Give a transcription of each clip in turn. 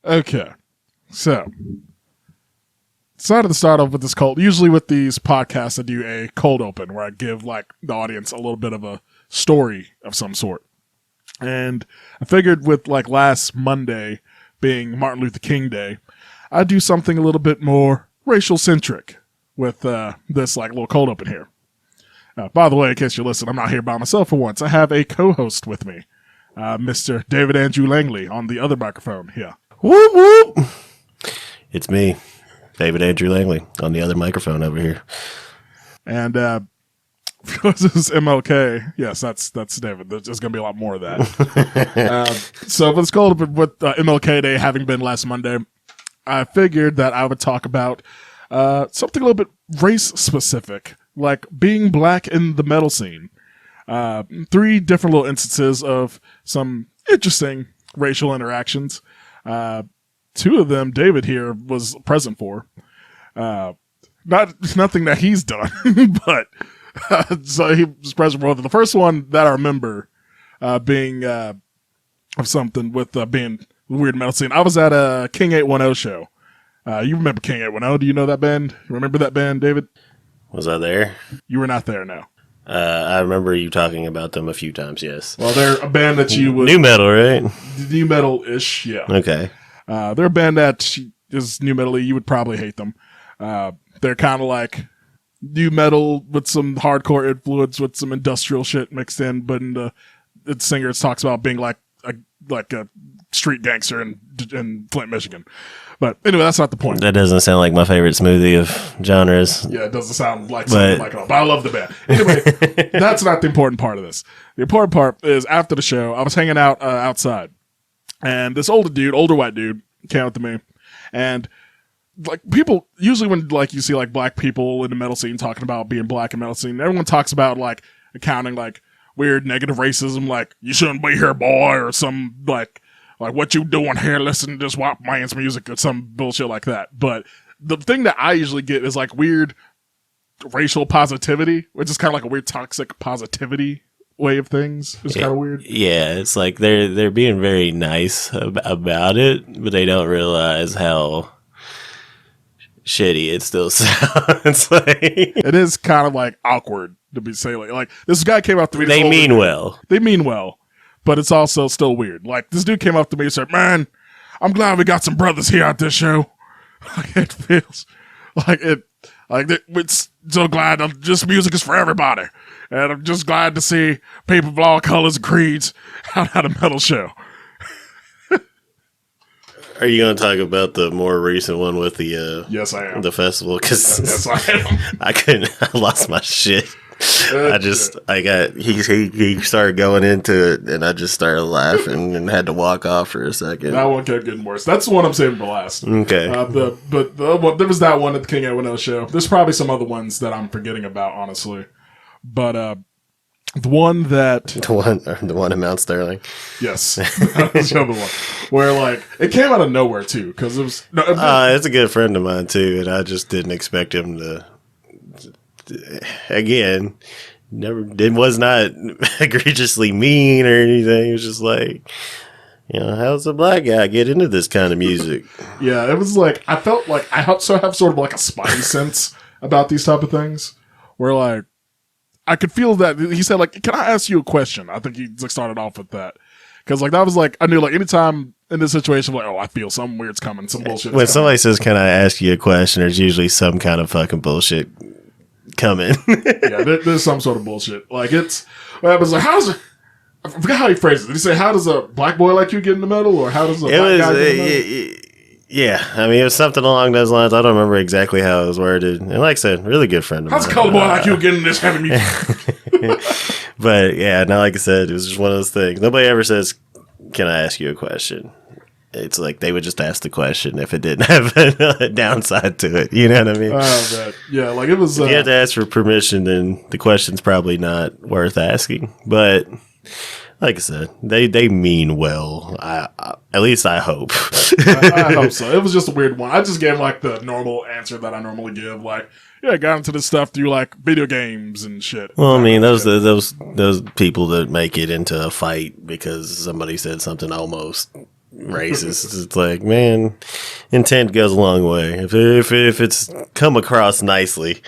Okay, so decided to start off with this cold. Usually with these podcasts, I do a cold open where I give like the audience a little bit of a story of some sort. And I figured with like last Monday being Martin Luther King Day, I'd do something a little bit more racial centric with this like little cold open here. By the way, in case you listen, I'm not here by myself for once. I have a co-host with me, Mr. David Andrew Langley on the other microphone here. Whoop, whoop. It's me, David Andrew Langley, on the other microphone over here. And because this is MLK, yes, that's David. There's going to be a lot more of that. So for this cold open with MLK Day having been last Monday, I figured that I would talk about something a little bit race-specific, like being black in the metal scene. 3 different little instances of some interesting racial interactions. 2 of them, David here was present for. Nothing that he's done, but so he was present for. The first one that I remember being of something with being the weird metal scene. I was at a King 810 show. You remember King 810? Do you know that band? Remember that band, David? Was I there? You were not there, no. I remember you talking about them a few times, yes. Well, they're a band that you would... New metal, right? New metal-ish, yeah. Okay. They're a band that is new metal-y. You would probably hate them. They're kind of like new metal with some hardcore influence with some industrial shit mixed in, but the singer talks about being like a street gangster in Flint, Michigan. But anyway, that's not the point. That doesn't sound like my favorite smoothie of genres. Yeah, it doesn't sound like something like it. But I love the band. Anyway, that's not the important part of this. The important part is after the show, I was hanging out outside, and this older white dude, came up to me, and like people usually when like you see like black people in the metal scene talking about being black in metal scene, everyone talks about like accounting like weird negative racism, like you shouldn't be here, boy, or some like what you doing here, listen to this white man's music or some bullshit like that. But the thing that I usually get is like weird racial positivity, which is kind of like a weird toxic positivity way of things. It's kind of weird. Yeah, it's like they're being very nice about it, but they don't realize how shitty it still sounds like. It is kind of like awkward to be saying like this guy came up to me. They mean well. They mean well. But it's also still weird. Like, this dude came up to me and said, man, I'm glad we got some brothers here at this show. Like, it feels like it's so glad just music is for everybody. And I'm just glad to see people of all colors and creeds out at a metal show. Are you going to talk about the more recent one with the yes, I am. The festival? Because yes, I am. I lost my shit. He started going into it, and I just started laughing and had to walk off for a second. That one kept getting worse. That's the one I'm saving for last. Okay. There was that one at the King Edwin show. There's probably some other ones that I'm forgetting about, honestly. But the one in Mount Sterling. Yes, that was the other one where like it came out of nowhere too, because it was. It's a good friend of mine too, and I just didn't expect him to. Again, was not egregiously mean or anything. It was just like, how's a black guy get into this kind of music? Yeah, it was like I felt like I have sort of like a spidey sense about these type of things, where like I could feel that he said like, "Can I ask you a question?" I think he like started off with that because like that was like I knew like anytime in this situation like I feel something weird's coming, some bullshit. When somebody says, "Can I ask you a question?" there's usually some kind of fucking bullshit coming. Yeah, there's some sort of bullshit. Like it's what happens. Like I forgot how he phrased it. Did he say, "How does a black boy like you get into metal?" or "How does a black guy get into metal?" Yeah, I mean it was something along those lines. I don't remember exactly how it was worded. And like I said, really good friend of mine. How's a color boy like you get into this heavy music? But yeah, no, like I said, it was just one of those things. Nobody ever says, "Can I ask you a question?" It's like they would just ask the question if it didn't have a downside to it. You know what I mean? Yeah, like it was. If you have to ask for permission, then the question's probably not worth asking. But like I said, they mean well. At least I hope. I hope so. It was just a weird one. I just gave like the normal answer that I normally give. Like, yeah, I got into this stuff through like video games and shit. Well, I mean, those people that make it into a fight because somebody said something almost racist. It's like, man, intent goes a long way. If it's come across nicely,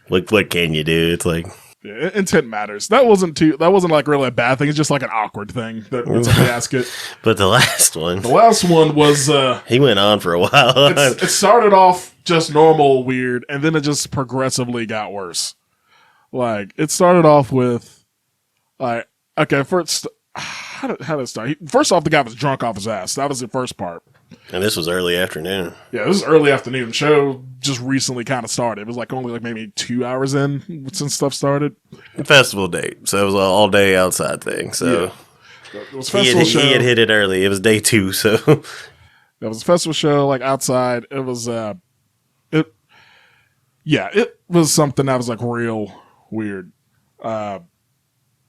what can you do? It's like, yeah, intent matters. That wasn't like really a bad thing. It's just like an awkward thing that when somebody ask it. But the last one was he went on for a while. It started off just normal weird, and then it just progressively got worse. Like, it started off with, like, okay, first, how did it start? First off, the guy was drunk off his ass. That was the first part. And this was early afternoon. Yeah, this was early afternoon. The show just recently kind of started. It was like only like maybe 2 hours in since stuff started. Festival date. So it was an all day outside thing. So yeah. It was festival show. He had hit it early. It was day 2. So it was a festival show, like outside. It was, it was something that was like real weird.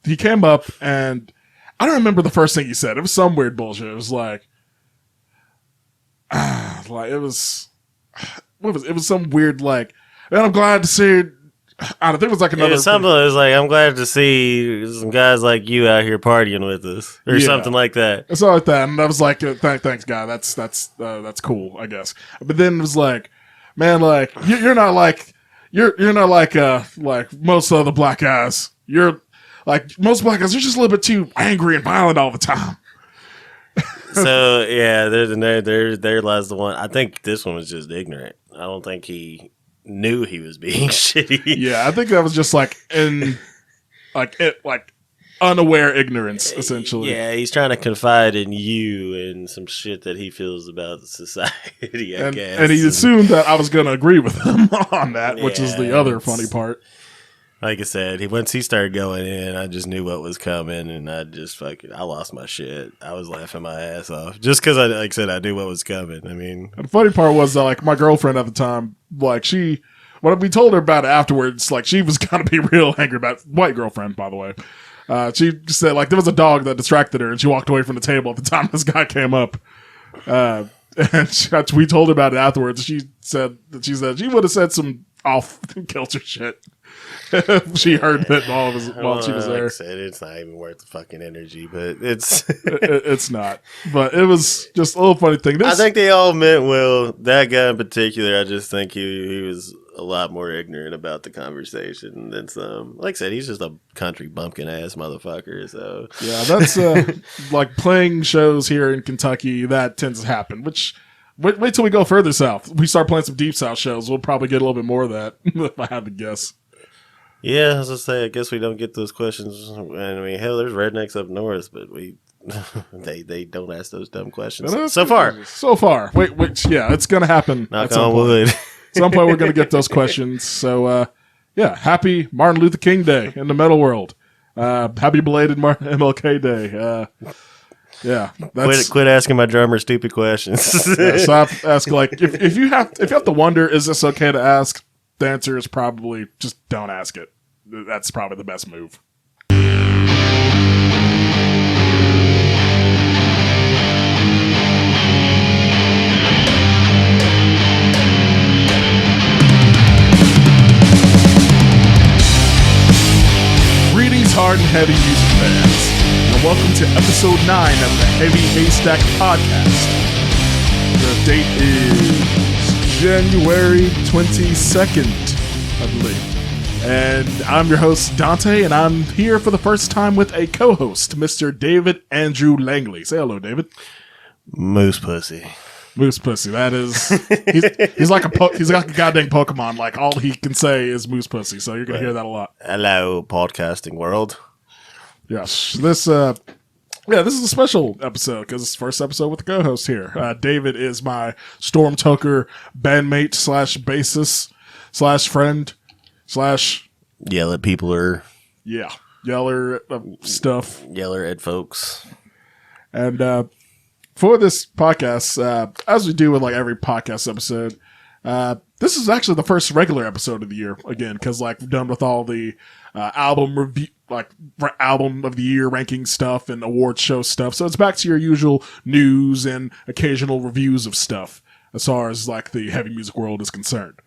He came up and I don't remember the first thing he said. It was some weird bullshit. It was like it was some weird like, and I'm glad to see. I don't think it was like another. It was something. It was like, I'm glad to see some guys like you out here partying with us, or something like that. It's all like that, and I was like, thanks, guy. That's cool, I guess. But then it was like, man, like you're not like most other black guys. You're like most black guys. You're just a little bit too angry and violent all the time. So yeah, there lies the one. I think this one was just ignorant. I don't think he knew he was being shitty. Yeah, I think that was just like unaware ignorance, essentially. Yeah, he's trying to confide in you and some shit that he feels about society, I guess. And he assumed that I was going to agree with him on that, which is the other funny part. Like I said, once he started going in, I just knew what was coming, and I just I lost my shit. I was laughing my ass off just because, like I said, I knew what was coming. I mean, and the funny part was that, like, my girlfriend at the time, like, when we told her about it afterwards, like, she was gonna be real angry about it. White girlfriend, by the way. She said, like, there was a dog that distracted her, and she walked away from the table at the time this guy came up. And we told her about it afterwards. She said she would have said some off kilter shit. She heard it while she was there. Like I said, it's not even worth the fucking energy, but it's it's not. But it was just a little funny thing. I think they all meant well. That guy in particular, I just think he was a lot more ignorant about the conversation than some. Like I said, he's just a country bumpkin ass motherfucker. So yeah, that's like playing shows here in Kentucky. That tends to happen. Which wait till we go further south. We start playing some deep south shows. We'll probably get a little bit more of that if I had to guess. Yeah, as I say, I guess we don't get those questions. And I mean, hell, there's rednecks up north, but they don't ask those dumb questions. So far. Wait, yeah, it's gonna happen. Knock on wood. At some point, we're gonna get those questions. So, yeah, happy Martin Luther King Day in the metal world. Happy belated MLK Day. Yeah, quit asking my drummer stupid questions. Stop asking. Like, if you have to wonder, is this okay to ask? The answer is probably just don't ask it. That's probably the best move. Greetings, hard and heavy music fans, and welcome to episode 9 of the Heavy Haystack podcast. The date is January 22nd, I believe. And I'm your host, Donte, and I'm here for the first time with a co-host, Mr. David Andrew Langley. Say hello, David. Moose pussy. Moose pussy. That is, he's like a goddamn Pokemon. Like, all he can say is moose pussy, so you're going to hear that a lot. Hello, podcasting world. Yes. This is a special episode because it's the first episode with the co-host here. David is my StormToker bandmate / bassist / friend / yell at people or yeller stuff. Yeller at folks. And for this podcast, as we do with like every podcast episode, this is actually the first regular episode of the year again because like we're done with all the album review. Like album of the year ranking stuff and award show stuff. So it's back to your usual news and occasional reviews of stuff as far as like the heavy music world is concerned.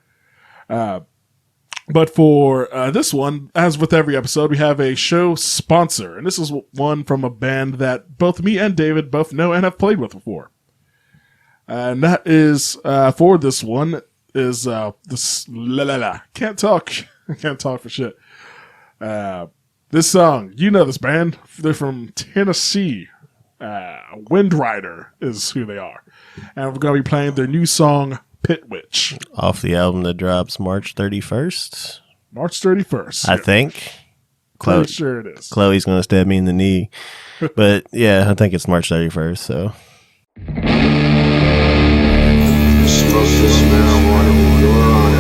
But for this one, as with every episode, we have a show sponsor. And this is one from a band that both me and David both know and have played with before. And that is, for this one, is this... Can't talk. Can't talk for shit. This song, you know this band. They're from Tennessee. Wind Rider is who they are. And we're going to be playing their new song, Pit Witch. Off the album that drops March 31st. March 31st. I think. Pretty sure it is. Chloe's going to stab me in the knee. But yeah, I think it's March 31st, so. Smoke this marijuana with your honor.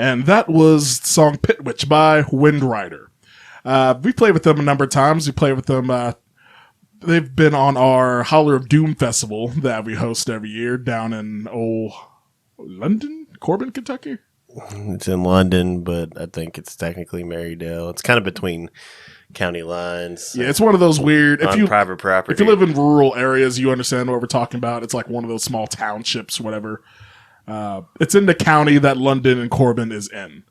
And that was the song Pit Witch by Wind Rider. We played with them a number of times. We played with them. They've been on our Holler of Doom festival that we host every year down in London, Corbin, Kentucky. It's in London, but I think it's technically Marydale. It's kind of between county lines. Yeah, it's one of those weird. On private property. If you live in rural areas, you understand what we're talking about. It's like one of those small townships, whatever. It's in the county that London and Corbin is in.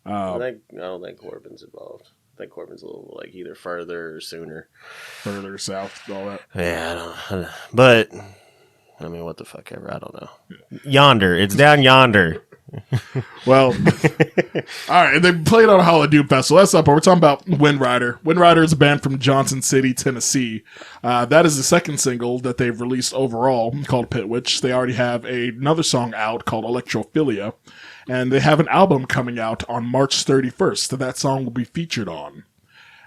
I don't think Corbin's involved. I think Corbin's a little like either further or sooner. Further south, all that. Yeah, I don't. But I mean, what the fuck ever? I don't know. Yeah. Yonder, it's down yonder. Well, all right. They played on a Holler of Doom festival. That's up. We're talking about Wind Rider. Wind Rider is a band from Johnson City, Tennessee. That is the second single that they've released overall, called Pit Witch. They already have another song out called Electrophilia. And they have an album coming out on March 31st that song will be featured on.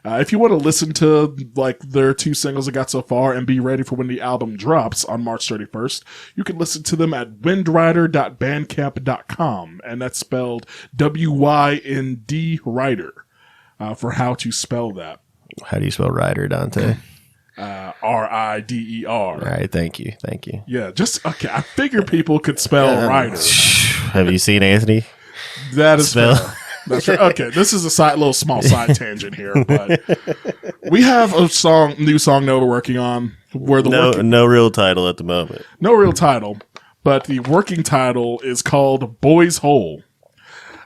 If you want to listen to like their two singles they got so far and be ready for when the album drops on March 31st, you can listen to them at windrider.bandcamp.com. And that's spelled WYND Rider for how to spell that. How do you spell Rider, Donte? RIDER. All right, thank you. Yeah, okay. I figure people could spell Rider. Have you seen Anthony? That is spell? Fair. That's right. Okay, this is a little small side tangent here, but we have a new song that we're working on. Where no real title at the moment. No real title, but the working title is called Boy's Hole.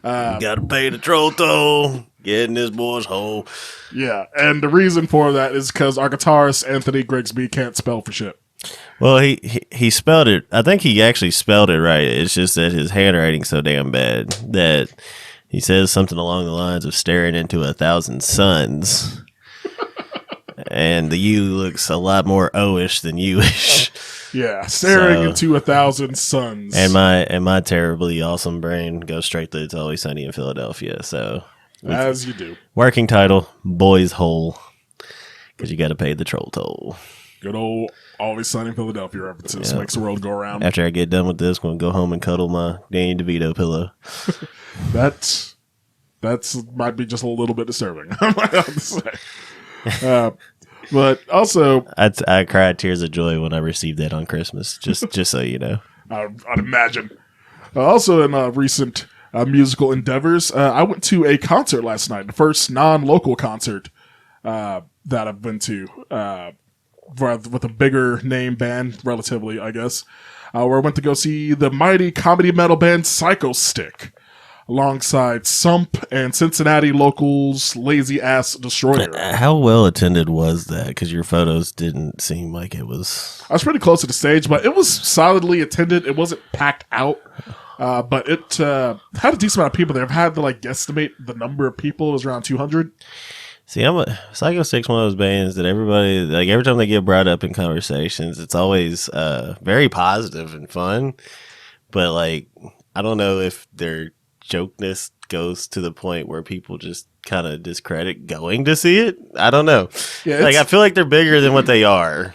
Gotta pay the troll toll. Getting this boy's hole. Yeah, and the reason for that is because our guitarist Anthony Grigsby can't spell for shit. Well, he spelled it. I think he actually spelled it right. It's just that his handwriting's so damn bad that he says something along the lines of staring into 1,000 suns. And the U looks a lot more O-ish than U-ish. Yeah, staring into 1,000 suns. And my terribly awesome brain goes straight to It's Always Sunny in Philadelphia. So as you do. Working title, Boy's Hole. Because you got to pay the troll toll. Good old Always Sunny in Philadelphia references. Makes the world go around. After I get done with this, I'm going to go home and cuddle my Danny DeVito pillow. That's might be just a little bit disturbing. I might have to say. But also, I cried tears of joy when I received that on Christmas. Just so you know. I'd imagine. Also, in recent musical endeavors, I went to a concert last night. The first non-local concert that I've been to. With a bigger name band, relatively, I guess, where I went to go see the mighty comedy metal band Psychostick, alongside Sump and Cincinnati locals Lazy Ass Destroyer. How well attended was that? Because your photos didn't seem like it was. I was pretty close to the stage, but it was solidly attended. It wasn't packed out, but it had a decent amount of people there. I've had to guesstimate the number of people. It was around 200. See, Psychostick's one of those bands that everybody, every time they get brought up in conversations, it's always very positive and fun. But, I don't know if their jokeness goes to the point where people just kind of discredit going to see it. I don't know. Yeah, I feel like they're bigger than what they are.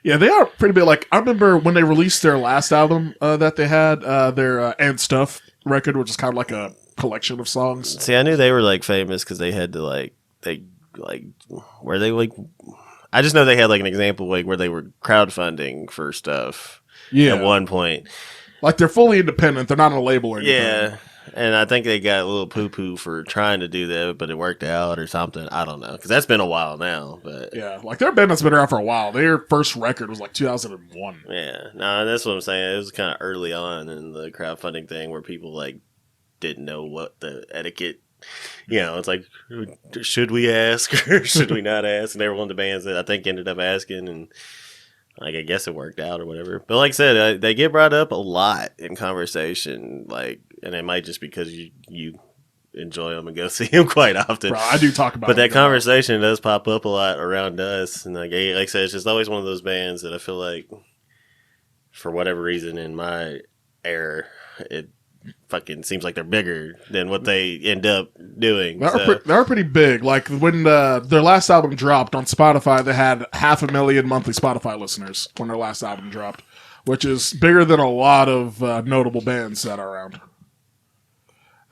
Yeah, they are pretty big. I remember when they released their last album that they had, their And Stuff record, which is kind of like a collection of songs. See, I knew they were, famous because they had to, where they I just know they had an example where they were crowdfunding for stuff at one point. They're fully independent. They're not on a label or anything. Yeah. And I think they got a little poo-poo for trying to do that, but it worked out or something. I don't know. Because that's been a while now. But yeah, their band has been around for a while. Their first record was 2001. Yeah. No, that's what I'm saying. It was kind of early on in the crowdfunding thing where people didn't know what the etiquette. It's should we ask or should we not ask? And they were one of the bands that I think ended up asking, and I guess it worked out or whatever. But like I said, they get brought up a lot in conversation, and it might just because you enjoy them and go see them quite often. Bro, I do talk about. But that conversation does pop up a lot around us, and like I said, it's just always one of those bands that I feel like, for whatever reason, in my era, it fucking seems like they're bigger than what they end up doing. They're pretty big. When their last album dropped on Spotify, they had 500,000 monthly Spotify listeners when their last album dropped, which is bigger than a lot of notable bands that are around.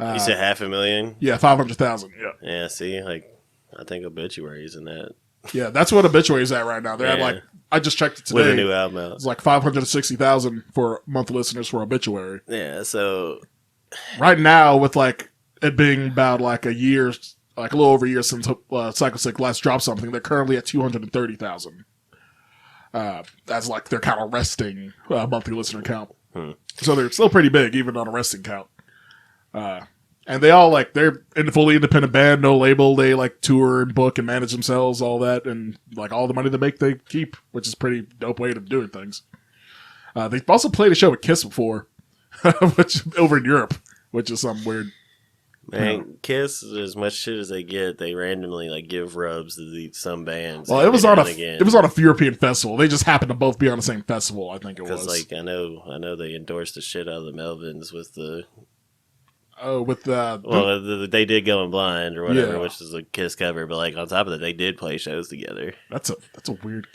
You said 500,000? Yeah, 500,000. Yeah. Yeah, see, like, I think Obituary's in that. Yeah, that's what Obituary's at right now. They're at like, I just checked it today. With a new album out. It's like 560,000 for monthly listeners for Obituary. Yeah, so. Right now, with like it being about like a year, like a little over a year since Psychostick last dropped something, they're currently at 230,000. That's like their kind of resting monthly listener count. So they're still pretty big, even on a resting count. And they all like, they're in a fully independent band, no label. They like tour and book and manage themselves, all that. And like all the money they make, they keep, which is pretty dope way of doing things. They've also played a show with Kiss before, which over in Europe, which is something weird. Man, Kiss, as much shit as they get, they randomly like give rubs to some bands. Well, it was on a European festival. They just happened to both be on the same festival. I think it was. Because like I know they endorsed the shit out of the Melvins with the. Oh, with the... Well, they did Going Blind or whatever, which is a Kiss cover. But like on top of that, they did play shows together. That's a weird...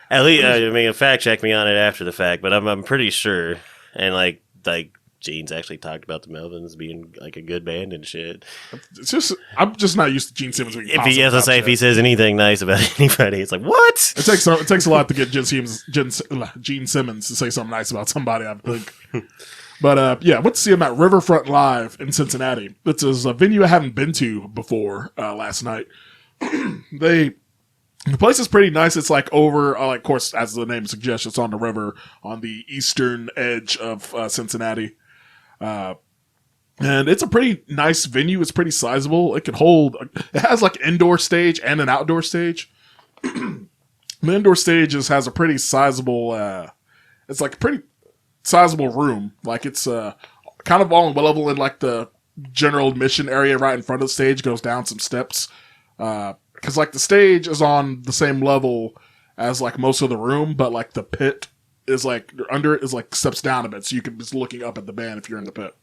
At least, I mean, fact check me on it after the fact, but I'm pretty sure. And like Gene's actually talked about the Melvins being like a good band and shit. It's just I'm just not used to Gene Simmons. If he says anything nice about anybody, it's like what? It takes a lot to get Gene Simmons to say something nice about somebody, I think. But yeah, went to see him at Riverfront Live in Cincinnati. It's a venue I haven't been to before last night. The place is pretty nice. It's like over, like, of course, as the name suggests, it's on the river on the eastern edge of Cincinnati. And it's a pretty nice venue. It's pretty sizable. It has like an indoor stage and an outdoor stage. The indoor stage has a pretty sizable, it's like a pretty sizable room. Like it's kind of all level in like the general admission area right in front of the stage, goes down some steps. Because like the stage is on the same level as like most of the room, but like the pit is like under it is like steps down a bit, so you can just looking up at the band if you're in the pit.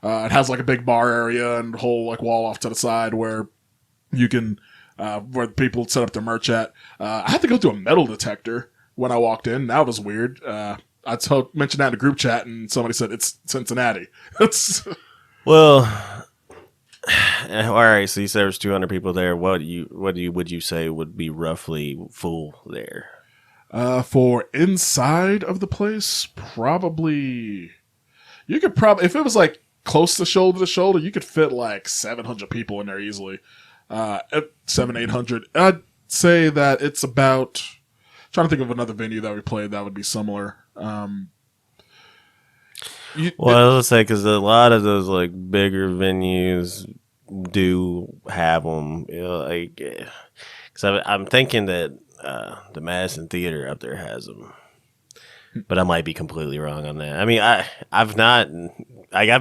It has like a big bar area and a whole like wall off to the side where you can where people set up their merch at. I had to go through a metal detector when I walked in. That was weird. I mentioned that in a group chat, and somebody said it's Cincinnati. Well, all right. So you said there's 200 people there. Would you say would be roughly full there? For inside of the place, probably you could if it was like close to shoulder, you could fit like 700 people in there easily. 800. I'd say that it's about. Trying to think of another venue that we played that would be similar. I was say because a lot of those like bigger venues do have them, you know, like because I'm thinking that the Madison Theater up there has them, but I might be completely wrong on that. I mean, I've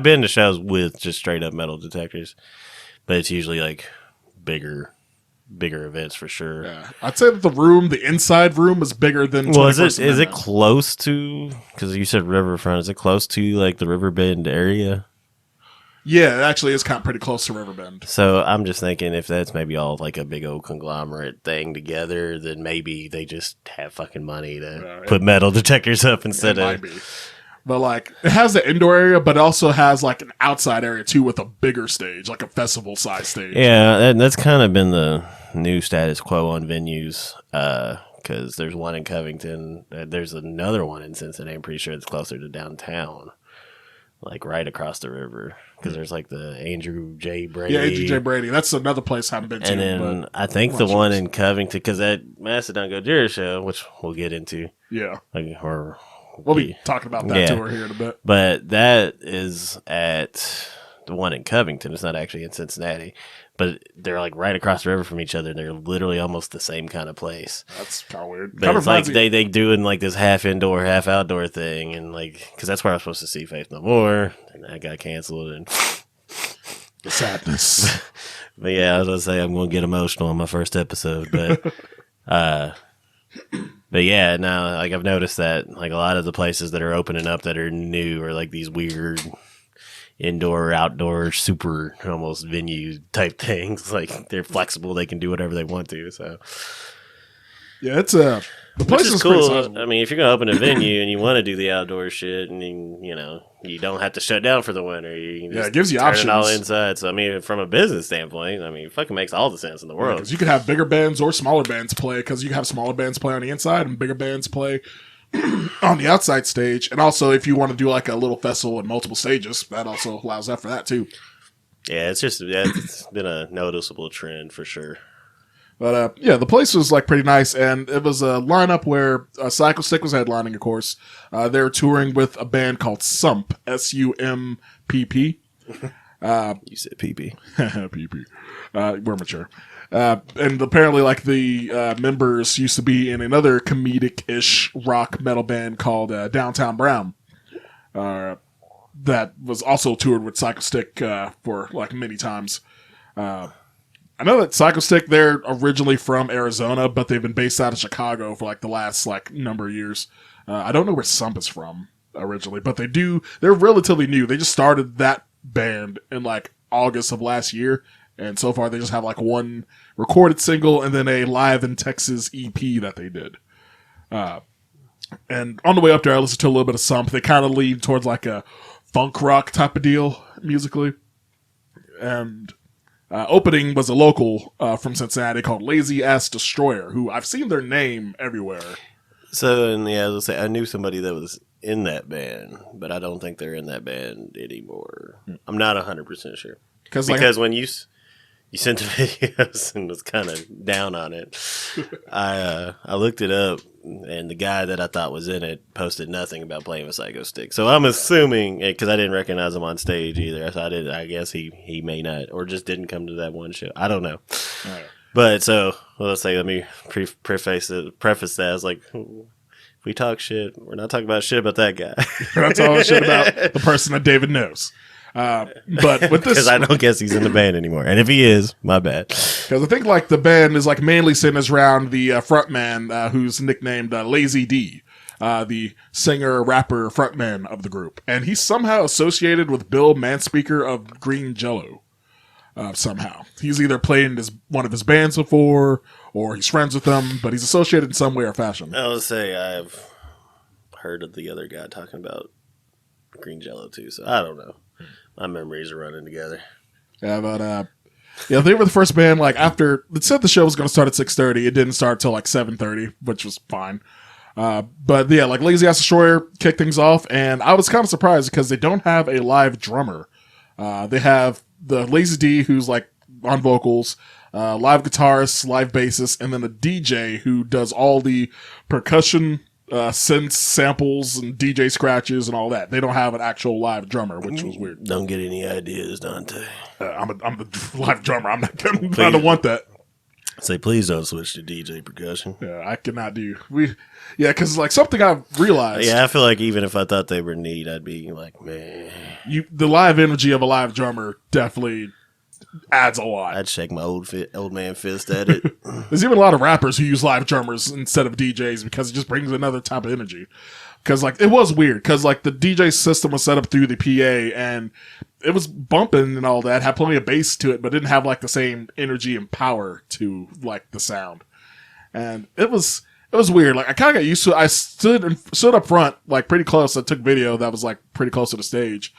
been to shows with just straight up metal detectors, but it's usually like bigger events for sure. Yeah, I'd say that the inside room is bigger than. Well, is it close to? Because you said riverfront. Is it close to like the Riverbend area? Yeah, it actually is kind of pretty close to Riverbend. So I'm just thinking if that's maybe all like a big old conglomerate thing together, then maybe they just have fucking money to put metal detectors up instead of. Might be. But like it has the indoor area, but it also has like an outside area too with a bigger stage, like a festival size stage. Yeah, that's kind of been the new status quo on venues. Because there's one in Covington, there's another one in Cincinnati. I'm pretty sure it's closer to downtown, like right across the river. Because there's like the Andrew J. Brady. Yeah, Andrew J. Brady. That's another place I haven't been to. And then I think the one in Covington, because that Mastodon Gojira show, which we'll get into. Yeah. We'll be talking about that tour here in a bit. But that is at the one in Covington. It's not actually in Cincinnati. But they're like right across the river from each other. They're literally almost the same kind of place. That's kind of weird. But it's like they doing like this half indoor, half outdoor thing. And like, because that's where I was supposed to see Faith No More. And that got canceled. And the sadness. But yeah, I was going to say I'm going to get emotional on my first episode. But but yeah, now like I've noticed that like a lot of the places that are opening up that are new are like these weird indoor, outdoor, super almost venue type things. Like they're flexible; they can do whatever they want to. So yeah, it's The place Which is pretty cool. sizable. I mean, if you're gonna open a venue and you want to do the outdoor shit, and you don't have to shut down for the winter. You can just it gives you turn options. it all inside. So I mean, from a business standpoint, I mean, it fucking makes all the sense in the world. Because you could have bigger bands or smaller bands play. Because you can have smaller bands play on the inside and bigger bands play on the outside stage. And also, if you want to do like a little festival with multiple stages, that also allows that for that too. Yeah, it's been a noticeable trend for sure. But the place was like pretty nice, and it was a lineup where Psychostick was headlining, of course. They were touring with a band called Sump, S-U-M-P-P. You said PP. PP. We're mature. And apparently, like the members used to be in another comedic-ish rock metal band called Downtown Brown. That was also toured with Psychostick for like many times. I know that Psychostick, they're originally from Arizona, but they've been based out of Chicago for like the last like number of years. I don't know where Sump is from originally, but they're relatively new. They just started that band in like August of last year, and so far they just have like one recorded single and then a live in Texas EP that they did. And on the way up there, I listened to a little bit of Sump. They kind of lean towards like a funk rock type of deal musically. And opening was a local from Cincinnati called Lazy Ass Destroyer, who I've seen their name everywhere. So, and yeah, I was gonna say I knew somebody that was in that band, but I don't think they're in that band anymore. I'm not 100% sure because when you sent the videos and was kind of down on it, I looked it up, and the guy that I thought was in it posted nothing about playing with Psychostick. So I'm assuming, because I didn't recognize him on stage either, so I guess he may not, or just didn't come to that one show. I don't know. Right. But so let's say, let me preface that as like, if we talk shit, we're not talking about shit about that guy. We're not talking shit about the person that David knows. But with this, because I don't guess he's in the band anymore, and if he is, my bad. Because I think like the band is like mainly centers around the frontman who's nicknamed Lazy D, the singer, rapper, frontman of the group, and he's somehow associated with Bill Manspeaker of Green Jello. Somehow he's either played in one of his bands before, or he's friends with them, but he's associated in some way or fashion. I would say I've heard of the other guy talking about Green Jello too, so I don't know. My memories are running together. Yeah, but they were the first band. Like after it said the show was going to start at 6:30, it didn't start till like 7:30, which was fine. But yeah, like Lazy Ass Destroyer kicked things off, and I was kind of surprised because they don't have a live drummer. They have the Lazy D, who's like on vocals, live guitarist, live bassist, and then a DJ who does all the percussion, synths, samples, and DJ scratches and all that. They don't have an actual live drummer, which was weird. Don't get any ideas, Donte. I'm the live drummer. I don't want that. Say, please don't switch to DJ percussion. Yeah, I cannot do. Because like something I've realized. Yeah, I feel like even if I thought they were neat, I'd be like, man. The live energy of a live drummer definitely adds a lot. I'd shake my old man fist at it. There's even a lot of rappers who use live drummers instead of DJs because it just brings another type of energy. Because like it was weird because like the DJ system was set up through the PA and it was bumping and all that, had plenty of bass to it, but didn't have like the same energy and power to like the sound. And it was weird. Like I kind of got used to it. I stood up front, like pretty close. I took video that was like pretty close to the stage.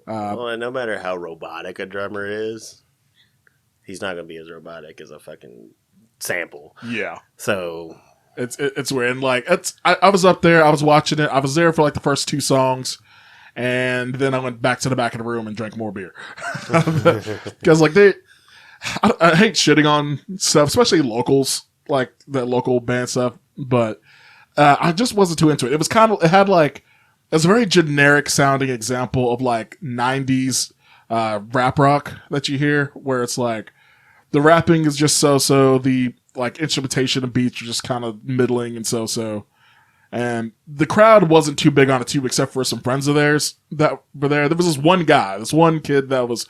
Well, and no matter how robotic a drummer is, he's not going to be as robotic as a fucking sample. Yeah. So it's weird. And like I was up there, I was watching it. I was there for like the first 2 songs, and then I went back to the back of the room and drank more beer. Because like I hate shitting on stuff, especially locals, like that local band stuff. But I just wasn't too into it. It was it was a very generic sounding example of like 90s rap rock that you hear, where it's like the rapping is just so, the like instrumentation and beats are just kind of middling and so. And the crowd wasn't too big on it too, except for some friends of theirs that were there. There was this one kid that was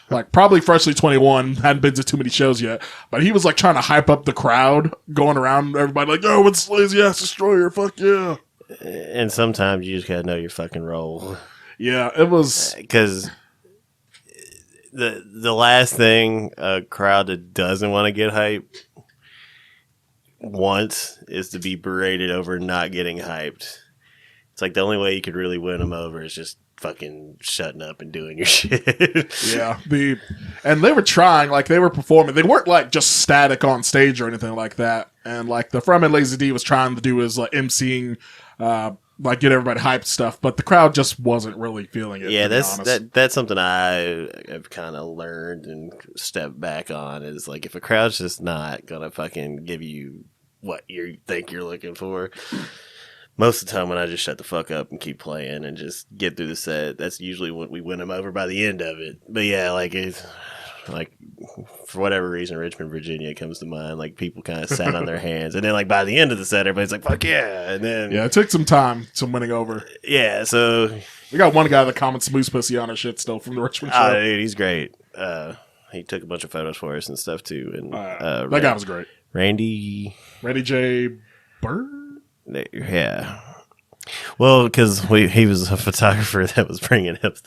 like probably freshly 21, hadn't been to too many shows yet, but he was like trying to hype up the crowd, going around everybody like, "Yo, it's Lazy Ass Destroyer, fuck yeah!" And sometimes you just gotta know your fucking role. Yeah, it was because the last thing a crowd that doesn't want to get hype want is to be berated over not getting hyped. It's like the only way you could really win them over is just fucking shutting up and doing your shit. Yeah, and they were trying, like they were performing. They weren't like just static on stage or anything like that. And like the frontman Lazy D was trying to do his like emceeing, like get everybody hyped stuff, but the crowd just wasn't really feeling it. Yeah, that's something I have kind of learned and stepped back on is like if a crowd's just not gonna fucking give you what you think you're looking for. Most of the time when I just shut the fuck up and keep playing and just get through the set, that's usually when we win them over by the end of it. But yeah, like it's like for whatever reason, Richmond, Virginia comes to mind. Like people kind of sat on their hands, and then like by the end of the set, everybody's like, "Fuck yeah!" And then it took some time, some winning over. Yeah, so we got one guy that comments "smooth pussy" on our shit still from the Richmond show. Dude, he's great. He took a bunch of photos for us and stuff too. And that guy was great. Randy J. Bird. Yeah. Well, because he was a photographer that was bringing up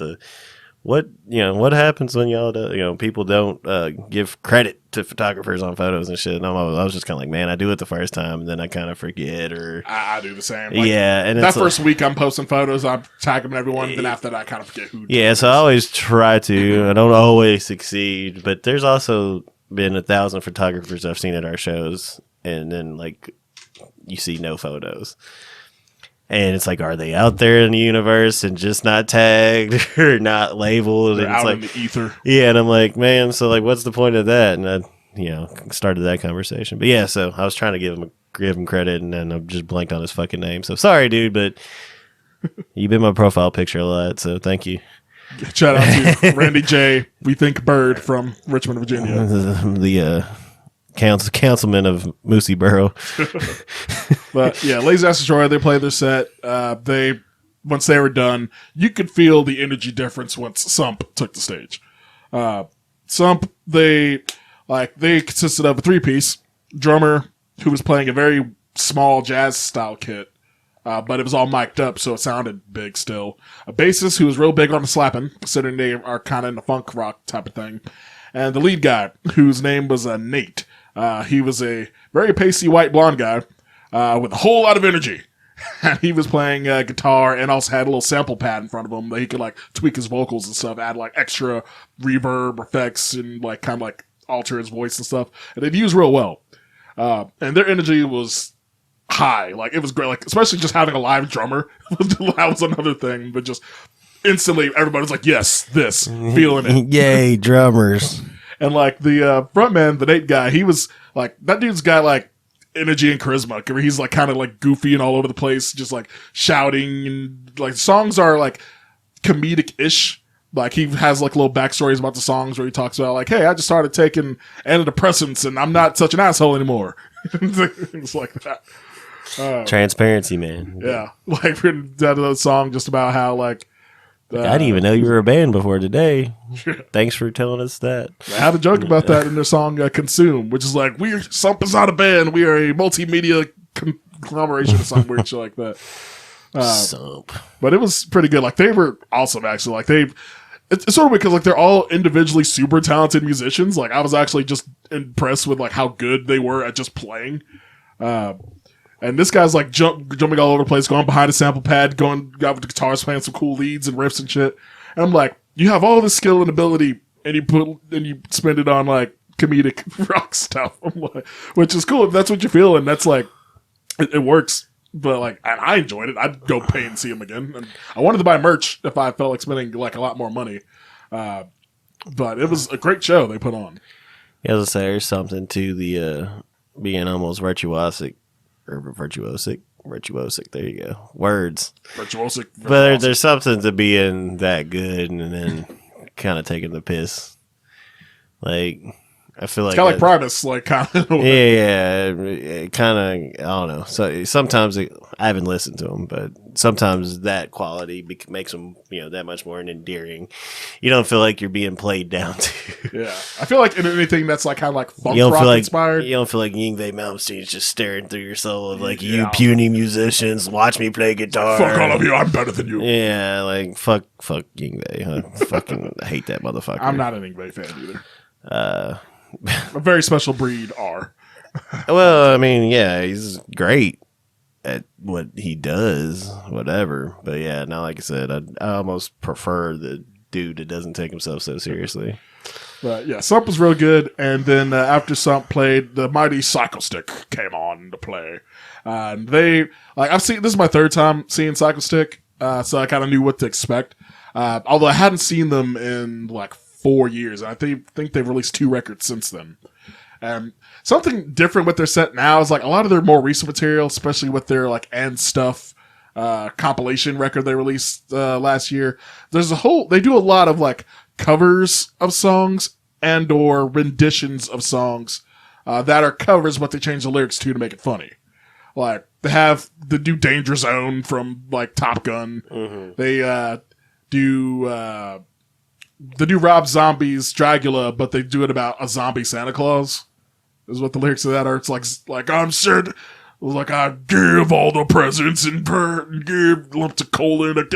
what happens when people don't give credit to photographers on photos and shit. And I was just kind of like, man, I do it the first time and then I kind of forget. Or I do the same. Like, yeah, and that first week I'm posting photos, I'm tagging everyone. Then after that, I kind of forget who. Yeah, so I always try to. I don't always succeed, but there's also been 1,000 photographers I've seen at our shows, and then like you see no photos. And it's like, are they out there in the universe and just not tagged or not labeled? They're and it's out like in the ether. Yeah, and I'm like, man, so like, what's the point of that? And I, started that conversation. But yeah, so I was trying to give him credit, and then I just blanked on his fucking name. So sorry, dude, but you've been my profile picture a lot, so thank you. Shout out to Randy J. We think Bird from Richmond, Virginia. The councilman of Moosey Borough. But yeah, Lazy Ass Destroyer, they played their set. Once they were done, you could feel the energy difference once Sump took the stage. Sump, they consisted of a 3-piece drummer who was playing a very small jazz style kit, but it was all mic'd up, so it sounded big still. A bassist who was real big on the slapping, considering they are kind of in the funk rock type of thing. And the lead guy, whose name was Nate. He was a very pasty white blonde guy with a whole lot of energy. And he was playing guitar and also had a little sample pad in front of him that he could like tweak his vocals and stuff, add like extra reverb effects and like kind of like alter his voice and stuff. And they'd use real well. And their energy was high. Like it was great, like especially just having a live drummer. That was another thing. But just instantly everybody was like, yes, this, feeling it. Yay, drummers. And like the frontman, the Nate guy, he was like, that dude's got like energy and charisma. He's like kind of like goofy and all over the place, just like shouting, and like songs are like comedic-ish. Like he has like little backstories about the songs where he talks about like, hey, I just started taking antidepressants and I'm not such an asshole anymore. Things like that. Transparency, man. Yeah. Like we did a song just about how like, I didn't even know you were a band before today. Thanks for telling us that. I had a joke about that in their song Consume, which is like, Sump is not a band. We are a multimedia conglomeration or some weird shit like that. Sump. But it was pretty good. Like, they were awesome, actually. Like, it's sort of because, like, they're all individually super talented musicians. Like, I was actually just impressed with, like, how good they were at just playing. And this guy's like jumping all over the place, going behind a sample pad, going out with the guitars, playing some cool leads and riffs and shit. And I'm like, you have all this skill and ability, and you spend it on like comedic rock stuff. I'm like, which is cool if that's what you feel, and that's like it works. But like, and I enjoyed it. I'd go pay and see him again. And I wanted to buy merch if I felt like spending like a lot more money. But it was a great show they put on. Yeah, as I say, there's something to the being almost virtuosic. Or virtuosic. There you go. Words. Virtuosic. But there's something to being that good and then kind of taking the piss. Like, I feel like it's kind of like Primus, like kind of. Yeah, kind of. I don't know. So sometimes I haven't listened to them, but sometimes that quality makes them, that much more endearing. You don't feel like you're being played down to. Yeah, I feel like in anything that's like kind of like funk rock inspired. You don't feel like Yngwie Malmsteen's just staring through your soul of like, you puny musicians, watch me play guitar. Fuck all of you, I'm better than you. Yeah, like fuck Yngwie. I fucking hate that motherfucker. I'm not an Yngwie fan either. A very special breed are. Well, I mean, yeah, he's great at what he does, whatever. But yeah, now, like I said, I almost prefer the dude that doesn't take himself so seriously. But yeah, Sump was real good, and then after Sump played, the mighty Psychostick came on to play. And they, I've seen, this is my third time seeing Psychostick, so I kind of knew what to expect. Although I hadn't seen them in 4 years, and I think they've released 2 records since then. Something different with their set now is a lot of their more recent material, especially with their And Stuff compilation record they released last year. They do a lot of covers of songs and or renditions of songs that are covers, but they change the lyrics to make it funny. They have the do Danger Zone from Top Gun. Mm-hmm. They do Rob Zombie's Dragula, but they do it about a zombie Santa Claus. Is what the lyrics of that are. It's like I'm said, I give all the presents and give lumps of coal in it.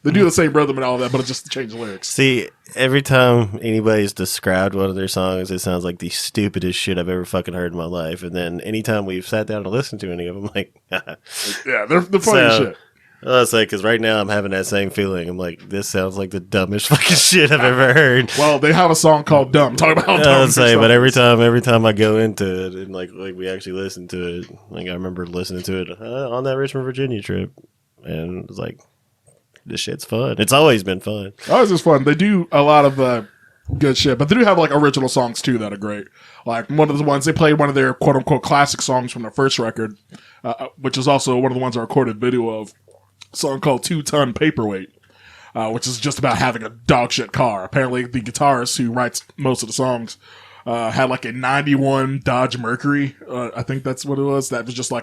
They do the same rhythm and all that, but it just change the lyrics. See, every time anybody's described one of their songs, it sounds like the stupidest shit I've ever fucking heard in my life. And then anytime we've sat down to listen to any of them, yeah, they're the funny shit. I'll say, because right now I'm having that same feeling. I'm like, this sounds like the dumbest fucking shit I've ever heard. Well, they have a song called "Dumb." Talk about how dumb. I'll say, but every time I go into it and like we actually listen to it, I remember listening to it on that Richmond, Virginia trip, and it was like, this shit's fun. It's always been fun. Always is fun. They do a lot of good shit, but they do have original songs too that are great. One of the ones they played one of their quote unquote classic songs from their first record, which is also one of the ones I recorded video of. Song called 2 Ton Paperweight, which is just about having a dog shit car. Apparently the guitarist who writes most of the songs had a 91 Dodge Mercury. I think that's what it was. That was just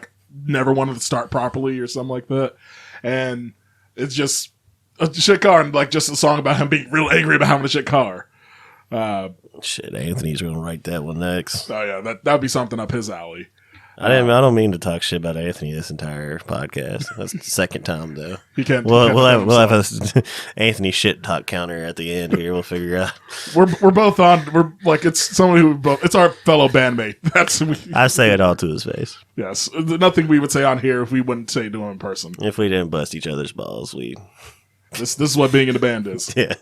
never wanted to start properly or something like that. And it's just a shit car and just a song about him being real angry about having a shit car. Shit, Anthony's gonna write that one next. Oh yeah, that'd be something up his alley. I don't mean to talk shit about Anthony this entire podcast. That's the second time though. He can't. We'll have a Anthony shit talk counter at the end here. We'll figure out. We're both on. We're it's someone who both. It's our fellow bandmate. I say it all to his face. Yes, nothing we would say on here if we wouldn't say to him in person. If we didn't bust each other's balls, we. This is what being in a band is. Yeah.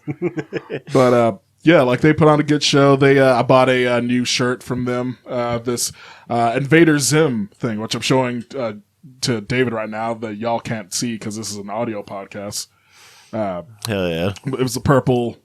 But yeah, they put on a good show. I bought a new shirt from them. This Invader Zim thing, which I'm showing to David right now that y'all can't see because this is an audio podcast. Hell yeah! It was a purple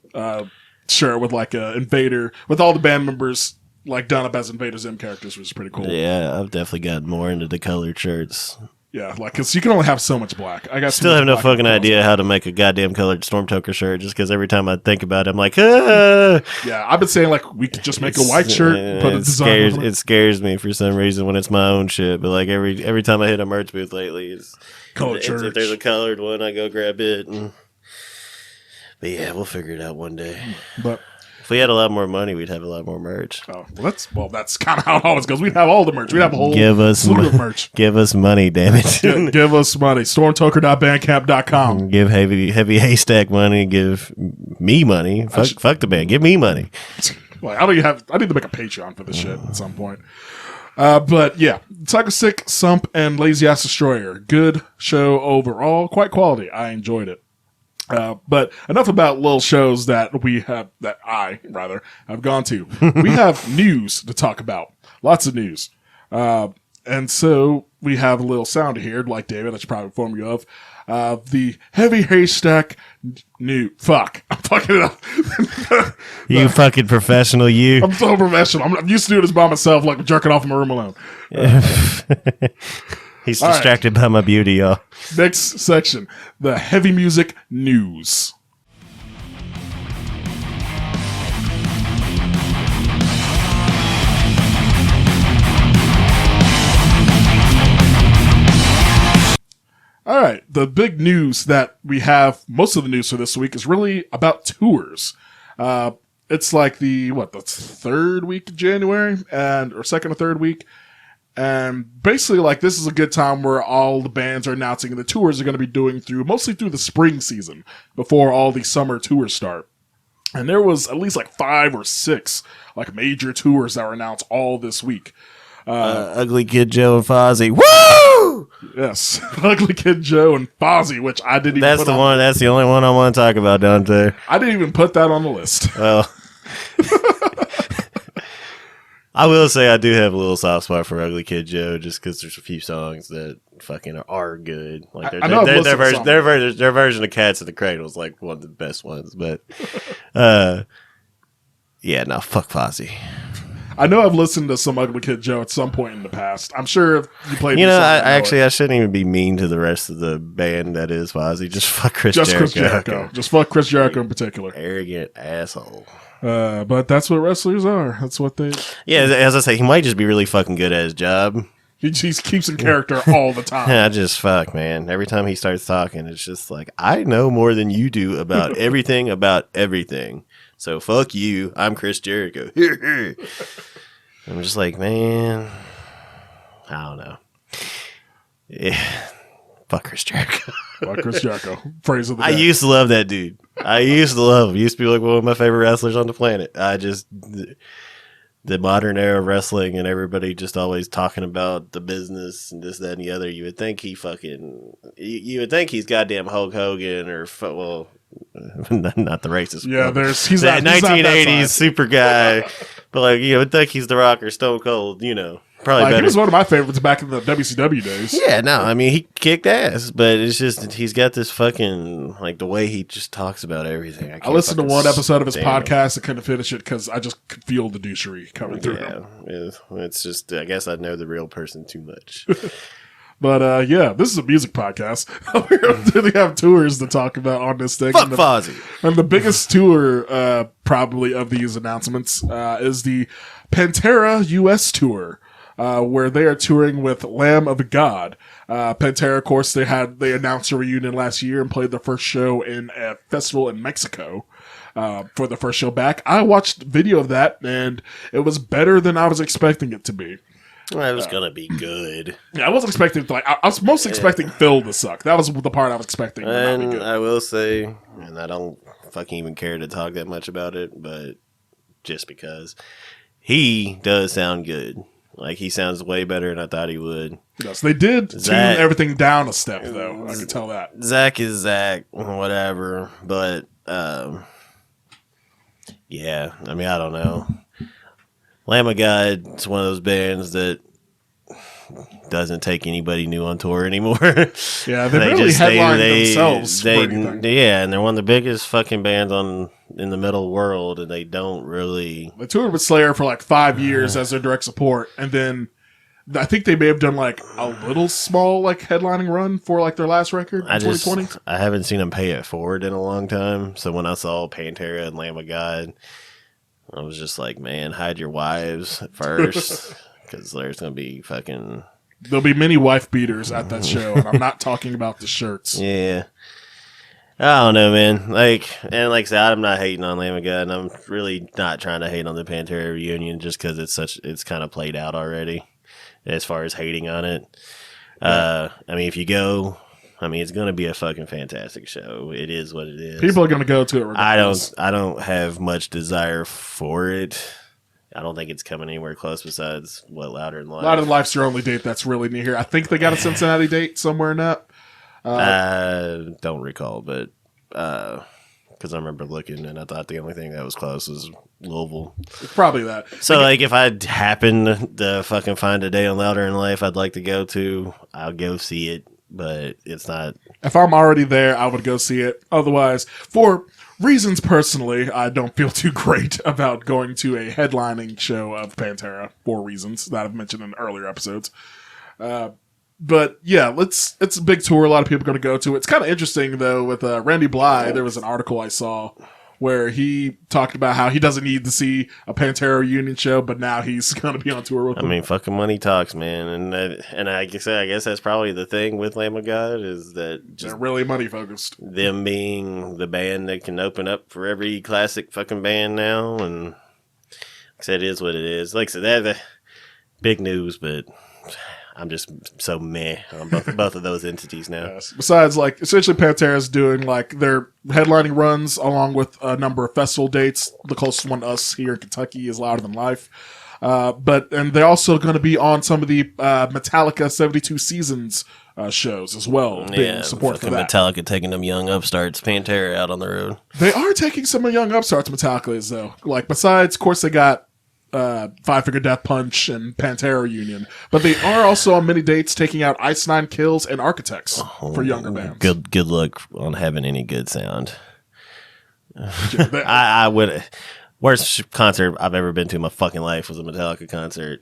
shirt with a Invader with all the band members done up as Invader Zim characters, which is pretty cool. Yeah, I've definitely gotten more into the colored shirts. Yeah, because you can only have so much black. I still have no fucking idea how to make a goddamn colored StormToker shirt. Just because every time I think about it, I'm like, ah. Yeah, I've been saying we could just make a white shirt, put a design on it. It scares me for some reason when it's my own shit. But every time I hit a merch booth lately, it's colored shirts. If there's a colored one, I go grab it. But yeah, we'll figure it out one day. But if we had a lot more money, we'd have a lot more merch. Oh, that's kind of how it always goes. We'd have all the merch. We'd have a whole slew of merch. Give us money, damn it. Give us money. StormToker.bandcamp.com. Give heavy Haystack money. Give me money. Fuck the band. Give me money. I need to make a Patreon for this shit at some point. But yeah, Psychostick, Sump, and Lazy Ass Destroyer. Good show overall. Quite quality. I enjoyed it. But enough about little shows that I have gone to. We have news to talk about. Lots of news. And so we have a little sounder here, like David, I should probably inform you of. The Heavy Haystack fuck. I'm fucking it up. You fucking professional, you. I'm so professional. I'm used to doing this by myself, jerking off in my room alone. He's distracted by my beauty, y'all. Next section, the heavy music news. All right, the big news that we have, most of the news for this week, is really about tours. It's the third week of January, or second or third week. And basically, this is a good time where all the bands are announcing the tours are going to be doing mostly through the spring season before all the summer tours start. And there was at least 5 or 6 major tours that were announced all this week. Ugly Kid Joe and Fozzy. Woo! Yes, Ugly Kid Joe and Fozzy, which I didn't. That's even the one. That's the only one I want to talk about, Donte. I didn't even put that on the list. Well, I will say I do have a little soft spot for Ugly Kid Joe, just because there's a few songs that fucking are good. Like their version of Cats in the Cradle is like one of the best ones. But yeah, no, fuck Fozzy. I know I've listened to some Ugly Kid Joe at some point in the past. I'm sure if you played. I shouldn't even be mean to the rest of the band that is Fozzy. Just fuck Chris Jericho. Just fuck Chris Jericho in particular. Arrogant asshole. But that's what wrestlers are. That's what they. Yeah, as I say, he might just be really fucking good at his job. He keeps in character all the time. I just fuck, man. Every time he starts talking, it's just like, I know more than you do about everything about everything. So fuck you. I'm Chris Jericho. I'm just like, man, I don't know. Yeah. Fuck Chris Jericho. Fuck Chris Jericho. Phrase of the day. I used to love that dude. I used to love him. He used to be like one of my favorite wrestlers on the planet. The modern era of wrestling and everybody just always talking about the business and this, that, and the other. You would think you would think he's goddamn Hulk Hogan or, well, not the racist. Yeah, he's that 1980s super guy. But like, you would think he's The Rock or Stone Cold, probably better. He was one of my favorites back in the WCW days. Yeah, no, I mean, he kicked ass, but it's just, he's got this fucking, like, the way he just talks about everything. I listened to one episode of his podcast. I couldn't finish it because I just could feel the douchery coming through. Yeah, it's just, I guess I know the real person too much. But yeah, this is a music podcast. We don't really have tours to talk about on this thing. Fuck Fozzy. And the biggest tour, probably, of these announcements is the Pantera US tour, where they are touring with Lamb of God. Pantera, of course, they announced a reunion last year and played their first show in a festival in Mexico. For the first show back. I watched video of that, and it was better than I was expecting it to be. Well, it was gonna be good. Yeah, I wasn't expecting it to, I was most expecting Phil to suck. That was the part I was expecting. And I will say, and I don't fucking even care to talk that much about it, but just because he does sound good. Like, he sounds way better than I thought he would. Yes, they did tune everything down a step, though. I can tell that. Zach is Zach, whatever. But, yeah, I mean, I don't know. Lamb of God is one of those bands that doesn't take anybody new on tour anymore. Yeah, they really headline themselves. Yeah, and they're one of the biggest fucking bands in the metal world, and they don't really. They toured with Slayer for like 5 years as their direct support, and then I think they may have done like a little small like headlining run for like their last record in 2020. I haven't seen them pay it forward in a long time, so when I saw Pantera and Lamb of God, I was just like, man, hide your wives at first, because there's going to be fucking... There'll be many wife beaters at that show, and I'm not talking about the shirts. Yeah. I don't know, man. Like I said, I'm not hating on Lamb of God, and I'm really not trying to hate on the Pantera reunion just because it's kind of played out already as far as hating on it. I mean, if you go... I mean, it's going to be a fucking fantastic show. It is what it is. People are going to go to it regardless. I don't have much desire for it. I don't think it's coming anywhere close besides Louder Than Life. Louder Than Life's your only date that's really near here. I think they got a Cincinnati date somewhere in that. Don't recall, but because I remember looking and I thought the only thing that was close was Louisville. It's probably that. So, like, if I happen to fucking find a day on Louder Than Life I'd like to go to, I'll go see it. But it's not. If I'm already there, I would go see it. Otherwise, for reasons personally, I don't feel too great about going to a headlining show of Pantera for reasons that I've mentioned in earlier episodes. But yeah, it's a big tour. A lot of people are going to go to it. It's kind of interesting though. With Randy Blythe, there was an article I saw where he talked about how he doesn't need to see a Pantera reunion show, but now he's going to be on tour with them. I mean, fucking money talks, man. And I guess that's probably the thing with Lamb of God is that just they're really money focused. Them being the band that can open up for every classic fucking band now. And like I said, it is what it is. Like I said, that big news, but I'm just so meh on both of those entities now. Yes. Besides, like, essentially Pantera's doing, like, their headlining runs along with a number of festival dates. The closest one to us here in Kentucky is Louder Than Life. And they're also going to be on some of the Metallica 72 Seasons shows as well. Being support for that. Metallica taking them young upstarts, Pantera out on the road. They are taking some young upstarts. Metallica is though. Like besides, of course, they got Five Finger Death Punch and Pantera Union, but they are also on many dates taking out Ice Nine Kills and Architects for younger bands. Good luck on having any good sound. I would. Worst concert I've ever been to in my fucking life was a Metallica concert,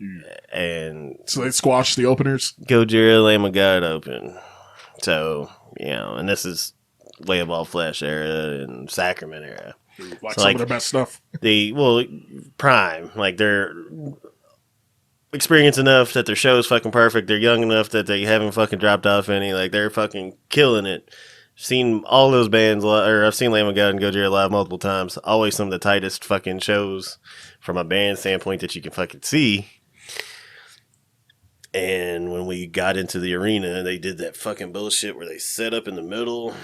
and so they squashed the openers. Gojira, Lamb of God open. So and this is Way of All Flesh era and Sacrament era. Like so some of their best stuff. Prime. Like they're experienced enough that their show is fucking perfect. They're young enough that they haven't fucking dropped off any. Like they're fucking killing it. Seen all those bands, or I've seen Lamb of God and Gojira live multiple times. Always some of the tightest fucking shows from a band standpoint that you can fucking see. And when we got into the arena, they did that fucking bullshit where they set up in the middle.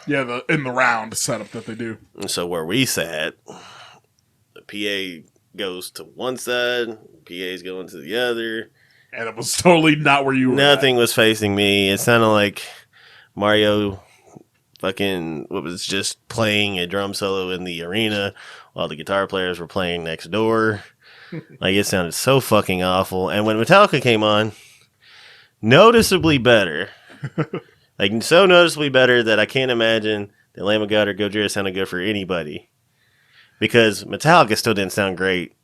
Yeah, in the round setup that they do. And so where we sat, the PA goes to one side, PA's going to the other. And it was totally not where you were. Nothing was facing me. It sounded like Mario was just playing a drum solo in the arena while the guitar players were playing next door. Like, it sounded so fucking awful. And when Metallica came on, noticeably better. Like, so noticeably better that I can't imagine that Lamb of God or Gojira sounded good for anybody. Because Metallica still didn't sound great.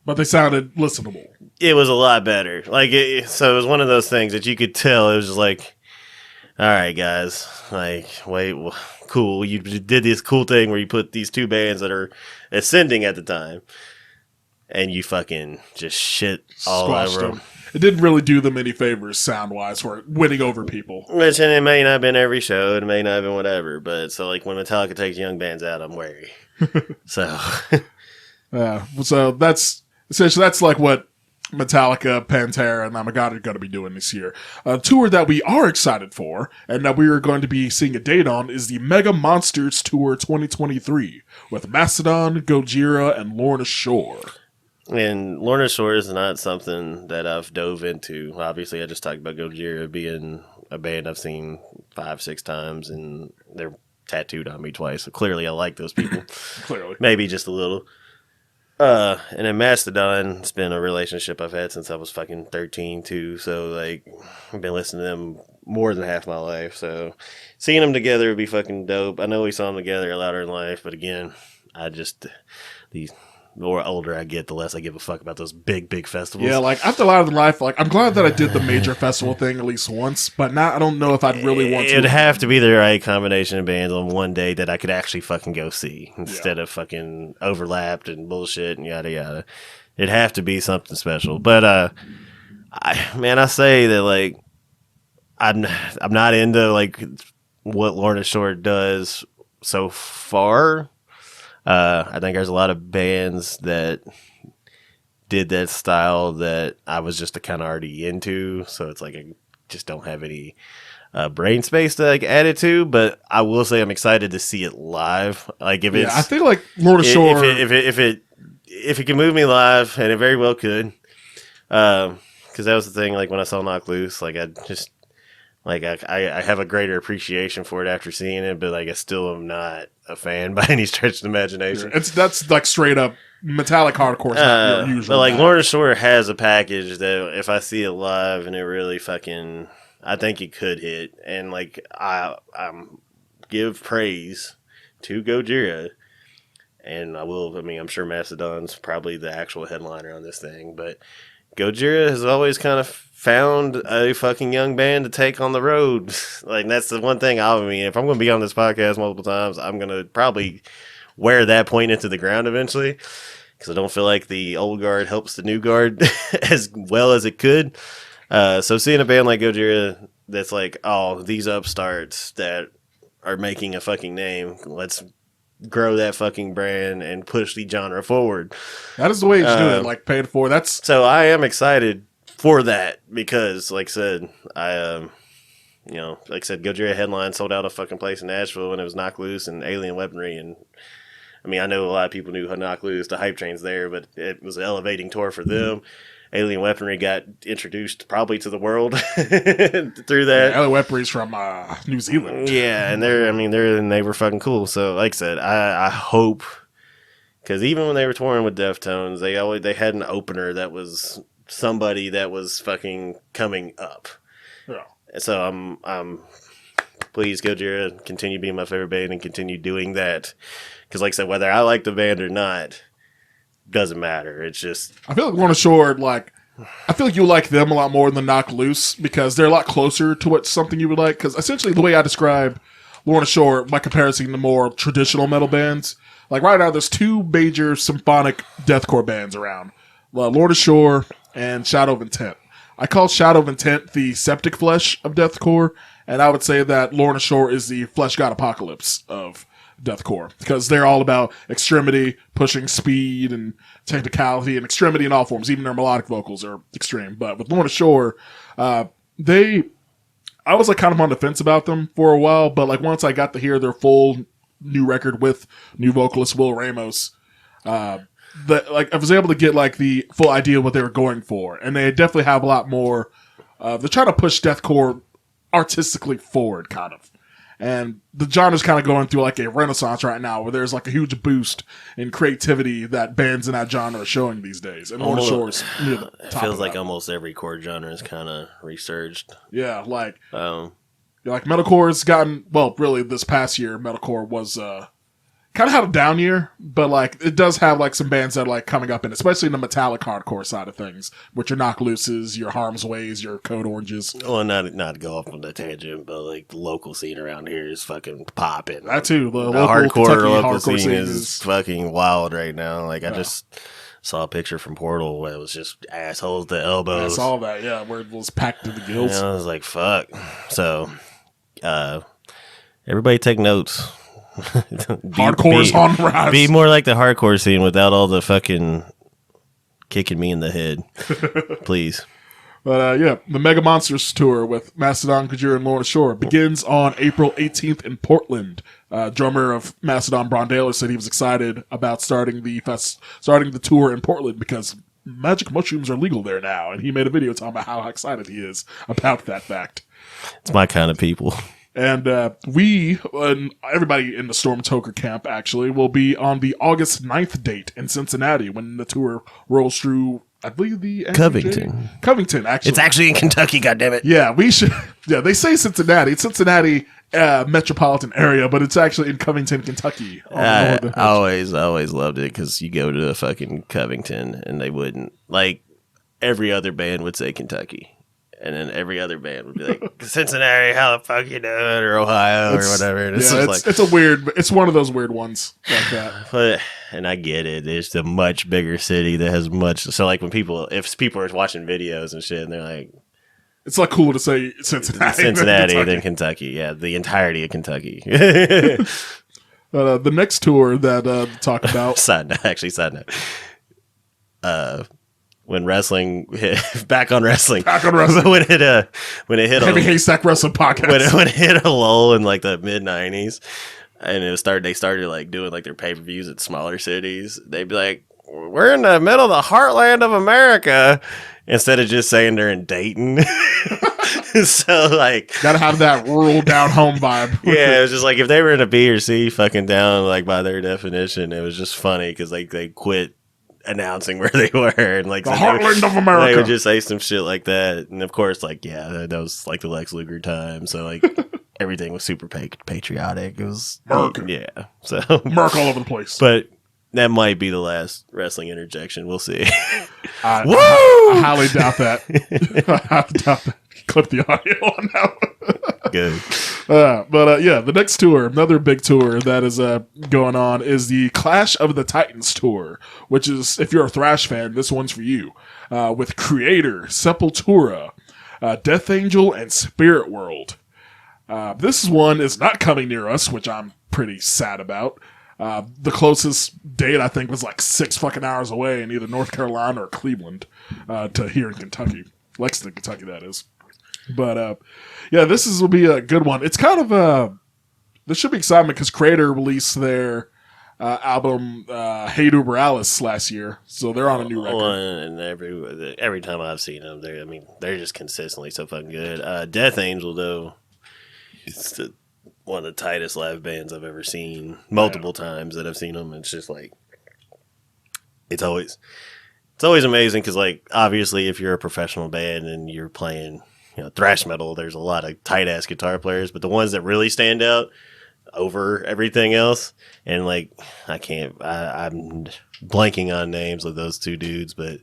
But they sounded listenable. It was a lot better. Like, so it was one of those things that you could tell. It was just like, all right, guys. Like, wait, cool. You did this cool thing where you put these two bands that are ascending at the time. And you fucking just shit all Squashed over them. It didn't really do them any favors sound-wise for winning over people. Which, and it may not have been every show. It may not have been whatever. But, so, like, when Metallica takes young bands out, I'm wary. So. Yeah. So, that's essentially, that's like what Metallica, Pantera, and Lamb of God are going to be doing this year. A tour that we are excited for, and that we are going to be seeing a date on, is the Mega Monsters Tour 2023, with Mastodon, Gojira, and Lorna Shore. And Lorna Shore is not something that I've dove into. Obviously, I just talked about Gojira being a band I've seen 5-6 times, and they're tattooed on me twice. So clearly, I like those people. Clearly. Maybe just a little. And then Mastodon, it's been a relationship I've had since I was fucking 13, too. So, like, I've been listening to them more than half my life. So, seeing them together would be fucking dope. I know we saw them together a lot in life, but again, the more older I get, the less I give a fuck about those big festivals. Yeah, like, after a lot of life, like, I'm glad that I did the major festival thing at least once, but now I don't know if I'd really want to. It'd have to be the right combination of bands on one day that I could actually fucking go see, instead of fucking overlapped and bullshit and yada yada. It'd have to be something special. But, I say that, like, I'm not into, like, what Lorna Shore does so far. I think there's a lot of bands that did that style that I was just kind of already into, so it's like I just don't have any brain space to like add it to. But I will say I'm excited to see it live. Like if it's, I think like Lorna Shore, if it can move me live, and it very well could, because that was the thing. Like when I saw Knock Loose, like I just. Like, I have a greater appreciation for it after seeing it, but, like, I still am not a fan by any stretch of the imagination. That's, like, straight up metallic hardcore. But, like, Lorna Shore has a package that if I see it live and it really fucking... I think it could hit. And, like, I give praise to Gojira. And I'm sure Mastodon's probably the actual headliner on this thing, but Gojira has always kind of found a fucking young band to take on the road. Like, that's the one thing if I'm going to be on this podcast multiple times, I'm going to probably wear that point into the ground eventually, because I don't feel like the old guard helps the new guard as well as it could. So seeing a band like Gojira that's like, oh, these upstarts that are making a fucking name, let's grow that fucking brand and push the genre forward. That is the way you should do it, like paid for. So I am excited for that, because like I said, Gojira headline sold out a fucking place in Nashville, and it was Knock Loose and Alien Weaponry, and I mean, I know a lot of people knew Knock Loose, the Hype Train's there, but it was an elevating tour for them. Alien Weaponry got introduced probably to the world through that. Yeah, Alien Weaponry's from New Zealand. Yeah, and they were fucking cool. So, like I said, I hope, because even when they were touring with Deftones, they had an opener that was somebody that was fucking coming up. Yeah. So I'm please Gojira, continue being my favorite band and continue doing that. Because, like I said, whether I like the band or not, doesn't matter. It's just, I feel like Lorna Shore, I feel like you like them a lot more than Knock Loose because they're a lot closer to what something you would like. Because essentially, the way I describe Lorna Shore by comparison to more traditional metal bands, like right now, there's two major symphonic deathcore bands around: Lorna Shore and Shadow of Intent. I call Shadow of Intent the septic flesh of deathcore, and I would say that Lorna Shore is the Flesh God Apocalypse of deathcore, because they're all about extremity, pushing speed and technicality, and extremity in all forms. Even their melodic vocals are extreme. But with Lorna Shore, I was kind of on the fence about them for a while, but once I got to hear their full new record with new vocalist Will Ramos, I was able to get the full idea of what they were going for, and they definitely have a lot more. They're trying to push deathcore artistically forward, kind of. And the genre's kind of going through a renaissance right now, where there's a huge boost in creativity that bands in that genre are showing these days. And Lorna Shore's near the top. It feels like that. Almost every core genre is kind of resurged. Yeah, metalcore's gotten, really this past year, metalcore was kind of had a down year, but it does have some bands that are coming up, and especially in the metallic hardcore side of things, which your Knock Looses, your Harm's Ways, your Code Oranges. Well, not to go off on that tangent, but the local scene around here is fucking popping. That too. The hardcore local scene is fucking wild right now. I just saw a picture from Portal where it was just assholes to elbows. I saw that, yeah, where it was packed to the gills. Yeah, I was like, fuck. So, everybody take notes. Hardcore's on the rise. Be more like the hardcore scene without all the fucking kicking me in the head. Please. But the Mega Monsters tour with Mastodon, Gojira, and Lorna Shore begins on April 18th in Portland. Drummer of Mastodon, Bron Daler, said he was excited about starting the tour in Portland because magic mushrooms are legal there now, and he made a video talking about how excited he is about that fact. It's my kind of people. And we, and everybody in the StormToker camp, actually, will be on the August 9th date in Cincinnati when the tour rolls through, I believe, the Covington. Covington, actually. It's actually in Kentucky, goddammit. Yeah, we should. Yeah, they say Cincinnati. It's Cincinnati metropolitan area, but it's actually in Covington, Kentucky. I always loved it because you go to fucking Covington and they wouldn't. Every other band would say Kentucky. And then every other band would be like, Cincinnati, how the fuck you doing? Or Ohio, or whatever. And it's one of those weird ones like that. And I get it. It's a much bigger city that has much. So, if people are watching videos and shit, and they're like, it's cool to say Cincinnati than Kentucky. Yeah, the entirety of Kentucky. The next tour that talk about. Side note. When wrestling back on wrestling when it hit Heavy Haystack Wrestling Podcast when it hit a lull in the mid 90s and they started doing their pay-per-views at smaller cities, they'd be like, we're in the middle of the heartland of America, instead of just saying they're in Dayton. So gotta have that rural down home vibe. Yeah, it was just if they were in a B or C fucking down by their definition, it was just funny because they quit announcing where they were, and the heartland of America. They would just say some shit like that, and of course, that was the Lex Luger time, so everything was super patriotic. It was America. Yeah, so America all over the place. But that might be the last wrestling interjection. We'll see. I highly doubt that. I highly doubt that. Clip the audio on that one. Good. The next tour, another big tour that is going on, is the Clash of the Titans tour, which is, if you're a thrash fan, this one's for you. With Creator, Sepultura, Death Angel, and Spirit World. This one is not coming near us, which I'm pretty sad about. The closest date, I think, was 6 fucking hours away in either North Carolina or Cleveland to here in Kentucky. Lexington, Kentucky, that is. But, this will be a good one. It's kind of, this should be exciting because Creator released their album Hey Uber Alice last year, so they're on a new record. And every time I've seen them, they're just consistently so fucking good. Death Angel though, it's one of the tightest live bands I've ever seen. Multiple times that I've seen them, it's just like it's always amazing because like obviously if you're a professional band and you're playing thrash metal, there's a lot of tight ass guitar players, but the ones that really stand out over everything else, and like I'm blanking on names of those two dudes, but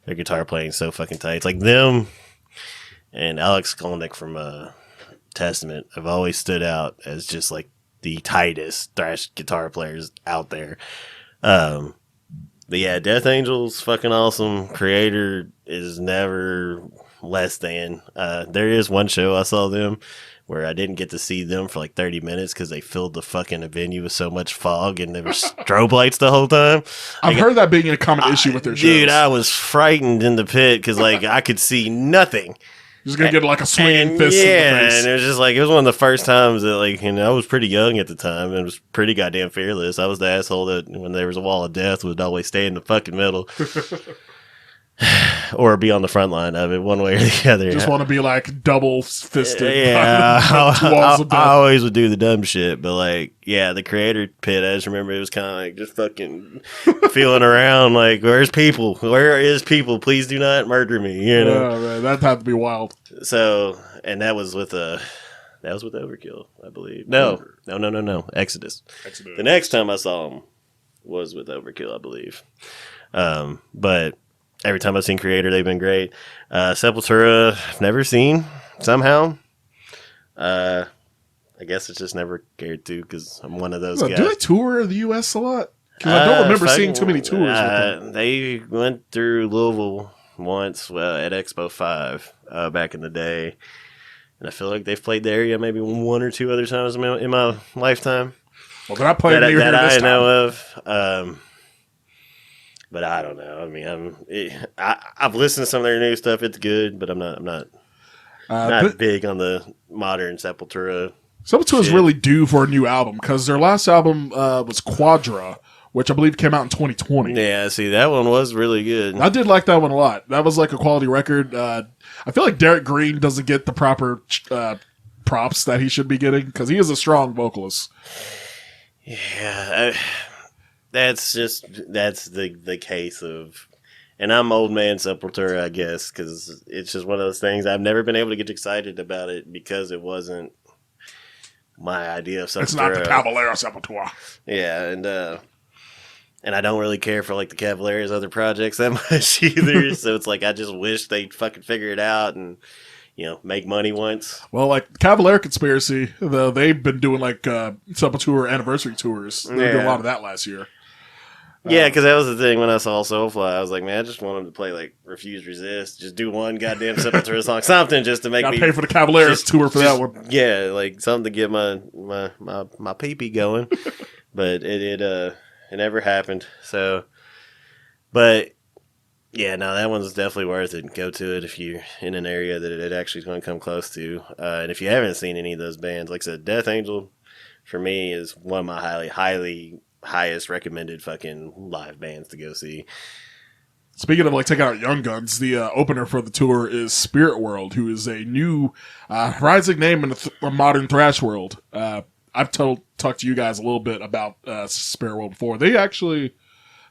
their guitar playing so fucking tight. It's like them and Alex Skolnick from Testament have always stood out as just like the tightest thrash guitar players out there. But yeah, Death Angel's fucking awesome. Creator is never less than. There is one show I saw them where I didn't get to see them for like 30 minutes because they filled the fucking venue with so much fog and there were strobe lights the whole time. I've heard that being a common issue with their shows. Dude, I was frightened in the pit because like I could see nothing. You're just going to get like a swinging fist in the face. And it was just like, it was one of the first times that like, I was pretty young at the time and it was pretty goddamn fearless. I was the asshole that when there was a wall of death would always stay in the fucking middle. Or be on the front line of it, one way or the other. Just want to be like double fisted. Yeah, I always would do the dumb shit, but like, yeah, the Creator pit. I just remember it was kind of like just fucking feeling around, like, where's people? Where is people? Please do not murder me. You know, man, that had to be wild. So, and that was with Overkill, I believe. No, Exodus. The next time I saw him was with Overkill, I believe. But every time I've seen Creator, they've been great. Sepultura, I've never seen somehow. I guess it's just never cared to because I'm one of those guys. Do they tour the U.S. a lot? Because I don't remember seeing too many tours with them. They went through Louisville once at Expo 5 back in the day. And I feel like they've played the area maybe one or two other times in my lifetime. Well, they're not playing near here this time. I know of. But I don't know. I mean, I've listened to some of their new stuff. It's good, but I'm not big on the modern Sepultura. Sepultura is really due for a new album because their last album was Quadra, which I believe came out in 2020. Yeah, see, that one was really good. I did like that one a lot. That was like a quality record. I feel like Derek Green doesn't get the proper props that he should be getting because he is a strong vocalist. Yeah, that's the case of, and I'm old man Sepultura, I guess, because it's just one of those things. I've never been able to get excited about it because it wasn't my idea of Sepultura. It's not the Cavalier Sepultura. Yeah, and I don't really care for like the Cavalier's other projects that much either. So it's like I just wish they'd fucking figure it out and make money once. Well, like Cavalier Conspiracy, they've been doing like Sepultura anniversary tours. They did a lot of that last year. Yeah, because that was the thing when I saw Soulfly. I was like, man, I just want them to play like Refuse Resist. Just do one goddamn Sepultura song. Something just to make me pay for the Cavaliers tour for that one. Yeah, like something to get my pee-pee going. But it never happened. So, but yeah, no, that one's definitely worth it. Go to it if you're in an area that it actually is going to come close to. And if you haven't seen any of those bands, like I said, Death Angel for me is one of my highest recommended fucking live bands to go see. Speaking of like taking out young guns, the opener for the tour is Spirit World, who is a new rising name in the modern thrash world. I've talked to you guys a little bit about Spirit World before. They actually,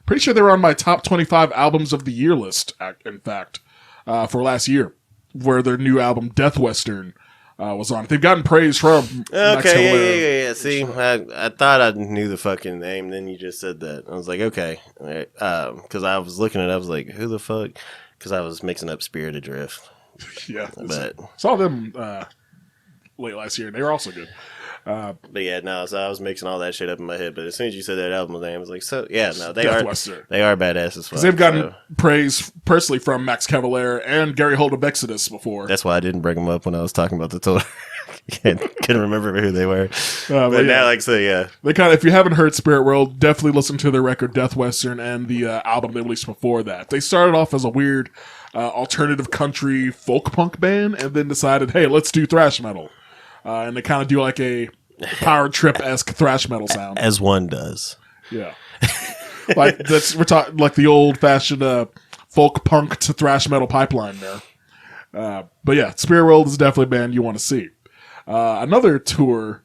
pretty sure they were on my top 25 albums of the year list, in fact, for last year, where their new album Death Western was on. They've gotten praise from yeah. See, I thought I knew the fucking name, then you just said that. I was like, okay. Because I was looking at it, I was like, who the fuck? Because I was mixing up Spirit Adrift. Yeah. But saw them late last year, and they were also good. But yeah, no, so I was mixing all that shit up in my head. But as soon as you said that album name, I was like, so yeah, no, they are badass as fuck. Because they've gotten praise personally from Max Cavalier and Gary Holt of Exodus before. That's why I didn't bring them up when I was talking about the tour. Couldn't remember who they were. But now, like, so yeah, they kind of. If you haven't heard Spirit World, definitely listen to their record Death Western and the album they released before that. They started off as a weird alternative country folk punk band, and then decided, hey, let's do thrash metal. And they kind of do like a Power Trip-esque thrash metal sound. As one does. Yeah. Like we're talking like the old fashioned folk punk to thrash metal pipeline there. But yeah, Spirit World is definitely a band you want to see. Another tour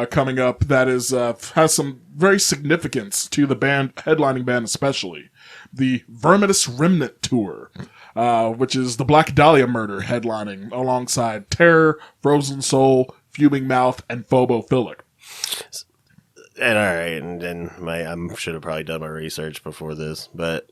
coming up that is has some very significance to the band, headlining band especially, the Verminous Remnant Tour, which is the Black Dahlia Murder headlining alongside Terror, Frozen Soul, Fuming Mouth, and Phobophilic. And all right, and then I should have probably done my research before this, but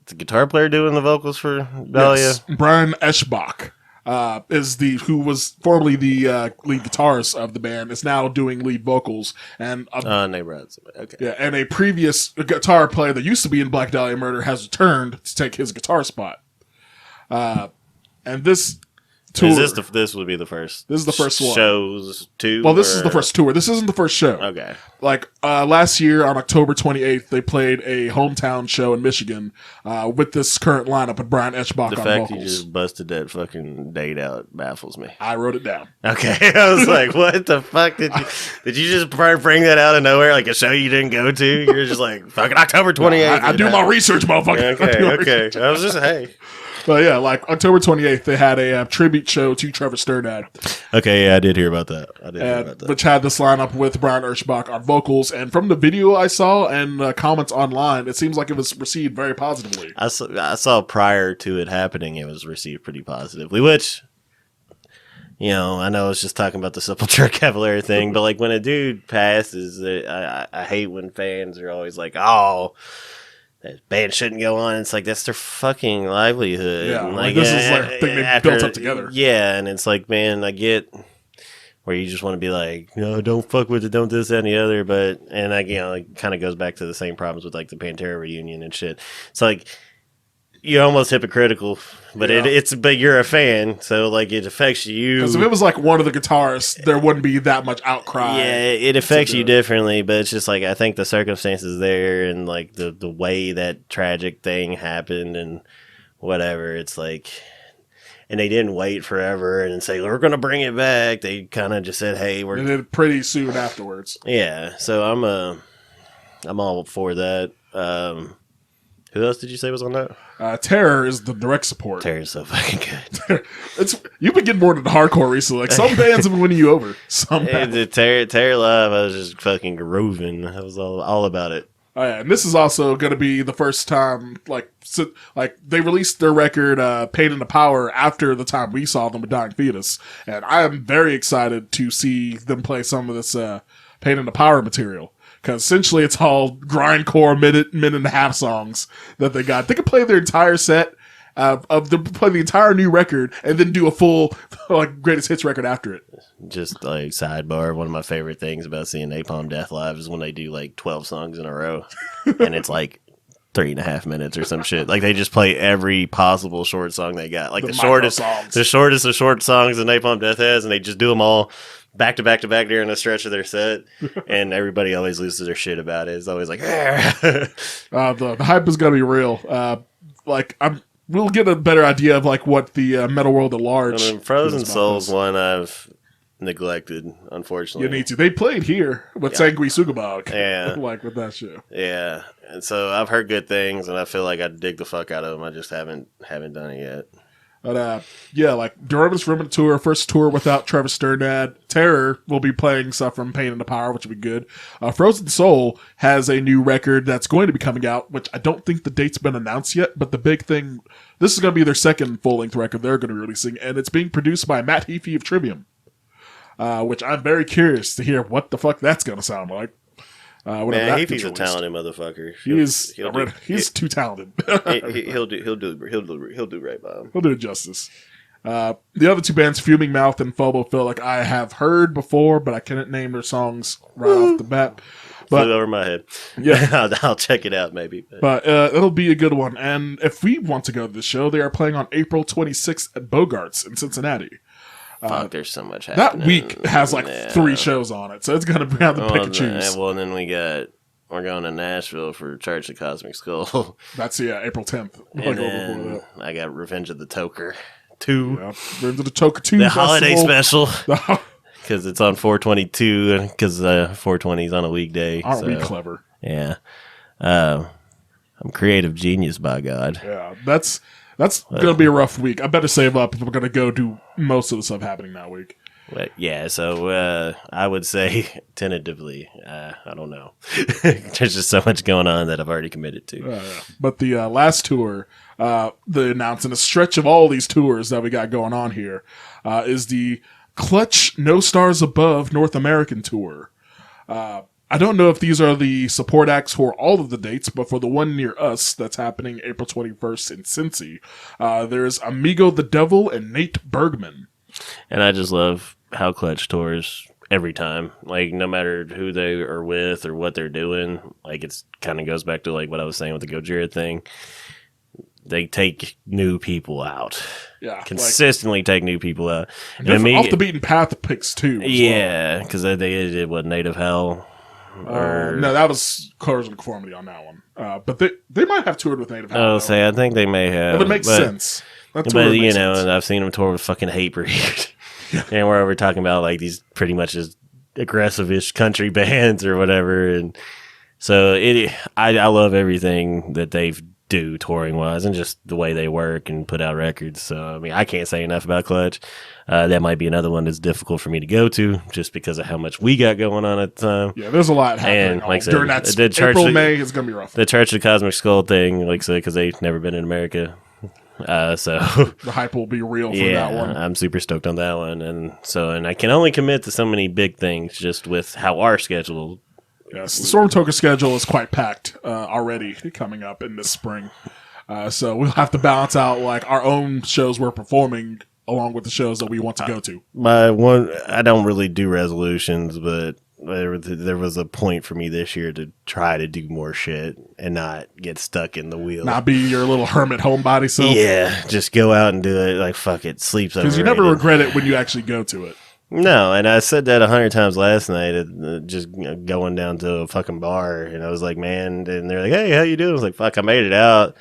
the guitar player doing the vocals for Dahlia? Yes, Brian Eschbach. Who was formerly the lead guitarist of the band, is now doing lead vocals, and okay. Yeah, and a previous guitar player that used to be in Black Dahlia Murder has returned to take his guitar spot. And this tour, this would be the first. This is the first one. Shows too. Well, this is the first tour. This isn't the first show. Okay. Like last year on October 28th, they played a hometown show in Michigan with this current lineup with Brian Eschbach on vocals. The fact you just busted that fucking date out baffles me. I wrote it down. Okay, I was like, "What the fuck did you just bring that out of nowhere? Like a show you didn't go to? You're just like fucking October 28th." I do my research, motherfucker. Okay. I was just hey. But yeah, like October 28th, they had a tribute show to Trevor Sturdad. Okay, yeah, I did hear about that. Which had this lineup with Brian Eschbach on vocals. And from the video I saw and comments online, it seems like it was received very positively. I saw prior to it happening, it was received pretty positively, which, you know, I know I was just talking about the Sepultura Cavalier thing, but like when a dude passes, I hate when fans are always like, oh, that band shouldn't go on. It's like, that's their fucking livelihood. Yeah, and like this is like a thing they built up together. Yeah, and it's like, man, I get where you just want to be like, no, don't fuck with it, don't this, that, and the other. But, and it kind of goes back to the same problems with like the Pantera reunion and shit. It's like, you're almost hypocritical, but but you're a fan, so like it affects you. Because if it was like one of the guitarists, there wouldn't be that much outcry. Yeah, it affects you differently, but it's just like I think the circumstances there and like the way that tragic thing happened and whatever. It's like, and they didn't wait forever and say we're gonna bring it back. They kind of just said, hey, we're. And then pretty soon afterwards. Yeah, so I'm all for that. Who else did you say was on that? Terror is the direct support. Terror's so fucking good. You've been getting more into hardcore recently. Like some bands have been winning you over. The Terror Live, I was just fucking grooving. I was all about it. Oh yeah, and this is also going to be the first time, like they released their record "Pain in the Power" after the time we saw them with Dying Fetus, and I am very excited to see them play some of this "Pain in the Power" material. Because essentially it's all grindcore minute and a half songs that they got. They could play their entire set play the entire new record and then do a full like greatest hits record after it. Just like sidebar, one of my favorite things about seeing Napalm Death live is when they do like 12 songs in a row and it's like 3.5 minutes or some shit. Like they just play every possible short song they got. Like the shortest of short songs that Napalm Death has, and they just do them all back to back to back during a stretch of their set, and everybody always loses their shit about it. It's always like, the hype is gonna be real. We'll get a better idea of like what the metal world at large. Frozen Soul's one I've neglected, unfortunately. You need to. They played here with Sangui Sugabog. Yeah, like with that show. Yeah, and so I've heard good things, and I feel like I dig the fuck out of them. I just haven't done it yet. But like Verminous Remnant Tour, first tour without Trevor Sturdad. Terror will be playing stuff from Pain in the Power, which will be good. Frozen Soul has a new record that's going to be coming out, which I don't think the date's been announced yet. But the big thing, this is going to be their second full-length record they're going to be releasing, and it's being produced by Matt Heafy of Trivium, which I'm very curious to hear what the fuck that's going to sound like. Man, Heafy's a talented motherfucker. He's too talented. he'll do right by him. He'll do it justice. The other two bands, Fuming Mouth and Phobophilic, I have heard before, but I can't name their songs right off the bat. Flew over my head. Yeah, I'll check it out maybe. But it'll be a good one. And if we want to go to the show, they are playing on April 26th at Bogart's in Cincinnati. Fuck, there's so much happening. That week has like 3 shows on it, so it's gonna be have to pick and choose. Well, and then we're going to Nashville for Charge the Cosmic Skull. That's April 10th. And then I got Revenge of the Toker 2. Yeah, Revenge of the Toker 2. The holiday special. Because it's on 4/22, because 4/20 is on a weekday. Aren't we clever? Yeah. I'm creative genius, by God. Yeah, that's going to be a rough week. I better save up if I'm going to go do most of the stuff happening that week. But yeah, so I would say tentatively, I don't know. There's just so much going on that I've already committed to. Yeah. But the last tour, the announcement, a stretch of all these tours that we got going on here, is the Clutch No Stars Above North American Tour. I don't know if these are the support acts for all of the dates, but for the one near us that's happening April 21st in Cincy, there's Amigo the Devil and Nate Bergman. And I just love how Clutch tours every time. Like, no matter who they are with or what they're doing, like, it's kind of goes back to, like, what I was saying with the Gojira thing. They take new people out. Yeah. Consistently take new people out. And off the beaten path picks, too. Yeah, because they did, what, Native Hell? No, that was Colors and Conformity on that one. But they might have toured with Native Hell. I'll say, I think they may have. But it makes sense. But you know, and I've seen them tour with fucking Hatebreed. And we're talking about like these pretty much as aggressive-ish country bands or whatever. And so I love everything that they do touring-wise and just the way they work and put out records. So, I mean, I can't say enough about Clutch. That might be another one that's difficult for me to go to just because of how much we got going on at the time. Yeah, there's a lot happening. And like I said, during that April, May, it's going to be rough. The Church of the Cosmic Skull thing, like I said, because they've never been in America. So the hype will be real for that one. I'm super stoked on that one. And I can only commit to so many big things just with how our schedule. Yes, the StormToker schedule is quite packed already coming up in this spring. So we'll have to balance out like our own shows we're performing along with the shows that we want to go to. I don't really do resolutions, but there was a point for me this year to try to do more shit and not get stuck in the wheel. Not be your little hermit homebody self. Yeah, just go out and do it. Like, fuck it, sleep's overrated. Because you never regret it when you actually go to it. No, and I said that 100 times last night, just going down to a fucking bar, and I was like, man, and they're like, hey, how you doing? I was like, fuck, I made it out.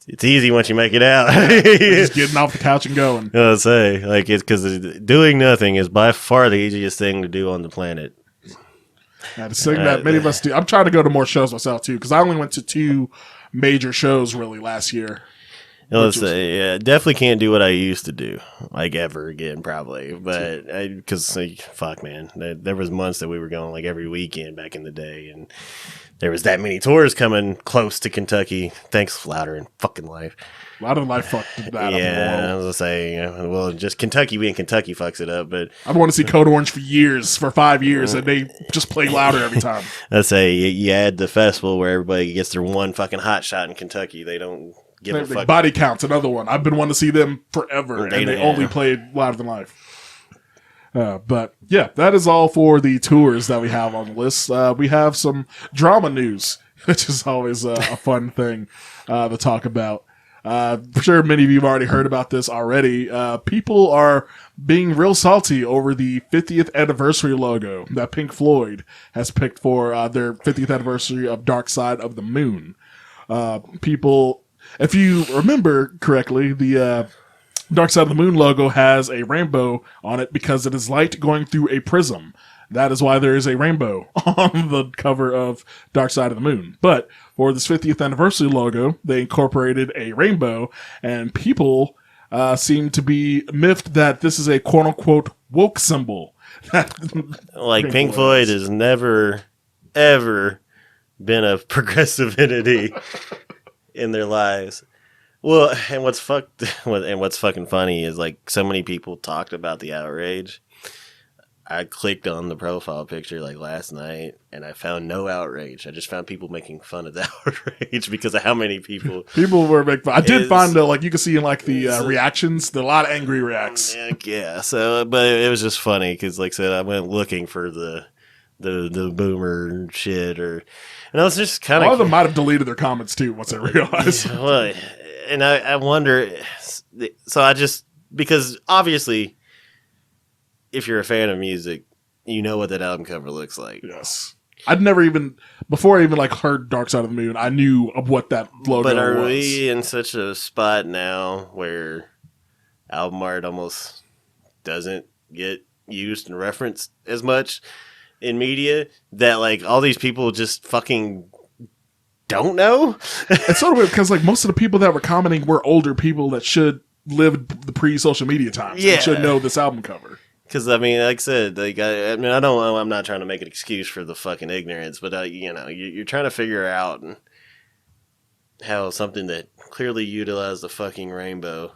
It's easy once you make it out. Just getting off the couch and going. I'll say, like, it's because doing nothing is by far the easiest thing to do on the planet. Yeah, the thing that many of us do. I'm trying to go to more shows myself too, because I only went to 2 major shows really last year. Let's say, yeah, definitely can't do what I used to do, like ever again, probably. But because, fuck, man, there was months that we were going like every weekend back in the day, and there was that many tours coming close to Kentucky. Thanks, Louder and fucking Life. Louder and Life fucked that up. Yeah, I was gonna say, well, just Kentucky being Kentucky fucks it up. But I've wanted to see Code Orange for 5 years, and they just play Louder every time. Let's say you add the festival where everybody gets their one fucking hot shot in Kentucky. They don't. Body Count's another one. I've been wanting to see them forever, and they only played Louder Than Life. But yeah, that is all for the tours that we have on the list. We have some drama news, which is always a fun thing to talk about. For sure, many of you have already heard about this already. People are being real salty over the 50th anniversary logo that Pink Floyd has picked for their 50th anniversary of Dark Side of the Moon. People... If you remember correctly, the Dark Side of the Moon logo has a rainbow on it because it is light going through a prism. That is why there is a rainbow on the cover of Dark Side of the Moon. But for this 50th anniversary logo, they incorporated a rainbow, and people seem to be miffed that this is a quote-unquote woke symbol. Like Pink Floyd has never, ever been a progressive entity in their lives. Well, and what's fucking funny is like so many people talked about the outrage. I clicked on the profile picture like last night and I found no outrage. I just found people making fun of the outrage because of how many people were making fun. I did find though, like you can see in like the reactions, there are a lot of angry reacts. Yeah. So, but it was just funny because like I said, I went looking for the boomer shit and I was just kind of... A lot of them might have deleted their comments, too, once they realized. Well, and I wonder... So because obviously, if you're a fan of music, you know what that album cover looks like. Yes. I'd never even... Before I even, like, heard Dark Side of the Moon, I knew of what that logo was. But are we in such a spot now where album art almost doesn't get used and referenced as much? in media that like all these people just fucking don't know. It's sort of weird because like most of the people that were commenting were older people that should live the pre-social media times. Yeah, and should know this album cover. Because I mean, like I said, like I mean, I'm not trying to make an excuse for the fucking ignorance, but you know, you're trying to figure out how something that clearly utilized the fucking rainbow.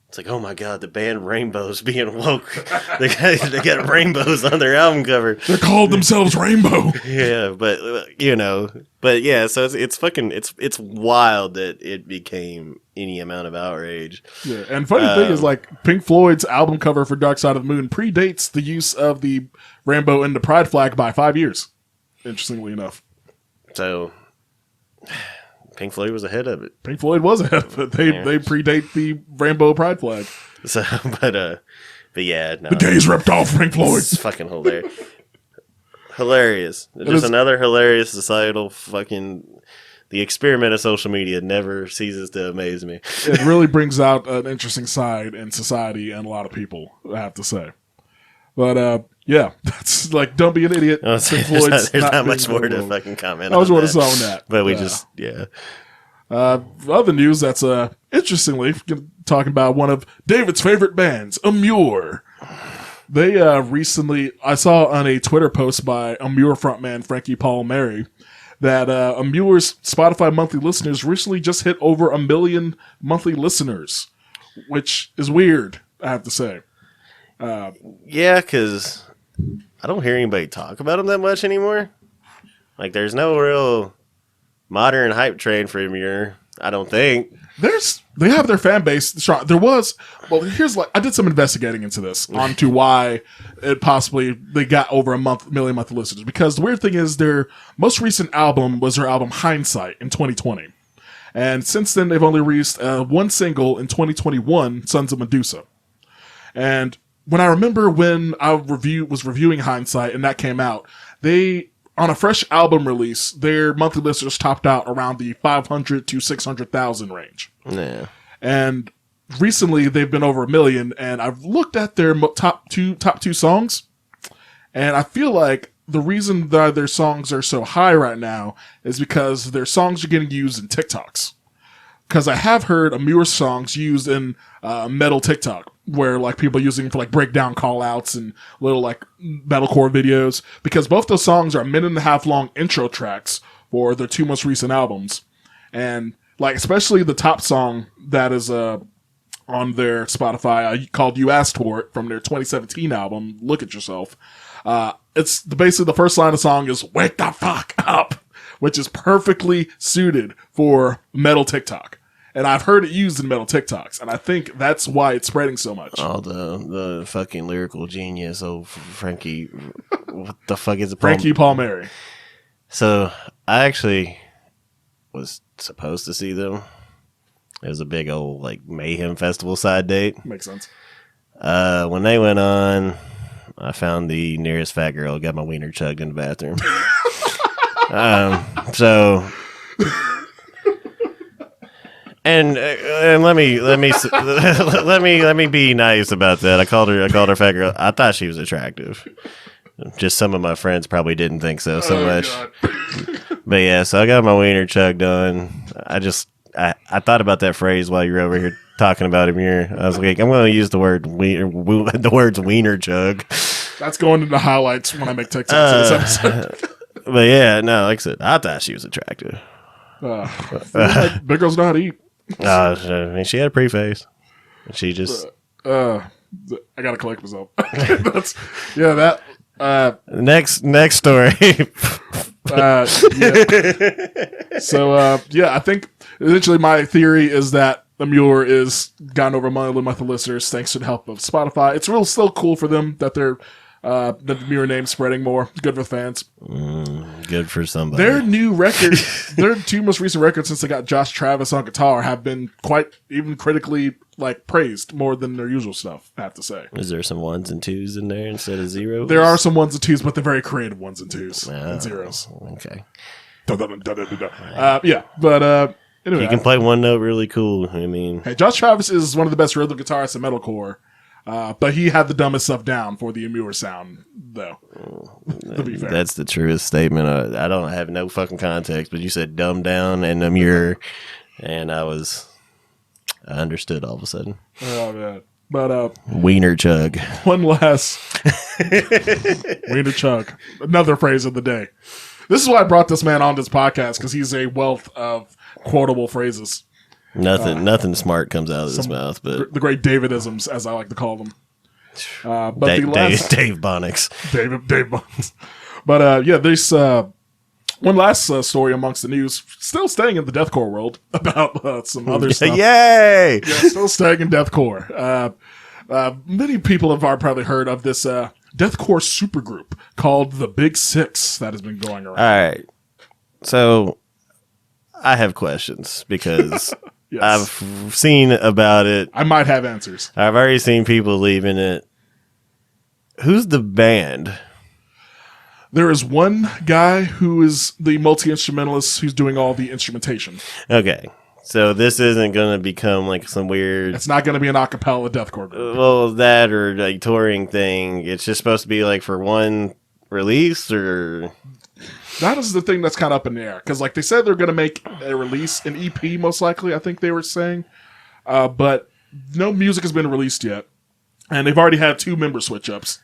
It's like, oh my god, the band Rainbow's being woke. they got rainbows on their album cover. They called themselves Rainbow. Yeah, but you know, so it's wild that it became any amount of outrage. Yeah, and funny thing is, like, Pink Floyd's album cover for Dark Side of the Moon predates the use of the rainbow and the pride flag by 5 years. Interestingly enough, so Pink Floyd was ahead of it. Pink Floyd was ahead of it. They predate the rainbow pride flag. So, but yeah, no, the gays ripped off Pink Floyd. It's fucking hilarious. Hilarious. Just another hilarious societal fucking. The experiment of social media never ceases to amaze me. It really brings out an interesting side in society and a lot of people, I have to say. But yeah, that's like, don't be an idiot. There's not much more to fucking comment on. I was going to say on that. But we just, yeah. Other news that's interestingly talking about one of David's favorite bands, Amur. They recently, I saw on a Twitter post by Amur frontman Frankie Palmieri that Amur's Spotify monthly listeners recently just hit over 1 million monthly listeners, which is weird, I have to say. Yeah, because I don't hear anybody talk about them that much anymore. Like, there's no real modern hype train for Amur, I don't think. They have their fan base strong. I did some investigating into this onto why it possibly they got over 1 million monthly listeners. Because the weird thing is their most recent album was their album Hindsight in 2020. And since then they've only released one single in 2021, Sons of Medusa. And when I remember when I was reviewing Hindsight and that came out, on a fresh album release, their monthly listeners topped out around the 500 to 600,000 range. Yeah. And recently they've been over 1 million, and I've looked at their top two songs, and I feel like the reason that their songs are so high right now is because their songs are getting used in TikToks. Because I have heard Amur songs used in metal TikTok, where like people using for like breakdown call outs and little like metalcore videos, because both those songs are 1.5 minute long intro tracks for their 2 most recent albums. And like, especially the top song that is on their Spotify called You Asked For It from their 2017 album, Look at Yourself. It's basically the first line of the song is "Wake the fuck up," which is perfectly suited for metal TikTok. And I've heard it used in metal TikToks, and I think that's why it's spreading so much. Oh, the fucking lyrical genius, Frankie. What the fuck is it? Frankie Palmieri. So, I actually was supposed to see them. It was a big old, like, Mayhem Festival side date. Makes sense. When they went on, I found the nearest fat girl, got my wiener chugged in the bathroom. So... And let me be nice about that. I called her fat girl. I thought she was attractive. Just some of my friends probably didn't think so much. But yeah, so I got my wiener chugged on. I thought about that phrase while you were over here talking about him here. I was like, I'm going to use the words wiener chug. That's going into the highlights when I make TikToks in this episode. But yeah, no, like I said, I thought she was attractive. Big girls know how to eat. I mean, she had a pretty face. She just. I gotta collect myself. Next story. Yeah. So I think eventually my theory is that Amur is gotten over 1 million monthly listeners thanks to the help of Spotify. It's still cool for them that they're the Amur name's spreading more. It's good for the fans. Good for somebody. Their new record, their 2 most recent records since they got Josh Travis on guitar have been quite even critically like praised more than their usual stuff, I have to say. Is there some 1s and 2s in there instead of zeros? There are some 1s and 2s, but they're very creative 1s and 2s and zeros. Okay. Yeah, but anyway. You can play one note really cool. I mean, hey, Josh Travis is one of the best rhythm guitarists in metalcore. But he had the dumbest stuff down for the Emmure sound, though. To be fair. That's the truest statement. I don't have no fucking context, but you said dumb down and Emmure, and I understood all of a sudden. Oh, man. But Weiner Chug. One last Weiner Chug. Another phrase of the day. This is why I brought this man on this podcast, because he's a wealth of quotable phrases. Nothing smart comes out of his mouth, but the great Davidisms, as I like to call them. But Dave Bonnix. Dave Bonnix. But there's one last story amongst the news, still staying in the deathcore world, about some other stuff. Yay! Yeah, still staying in deathcore. Many people have probably heard of this deathcore supergroup called the Big Six that has been going around. All right. So I have questions because yes. I've seen about it. I might have answers. I've already seen people leaving it. Who's the band? There is one guy who is the multi-instrumentalist who's doing all the instrumentation. Okay. So this isn't going to become like some weird... It's not going to be an a cappella deathcore group. Well, that or like touring thing. It's just supposed to be like for one release or... That is the thing that's kind of up in the air. Because like they said they're going to make a release, an EP most likely, I think they were saying. But no music has been released yet. And they've already had 2 member switch-ups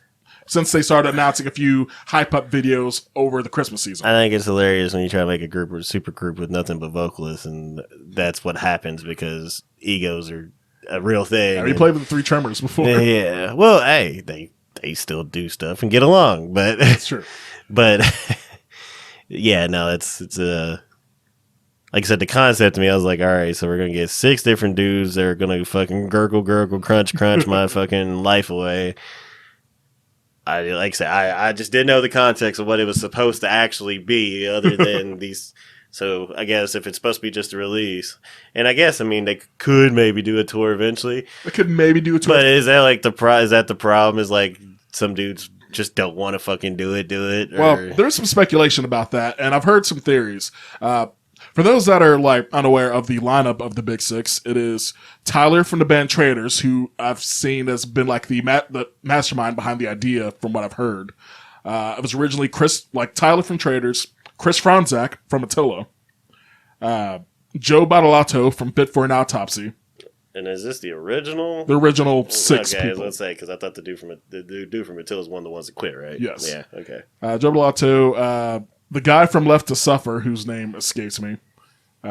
since they started announcing a few hype-up videos over the Christmas season. I think it's hilarious when you try to make a group or a super group with nothing but vocalists, and that's what happens because egos are a real thing. Yeah, we played with the 3 Tremors before. Yeah. Well, hey, they still do stuff and get along, but... That's true. But, yeah, no, it's like I said, the concept to me, I was like, all right, so we're going to get 6 different dudes that are going to fucking gurgle, crunch my fucking life away. I just didn't know the context of what it was supposed to actually be other than these. So I guess if it's supposed to be just a release, and I guess, I mean, they could maybe do a tour eventually. They could maybe do a tour. But is that like is that the problem is like some dudes just don't want to fucking do it? Or... Well, there's some speculation about that, and I've heard some theories. For those that are like unaware of the lineup of the Big Six, it is Tyler from the band Traitors, who I've seen has been like the mastermind behind the idea, from what I've heard. It was originally Tyler from Traitors, Chris Franzak from Attila, Joe Battolato from Fit for an Autopsy. And is this the original? The original 6 people. Let's say, because I thought the dude from Attila is one of the ones that quit, right? Yes. Yeah. Okay. Joe Battolato. The guy from Left to Suffer, whose name escapes me. Who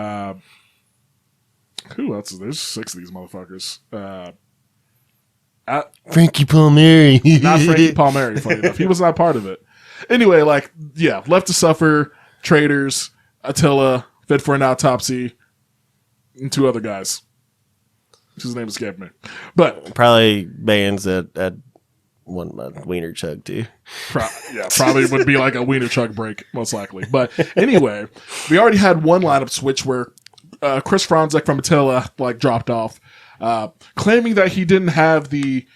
else is there? There's 6 of these motherfuckers. Frankie Palmieri. Not Frankie Palmieri, funny enough. He was not part of it. Anyway, Left to Suffer, Traitors, Attila, Fit for an Autopsy, and 2 other guys. Whose name escaped me. But probably bands that one month Wiener Chug too. Probably would be like a Wiener Chug break, most likely. But anyway, we already had one lineup switch where Chris Franzek from Attila dropped off, claiming that he didn't have the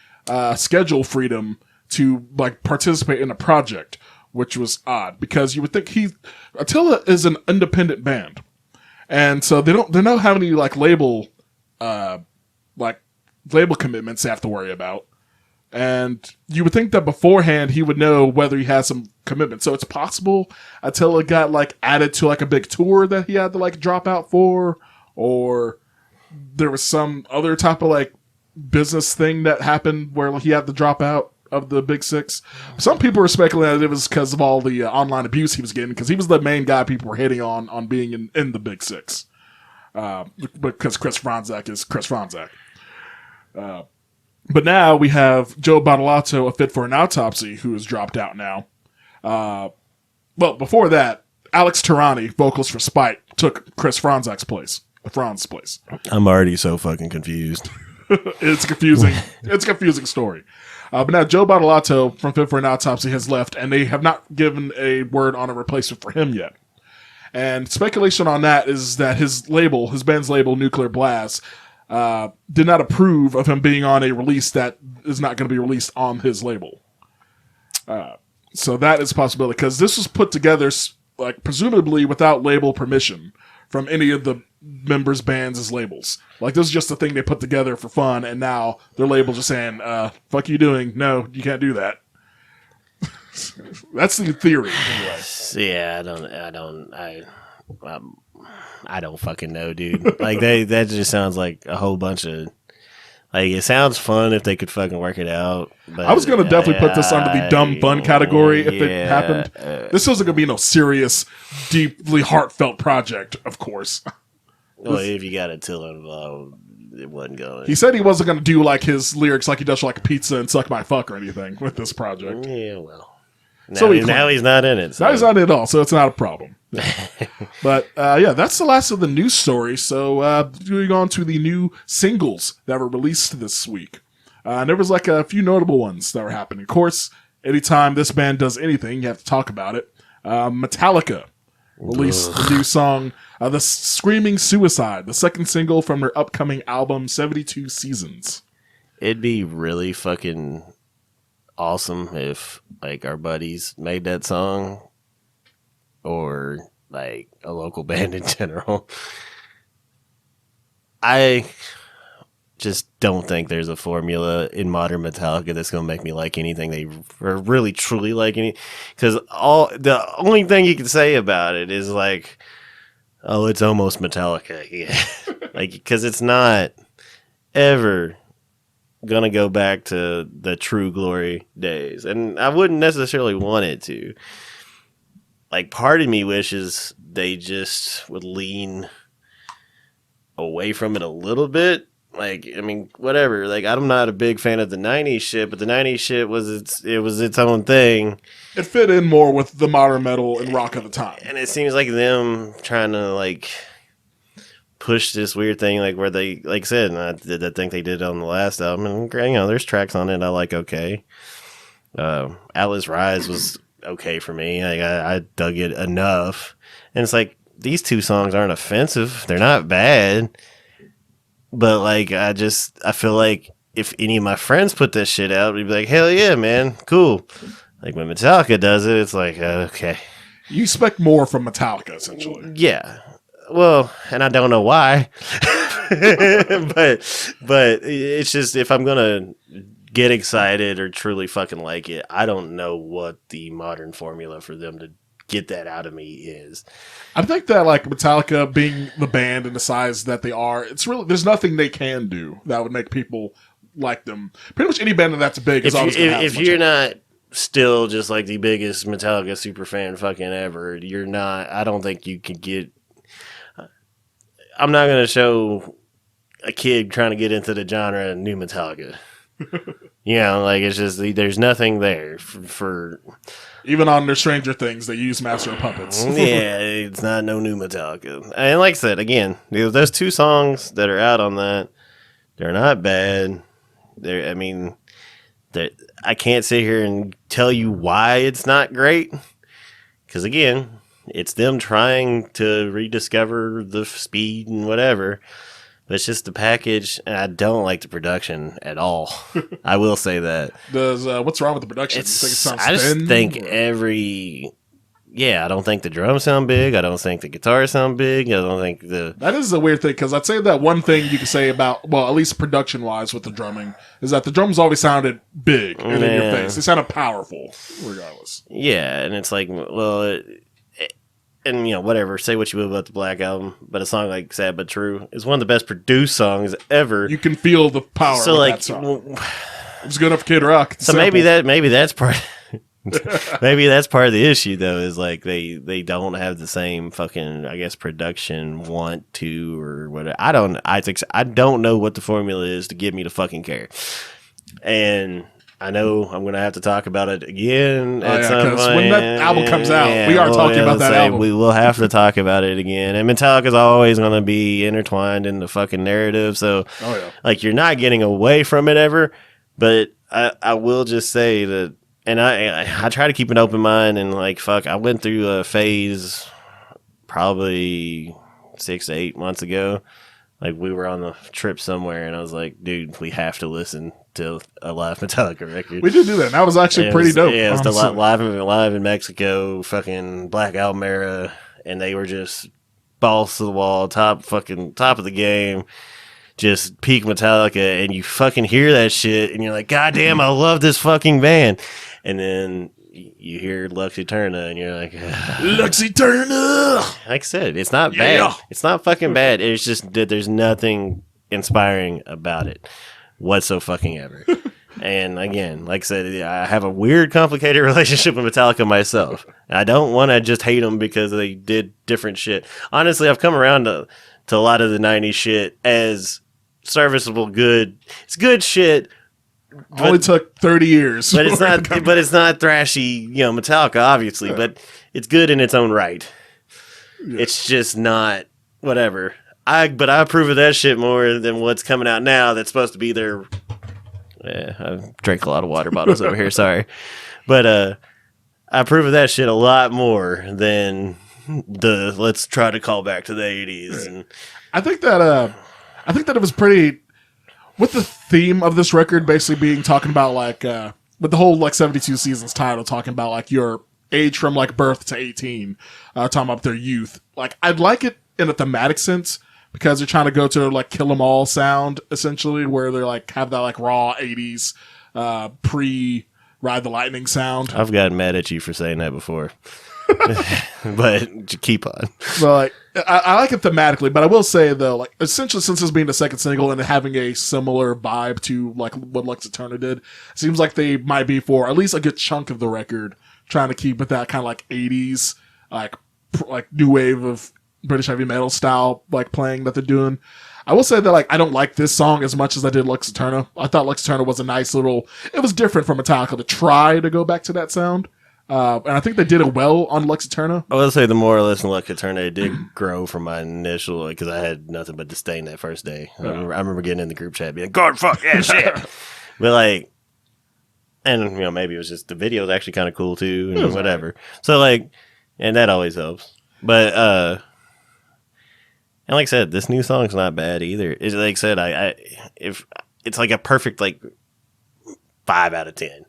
schedule freedom to participate in a project, which was odd because you would think Attila is an independent band, and so they don't have any label commitments they have to worry about. And you would think that beforehand he would know whether he has some commitment. So it's possible Attila got added to a big tour that he had to drop out for, or there was some other type of business thing that happened where he had to drop out of the Big Six. Some people were speculating that it was because of all the online abuse he was getting, because he was the main guy people were hitting on being in the Big Six. Because Chris Franzak is Chris Franzak. But now we have Joe Battolato, a Fit for an Autopsy, who has dropped out now. Well, before that, Alex Tirani, vocalist for Spite, took Chris Franzak's place, Franz's place. I'm already so fucking confused. It's confusing. It's a confusing story. But now Joe Battolato from Fit for an Autopsy has left, and they have not given a word on a replacement for him yet. And speculation on that is that his band's label, Nuclear Blast, did not approve of him being on a release that is not going to be released on his label. So that is a possibility, because this was put together presumably without label permission from any of the members' bands as labels. Like, this is just a thing they put together for fun, and now their labels are saying, fuck you doing? No, you can't do that. That's the theory, anyway. Yeah, I don't fucking know, dude. Like, that just sounds like a whole bunch of... Like, it sounds fun if they could fucking work it out. But I was going to definitely put this under the dumb fun category if it happened. This wasn't going to be no serious, deeply heartfelt project, of course. Well, if you got Attila involved, it wasn't going. He said he wasn't going to do like his lyrics like he does for like Pizza and Suck My Fuck or anything with this project. Yeah, well. Now he's not in it. So. Now he's not in it at all, so it's not a problem. But that's the last of the news story. So going on to the new singles that were released this week. And there was like a few notable ones that were happening. Of course, anytime this band does anything, you have to talk about it. Metallica released the new song, The Screaming Suicide, the second single from their upcoming album, 72 Seasons. It'd be really fucking awesome if like our buddies made that song, or like a local band in general. I just don't think there's a formula in modern Metallica that's going to make me like anything they are really truly like any, because the only thing you can say about it is like, oh, it's almost Metallica. Yeah. Like, because it's not ever gonna go back to the true glory days, and I wouldn't necessarily want it to. Like, part of me wishes they just would lean away from it a little bit. Like, I mean, whatever. Like, I'm not a big fan of the 90s shit, but the 90s shit was its own thing. It fit in more with the modern metal and rock of the time. And it seems like them trying to, like, push this weird thing, like, where they, like I said, and I think they did it on the last album, and, you know, there's tracks on it I like okay. Atlas Rise was okay for me. Like, I dug it enough. And it's like, these two songs aren't offensive. They're not bad. But, like, I feel like if any of my friends put this shit out, we'd be like, hell yeah, man, cool. Like, when Metallica does it, it's like, okay. You expect more from Metallica, essentially. Yeah. Well, and I don't know why. but it's just, if I'm going to get excited or truly fucking like it, I don't know what the modern formula for them to get that out of me is. I think that, like, Metallica being the band and the size that they are, it's really, there's nothing they can do that would make people like them. Pretty much any band that's big is always going to have if you're not still just like the biggest Metallica super fan fucking ever, you're not, I don't think you can get, I'm not going to show a kid trying to get into the genre of new Metallica. You know, like, it's just, there's nothing there for even on their Stranger Things, they use Master of Puppets. Yeah, it's not no new Metallica. And like I said, again, those two songs that are out on that, they're not bad. I can't sit here and tell you why it's not great. Because again, it's them trying to rediscover the speed and whatever. But it's just the package, and I don't like the production at all. I will say that. What's wrong with the production? You think it sounds I just thin, think or? I don't think the drums sound big. I don't think the guitars sound big. I don't think That is a weird thing, because I'd say that one thing you can say about, well, at least production-wise with the drumming, is that the drums always sounded big and in your face. They sounded powerful, regardless. Yeah, and it's like, well... And, you know, whatever, say what you will about the Black Album, but a song like Sad But True is one of the best produced songs ever. You can feel the power of that song. It was good enough for Kid Rock. So maybe that's part maybe that's part of the issue, though, is like they don't have the same fucking, I guess, production want to, or whatever. I don't know what the formula is to get me to fucking care. And I know I'm going to have to talk about it again at some point. When that album comes out, we are talking about that album. We will have to talk about it again. And Metallica's always going to be intertwined in the fucking narrative. So, like, you're not getting away from it ever. But I will just say that, and I try to keep an open mind, and, like, fuck, I went through a phase probably 6 to 8 months ago. Like, we were on a trip somewhere, and I was like, dude, we have to listen to a live Metallica record. We did do that, and that was actually pretty dope. Yeah, it was the live in Mexico, fucking Black Album era, and they were just balls to the wall, top of the game, just peak Metallica, and you fucking hear that shit, and you're like, God damn, I love this fucking band. And then you hear Lux Eterna, and you're like, Lux Eterna! Like I said, it's not bad. It's not fucking bad. It's just that there's nothing inspiring about it whatsoever. And again, like I said, I have a weird, complicated relationship with Metallica myself. I don't want to just hate them because they did different shit. Honestly, I've come around to a lot of the 90s shit as serviceable good. It's good shit. Only took 30 years. But it's not thrashy, Metallica, obviously, but it's good in its own right. Yeah. It's just not whatever. But I approve of that shit more than what's coming out now that's supposed to be their... Yeah, I drank a lot of water bottles over here, sorry. But I approve of that shit a lot more than the let's try to call back to the 80s. And I think that it was pretty... With the theme of this record basically being talking about like... with the whole like 72 Seasons title talking about like your age from like birth to 18, talking about their youth. Like, I'd like it in a thematic sense, because they're trying to go to like Kill 'Em All sound, essentially, where they're like have that like raw 80s pre Ride the Lightning sound. I've gotten mad at you for saying that before. But keep on. But like, I like it thematically, but I will say though, like essentially since this being the second single and having a similar vibe to like what Lux Eterna did, it seems like they might be for at least a good chunk of the record trying to keep with that kind of like 80s like new wave of British heavy metal style like playing that they're doing. I will say that like I don't like this song as much as I did Lux Eterna. I thought Lux Eterna was a nice little... It was different from Metallica to try to go back to that sound. And I think they did it well on Lux Eterna. I would say the more I listen to Lux Eterna, it did grow from my initial... Because I had nothing but disdain that first day. I remember getting in the group chat being like, God, fuck, yeah, shit. But like... And, maybe it was just... The video was actually kind of cool too, and whatever. So like... And that always helps. But... And like I said, this new song's not bad either. It's like I said, if it's like a perfect like 5 out of 10.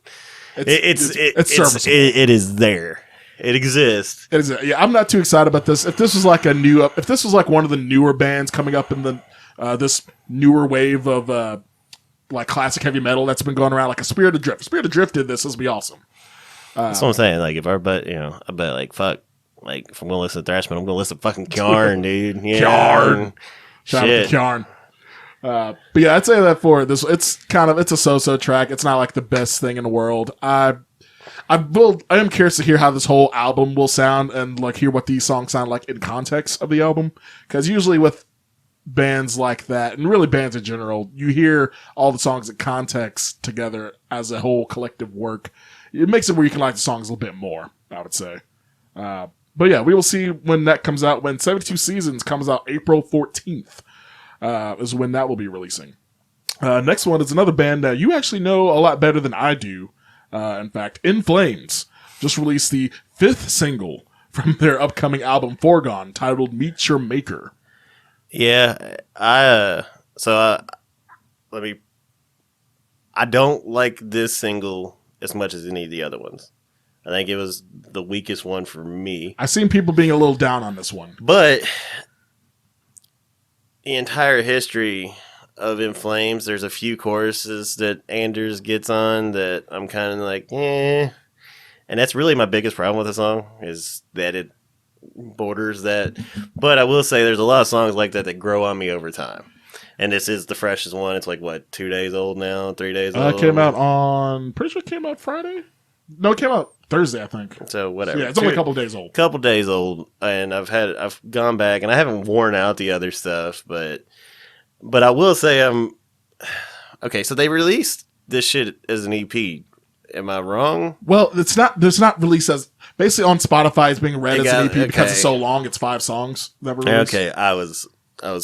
It's serviceable. It is there. It exists. It is. Yeah, I'm not too excited about this. If this was like one of the newer bands coming up in the this newer wave of like classic heavy metal that's been going around, like a Spirit of Drift. Spirit of Drift did this. This would be awesome. That's what I'm saying. Like if I bet like fuck. Like, if I'm going to listen to thrash metal, I'm going to listen to fucking Kjarn, dude. Yeah. Kjarn. Shout out to Kjarn. But yeah, I'd say that for this, it's a so-so track. It's not like the best thing in the world. I am curious to hear how this whole album will sound and like hear what these songs sound like in context of the album. Because usually with bands like that, and really bands in general, you hear all the songs in context together as a whole collective work. It makes it where you can like the songs a little bit more, I would say. But yeah, we will see when that comes out. When 72 Seasons comes out April 14th is when that will be releasing. Next one is another band that you actually know a lot better than I do. In fact, In Flames just released the 5th single from their upcoming album Foregone, titled Meet Your Maker. Yeah, I don't like this single as much as any of the other ones. I think it was the weakest one for me. I've seen people being a little down on this one. But the entire history of In Flames, there's a few choruses that Anders gets on that I'm kind of like, eh. And that's really my biggest problem with the song, is that it borders that. But I will say there's a lot of songs like that that grow on me over time. And this is the freshest one. It's like, what, 2 days old now? 3 days old? It came out on... Pretty sure it came out Friday? No, it came out Thursday, I think. So whatever. Yeah, it's only a couple days old. Couple days old, and I've gone back, and I haven't worn out the other stuff, but I will say okay. So they released this shit as an EP. Am I wrong? Well, it's not. There's not released as basically on Spotify. It's being read as an EP because it's so long. It's 5 songs that were released. Okay, I was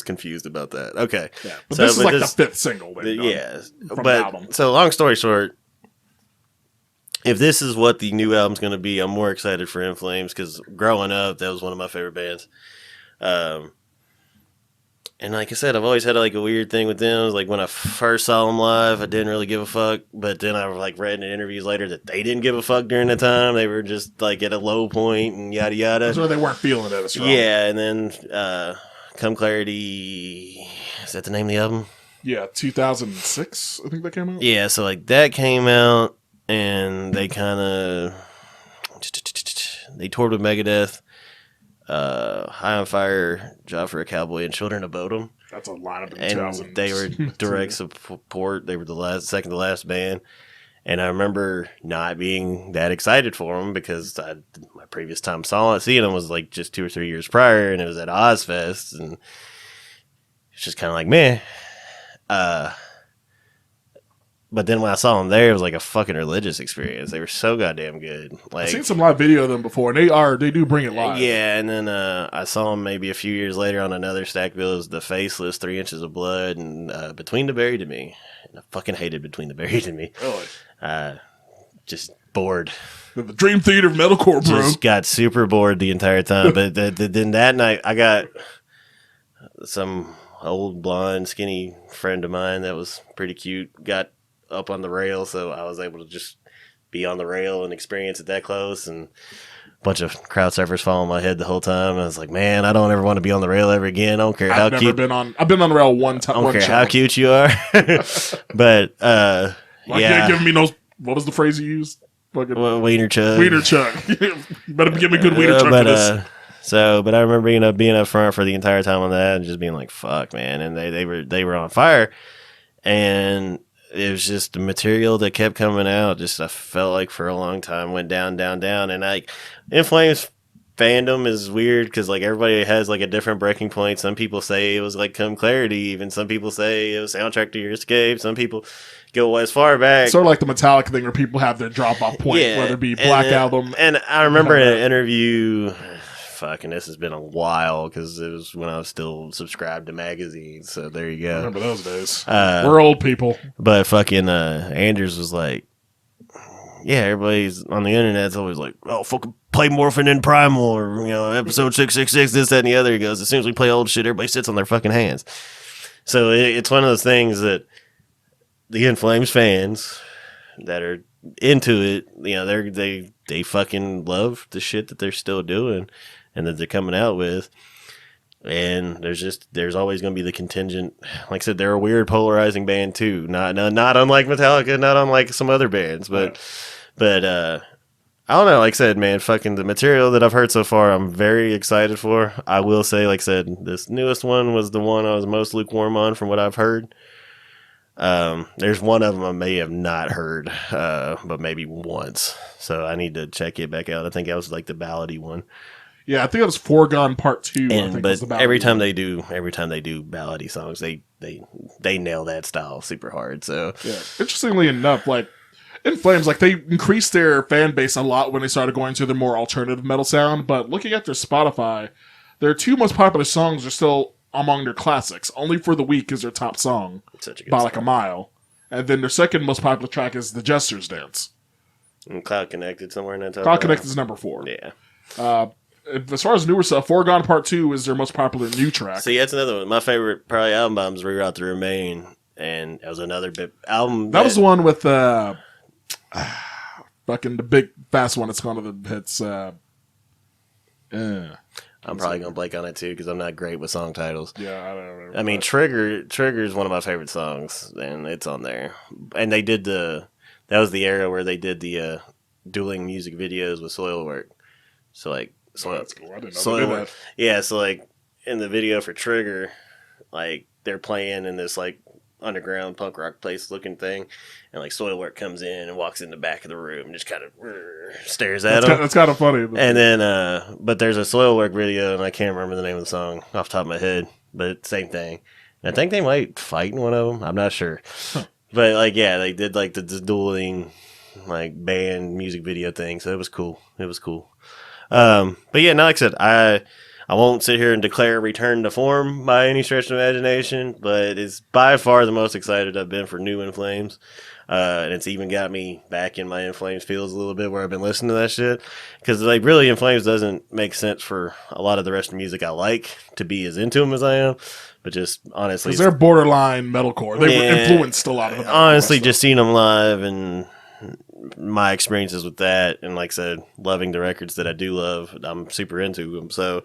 confused about that. Okay, yeah, but this is like the 5th single. Yeah, from the album. So long story short. If this is what the new album's going to be, I'm more excited for In Flames because growing up, that was one of my favorite bands. And like I said, I've always had like a weird thing with them. It was like when I first saw them live, I didn't really give a fuck. But then I like read in interviews later that they didn't give a fuck during the time. They were just like at a low point and yada yada. So they weren't feeling it as strong. Yeah, and then Come Clarity, is that the name of the album? Yeah, 2006, I think that came out. Yeah, so like that came out, and they kind of they toured with Megadeth. High on Fire, Job for a Cowboy, and Children of Bodom. That's a lineup in And they were direct support. They were the second to last band. And I remember not being that excited for them because my previous time seeing them was like just 2 or 3 years prior, and it was at Ozfest, and it's just kind of like, meh. But then when I saw them there, it was like a fucking religious experience. They were so goddamn good. Like, I've seen some live video of them before, and they do bring it live. Yeah, and then I saw them maybe a few years later on another Stack bill. It was The Faceless, 3 Inches of Blood, and Between the Buried and Me. And I fucking hated Between the Buried and Me. Really? Just bored. The Dream Theater of metalcore, bro. Just got super bored the entire time. But then that night, I got some old blonde skinny friend of mine that was pretty cute. Got up on the rail, so I was able to just be on the rail and experience it that close, and a bunch of crowd surfers following my head the whole time. I was like, man, I don't ever want to be on the rail ever again. I don't care how cute. I've been on the rail one time. I don't care how cute you are. But yeah, giving me no. What was the phrase you used? Weiner Chug. Weiner Chug. You better give me good Weiner Chug for this. But I remember being up front for the entire time on that and just being like, fuck, man. And they were on fire, and it was just the material that kept coming out. Just I felt like for a long time went down, down, down. And like In Flames fandom is weird because like everybody has like a different breaking point. Some people say it was like Come Clarity. Even some people say it was Soundtrack to Your Escape. Some people go as far back. Sort of like the Metallica thing where people have their drop off point, whether it be Black Album. And I remember in an interview. Fucking, this has been a while because it was when I was still subscribed to magazines. So there you go. I remember those days. We're old people. But fucking Andrews was like, yeah, everybody's on the internet's always like, oh, fucking play Morphin and Primal, or episode 666, this, that, and the other. He goes, as soon as we play old shit, everybody sits on their fucking hands. So it's one of those things that the In Flames fans that are into it, they fucking love the shit that they're still doing and that they're coming out with. And there's always going to be the contingent. Like I said, they're a weird polarizing band too. Not unlike Metallica, not unlike some other bands, but I don't know. Like I said, man, fucking the material that I've heard so far, I'm very excited for. I will say, like I said, this newest one was the one I was most lukewarm on from what I've heard. There's one of them I may have not heard, but maybe once. So I need to check it back out. I think that was like the ballady one. Yeah, I think it was Foregone Part 2. But every time they do ballady songs, they nail that style super hard. So yeah, interestingly enough, like In Flames, like they increased their fan base a lot when they started going to the more alternative metal sound. But looking at their Spotify, their 2 most popular songs are still among their classics. Only for the Week is their top song by like a mile, and then their second most popular track is The Jester's Dance. And Cloud Connected somewhere in that top. Cloud Connected is number 4. Yeah. As far as newer stuff, Foregone Part 2 is their most popular new track. See, that's another one. My favorite probably album bombs Reroute the Remain, and that was another bit album. That was the one with fucking the big fast one. It's one of the hits. I'm probably gonna blank on it too because I'm not great with song titles. Yeah, I don't know. I mean, Trigger is one of my favorite songs, and it's on there. And they did that was the era where they did the dueling music videos with Soilwork. So like. So that's cool. I didn't know they did that. Yeah, so like in the video for Trigger, like they're playing in this like underground punk rock place looking thing, and like Soilwork comes in and walks in the back of the room and just kind of stares at him. That's kind of funny. And then, but there's a Soilwork video, and I can't remember the name of the song off the top of my head, but same thing. And I think they might fight in one of them. I'm not sure. But like, yeah, they did like the dueling like band music video thing, so it was cool. But yeah, no, like I said, I won't sit here and declare return to form by any stretch of imagination, but it's by far the most excited I've been for new In Flames. And it's even got me back in my In Flames feels a little bit where I've been listening to that shit. Because, like, really, In Flames doesn't make sense for a lot of the rest of the music I like to be as into them as I am. But just, honestly... Because they're borderline metalcore. They were influenced a lot of them. Honestly, just seeing them live and my experiences with that, and like I said, loving the records that I do love, I'm super into them. So...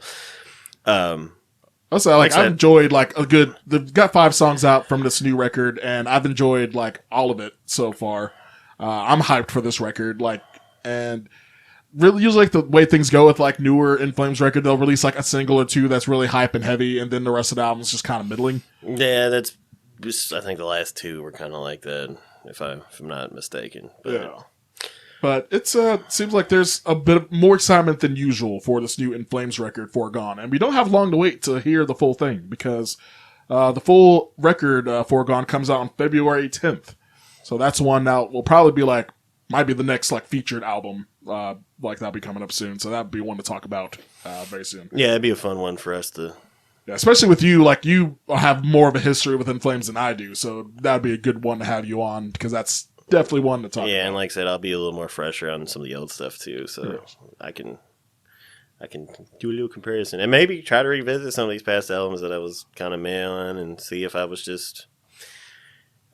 Also, I've enjoyed they've got 5 songs out from this new record, and I've enjoyed all of it so far. I'm hyped for this record, and really usually the way things go with newer In Flames record, they'll release a single or 2 that's really hype and heavy, and then the rest of the album's just kind of middling. Yeah, that's just, I think the last 2 were kind of like that, if I'm not mistaken. But. Yeah. But it seems like there's a bit more excitement than usual for this new In Flames record, Foregone. And we don't have long to wait to hear the full thing, because the full record, Foregone, comes out on February 10th. So that's one that will probably be might be the next featured album, that'll be coming up soon. So that'd be one to talk about very soon. Yeah, it'd be a fun one for us to... Yeah, especially with you, you have more of a history with In Flames than I do. So that'd be a good one to have you on, because that's definitely one to talk about. Yeah, and like I said, I'll be a little more fresher on some of the old stuff too, so I can do a little comparison and maybe try to revisit some of these past albums that I was kind of meh on and see if I was just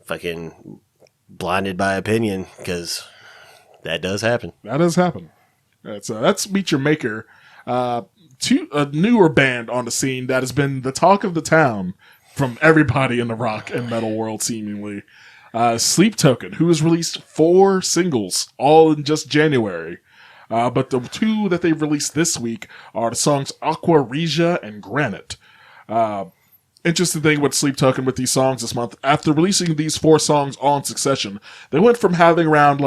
fucking blinded by opinion, because that does happen. That does happen. That's Meet Your Maker, a newer band on the scene that has been the talk of the town from everybody in the rock and metal world, seemingly. Sleep Token, who has released 4 singles, all in just January. But the 2 that they've released this week are the songs Aqua Regia and Granite. Interesting thing with Sleep Token with these songs this month, after releasing these 4 songs all in succession, they went from having around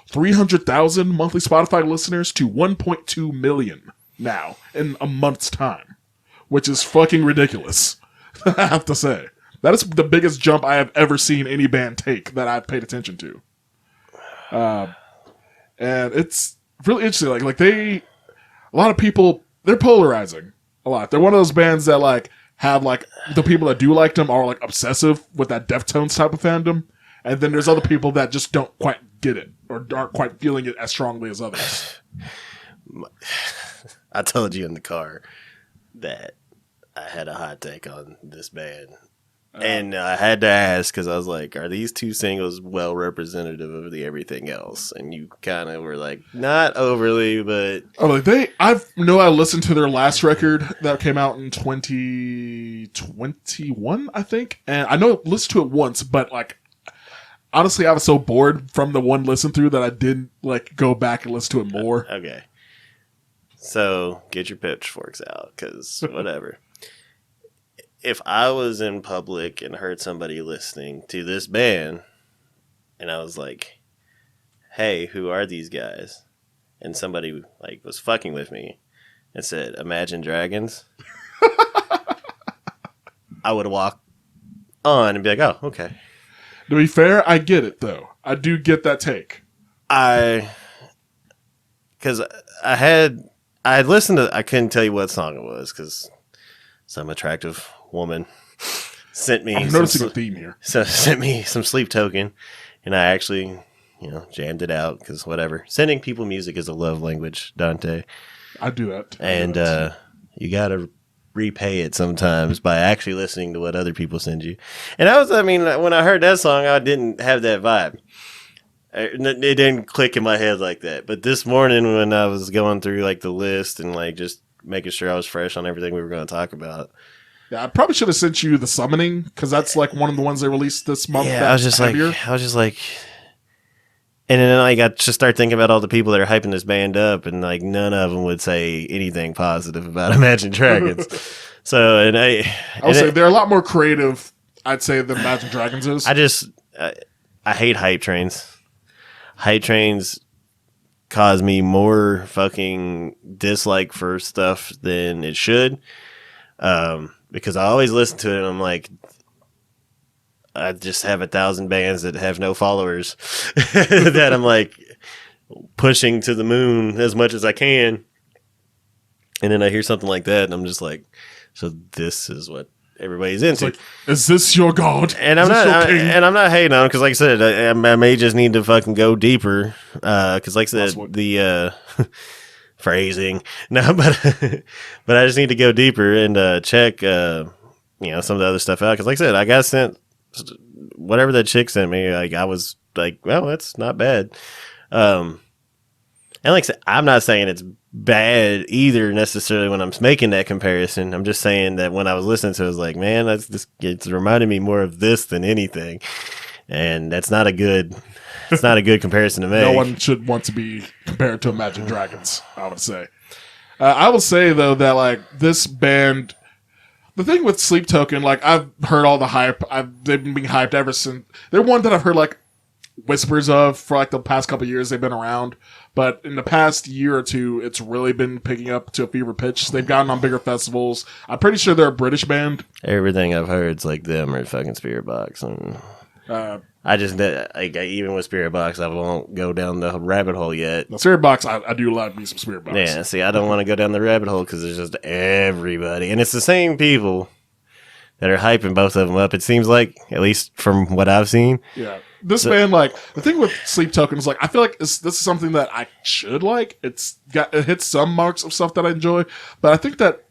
300,000 monthly Spotify listeners to 1.2 million now in a month's time, which is fucking ridiculous, I have to say. That is the biggest jump I have ever seen any band take that I've paid attention to. And it's really interesting. A lot of people, they're polarizing a lot. They're one of those bands that have the people that do like them are obsessive with that Deftones type of fandom. And then there's other people that just don't quite get it or aren't quite feeling it as strongly as others. I told you in the car that I had a hot take on this band. And I had to ask, because I was like, are these 2 singles well representative of the everything else? And you kind of were like, not overly, but... I listened to their last record that came out in 2021, I think. And I know I listened to it once, but honestly, I was so bored from the one listen through that I didn't go back and listen to it more. Okay. So, get your pitchforks out, because whatever. If I was in public and heard somebody listening to this band, and I was like, hey, who are these guys? And somebody was fucking with me and said, Imagine Dragons, I would walk on and be like, oh, okay. To be fair, I get it, though. I do get that take. Because I had listened to, I couldn't tell you what song it was, because some attractive woman sent me. I'm noticing a theme here. So sent me some Sleep Token, and I actually, jammed it out, because whatever. Sending people music is a love language, Donte. I do that. And you gotta repay it sometimes by actually listening to what other people send you. And when I heard that song, I didn't have that vibe. It didn't click in my head like that. But this morning, when I was going through the list and just making sure I was fresh on everything we were going to talk about. Yeah, I probably should have sent you The Summoning, because that's one of the ones they released this month. Yeah, I was just like, and then I got to start thinking about all the people that are hyping this band up, and none of them would say anything positive about Imagine Dragons. So, I would say they're a lot more creative, I'd say, than Imagine Dragons is. I hate hype trains. Hype trains cause me more fucking dislike for stuff than it should. Because I always listen to it and I'm like, I just have 1,000 bands that have no followers that I'm pushing to the moon as much as I can. And then I hear something like that, and I'm just like, so this is what everybody's into. Like, is this your god? And I'm not hating on him because, like I said, I may just need to fucking go deeper. Because, like I said, the phrasing, no, but I just need to go deeper and check, some of the other stuff out. Because, like I said, I got sent whatever that chick sent me. Like I was like, well, that's not bad. And like I said, I'm not saying it's bad either necessarily when I'm making that comparison. I'm just saying that when I was listening to it, I was like, man, it's reminding me more of this than anything. And that's not a good comparison to make. No one should want to be compared to Imagine Dragons, I would say. I will say, though, that like this band, the thing with Sleep Token, like I've heard all the hype. They've been being hyped ever since. They're one that I've heard like whispers of for like the past couple of years they've been around, but in the past year or two it's really been picking up to a fever pitch. They've gotten on bigger festivals. I'm pretty sure they're a British band. Everything I've heard's like them or fucking Spirit Box, and I just like even with Spirit Box I won't go down the rabbit hole yet. The Spirit Box, I do love me some Spirit Box. Yeah, see, I don't want to go down the rabbit hole because there's just everybody, and it's the same people that are hyping both of them up. It seems like, at least from what I've seen. Yeah. This band, like, the thing with Sleep Token is, like, I feel like this is something that I should like. It hits some marks of stuff that I enjoy, but I think that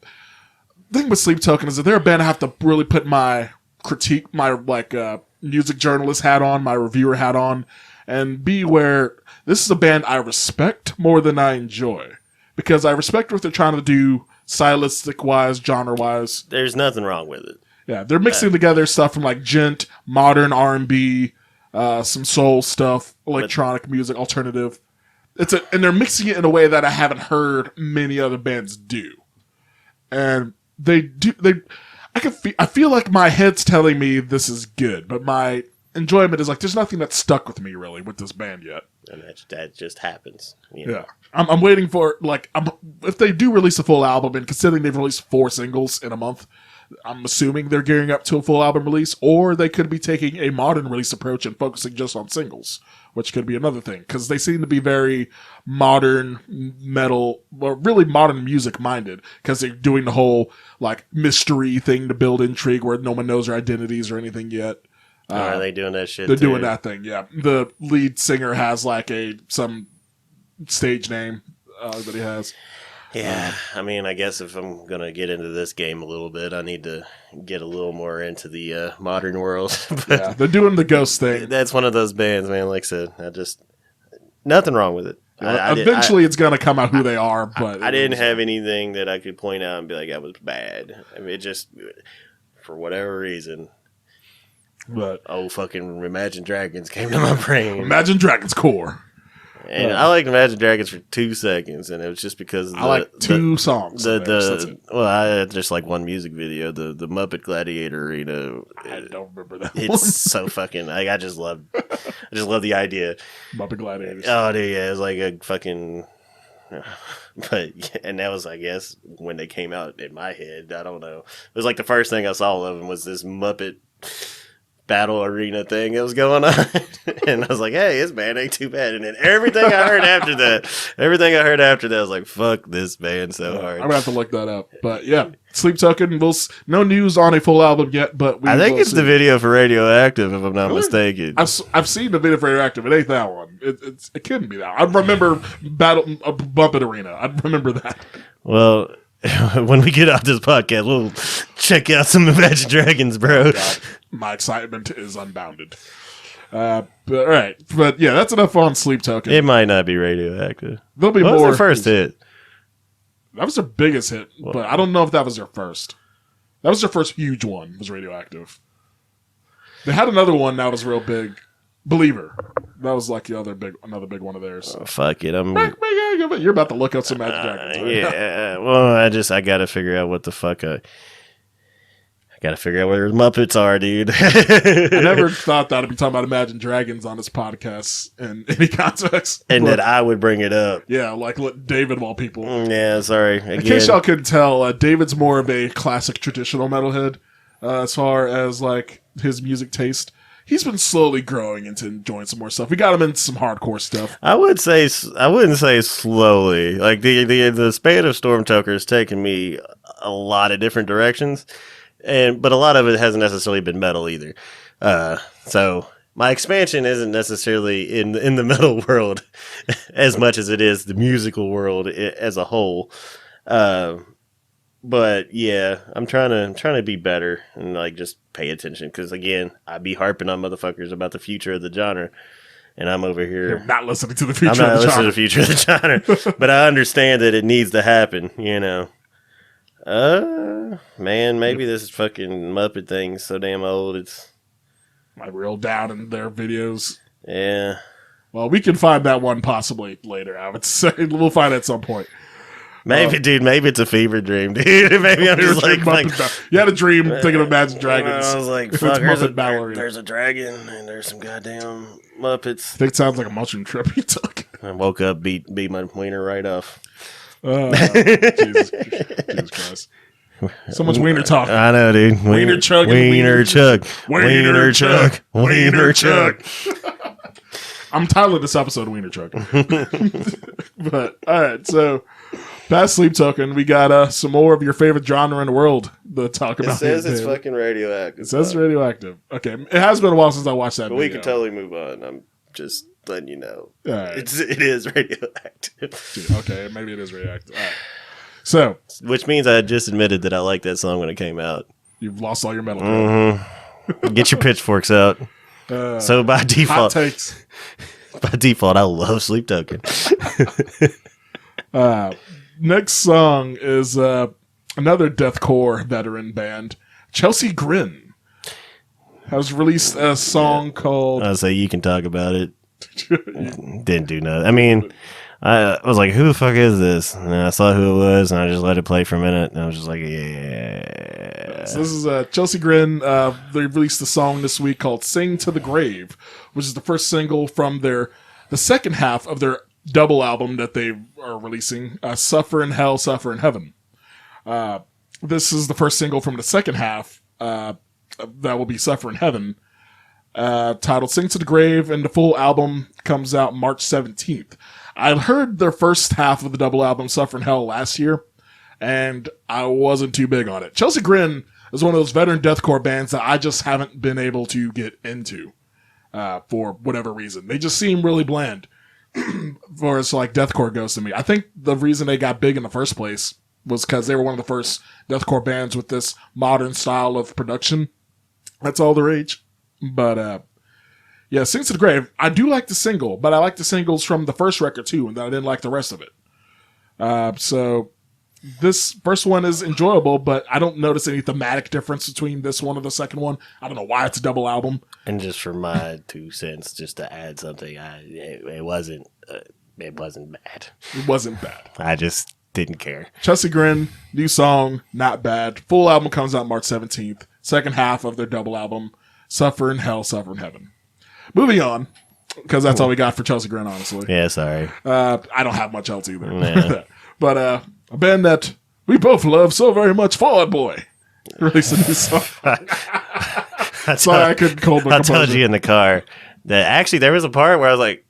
the thing with Sleep Token is that they're a band I have to really put my critique, my, like, music journalist hat on, my reviewer hat on, and be where this is a band I respect more than I enjoy. Because I respect what they're trying to do stylistic-wise, genre-wise. There's nothing wrong with it. Yeah, they're mixing together stuff from, like, gent, modern R&B, some soul stuff, electronic music, alternative. And they're mixing it in a way that I haven't heard many other bands do. And I feel like my head's telling me this is good, but my enjoyment is like, there's nothing that's stuck with me really with this band yet. And that just happens. Yeah. I'm waiting for, like, if they do release a full album, and considering they've released 4 singles in a month, I'm assuming they're gearing up to a full album release, or they could be taking a modern release approach and focusing just on singles, which could be another thing, because they seem to be very modern metal, or really modern music minded, because they're doing the whole like mystery thing to build intrigue where no one knows their identities or anything yet. Are they doing that shit? They're doing that thing, yeah. The lead singer has like some stage name that he has. Yeah, I mean, I guess if I'm going to get into this game a little bit, I need to get a little more into the modern world. Yeah, they're doing the ghost thing. That's one of those bands, man. Like I said, nothing wrong with it. Eventually it's going to come out who they are, but I didn't have anything that I could point out and be like, that was bad. I mean, it just, for whatever reason, but fucking Imagine Dragons came to my brain. Imagine Dragons core. And I liked Imagine Dragons for 2 seconds, and it was just because I like 2 songs. I just like one music video, the Muppet Gladiator Arena. I don't remember that. It's so fucking. I just love the idea. Muppet Gladiators. Oh, dude, yeah, it was like a fucking. But and that was, I guess, when they came out in my head. I don't know. It was like the first thing I saw of them was this Muppet battle arena thing that was going on. And I was like, hey, this band ain't too bad. And then everything I heard after that, I was like, fuck this band so hard. I'm gonna have to look that up. But yeah, Sleep Token, no news on a full album yet, but I think it's the video for Radioactive, if I'm not mistaken. I've seen the video for Radioactive. It ain't that one. It couldn't be that. I remember Bumpet Arena. I remember that. Well, when we get off this podcast, we'll check out some Imagine Dragons, bro. My excitement is unbounded. But all right, but yeah, that's enough on Sleep Token. It might not be Radioactive. There'll be what more. Was their first hit? That was their biggest hit, but I don't know if that was their first. That was their first huge one. Was Radioactive. They had another one that was real big. Believer. That was like another big one of theirs. Oh, fuck it. You're about to look up some Imagine Dragons. Right? Yeah. Well, I gotta figure out what the fuck I gotta figure out where the Muppets are, dude. I never thought that I'd be talking about Imagine Dragons on this podcast in any context. And that I would bring it up. Yeah, like David of all people. Yeah, sorry. Again. In case y'all couldn't tell, David's more of a classic traditional metalhead as far as like his music taste. he's been slowly growing into enjoying some more stuff. We got him into some hardcore stuff. I wouldn't say slowly. Like the span of StormToker has taken me a lot of different directions, but a lot of it hasn't necessarily been metal either. So my expansion isn't necessarily in the metal world as much as it is the musical world as a whole. But yeah, I'm trying to be better and like just pay attention because again, I be harping on motherfuckers about the future of the genre, and I'm over here You're not listening to the future. I'm not listening to the future of the genre, but I understand that it needs to happen. You know, man, maybe this fucking Muppet thing's so damn old. It's like real down in their videos. Yeah. Well, we can find that one possibly later. I would say we'll find it at some point. Maybe, dude. Maybe it's a fever dream, dude. Maybe I'm just like you had a dream thinking of Imagine Dragons. I was like, fuck, there's a dragon and there's some goddamn Muppets. I think it sounds like a mushroom trip you took. I woke up, beat my wiener right off. Jesus Christ. So much wiener talk. I know, dude. Wiener chug. Wiener chug. Wiener chug. Wiener chug. I'm titling this episode Wiener Chug. But, all right, so past Sleep Token, we got some more of your favorite genre in the world to talk about. It says it's fucking radioactive. It says it's radioactive. Okay, it has been a while since I watched that but video. we can totally move on. I'm just letting you know. Right. It is radioactive. Dude, okay, maybe it is radioactive. All right. So, which means I just admitted that I liked that song when it came out. You've lost all your metal. Get your pitchforks out. So by default, hot takes. By default, I love Sleep Token. Next song is another deathcore veteran band, Chelsea Grin, has released a song called. I say you can talk about it. Didn't do nothing. I mean, I was like, who the fuck is this? And then I saw who it was, and I just let it play for a minute, and I was just like, yeah. So this is Chelsea Grin. They released a song this week called Sing to the Grave, which is the first single from the second half of their double album that they are releasing, Suffer in Hell, Suffer in Heaven. This is the first single from the second half that will be Suffer in Heaven, titled Sing to the Grave, and the full album comes out March 17th. I heard their first half of the double album, Suffer in Hell, last year, and I wasn't too big on it. Chelsea Grin is one of those veteran deathcore bands that I just haven't been able to get into for whatever reason. They just seem really bland for as like deathcore goes to me. I think the reason they got big in the first place was because they were one of the first deathcore bands with this modern style of production. That's all the rage. But yeah, Sing to the Grave. I do like the single, but I like the singles from the first record too, and I didn't like the rest of it. So this first one is enjoyable, but I don't notice any thematic difference between this one and the second one. I don't know why it's a double album. And just for my 2 cents, just to add something, it wasn't bad. It wasn't bad. I just didn't care. Chelsea Grin, new song, not bad. Full album comes out March 17th. Second half of their double album, Suffer in Hell, Suffer in Heaven. Moving on, because that's all we got for Chelsea Grin, honestly. Yeah, sorry. I don't have much else either. Nah. But a band that we both love so very much, Fall Out Boy, released a new song. Sorry, I couldn't hold my composure. I told you in the car that actually there was a part where I was like,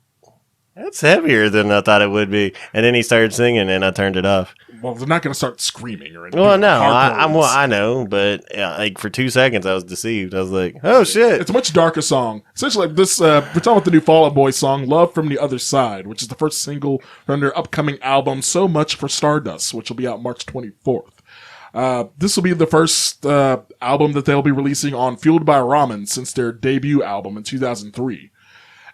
that's heavier than I thought it would be. And then he started singing and I turned it off. Well, they're not going to start screaming or anything. Well, no, I know, but yeah, like for 2 seconds I was deceived. I was like, oh shit. It's a much darker song. Essentially, like this, we're talking about the new Fall Out Boy song, Love from the Other Side, which is the first single from their upcoming album, So Much for Stardust, which will be out March 24th. This will be the first album that they'll be releasing on Fueled by Ramen since their debut album in 2003.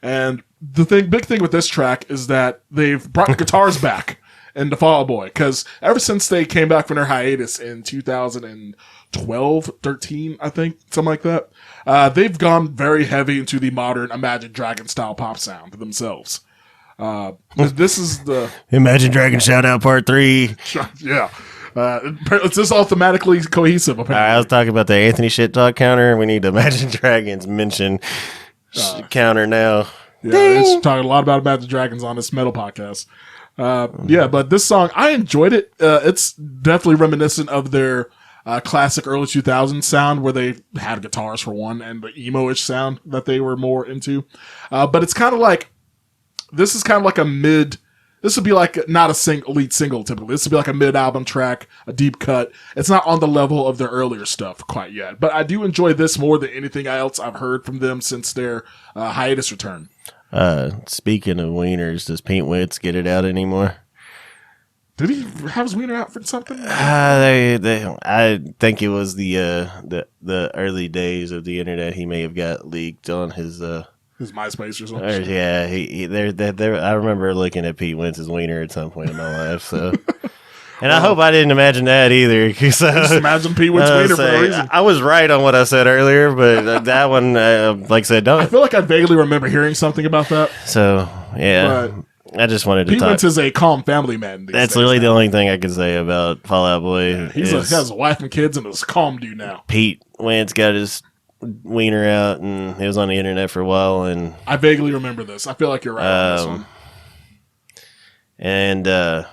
And the big thing with this track is that they've brought the guitars back in the Fall Out Boy, because ever since they came back from their hiatus in 2012, 13, I think, something like that, they've gone very heavy into the modern Imagine Dragon style pop sound themselves. This is the Imagine Dragon shout out part 3. Yeah. It's just all thematically cohesive, apparently. I was talking about the Anthony shit talk counter. We need to Imagine Dragons mention counter now. Yeah, he's talking a lot about Imagine Dragons on this metal podcast. Yeah, but this song, I enjoyed it. It's definitely reminiscent of their classic early 2000s sound where they had guitars for one and the emo-ish sound that they were more into. But it's kind of like, this is kind of like a mid, this would be like not a lead single typically. This would be like a mid-album track, a deep cut. It's not on the level of their earlier stuff quite yet. But I do enjoy this more than anything else I've heard from them since their hiatus return. Speaking of wieners, does Pink Witz get it out anymore? Did he have his wiener out for something? I think it was the early days of the internet. He may have got leaked on his MySpace or something. Yeah, I remember looking at Pete Wentz's wiener at some point in my life. So, and I hope I didn't imagine that either. Just imagine Pete Wentz's wiener for a reason. I was right on what I said earlier, but that one, like I said, don't. I feel like I vaguely remember hearing something about that. So yeah. But I just wanted to Pete talk. Wentz is a calm family man. That's literally the only thing I can say about Fall Out Boy. Yeah, he has a wife and kids and is a calm dude now. Pete Wentz got his wiener out and it was on the internet for a while. And I vaguely remember this. I feel like you're right on this one. And that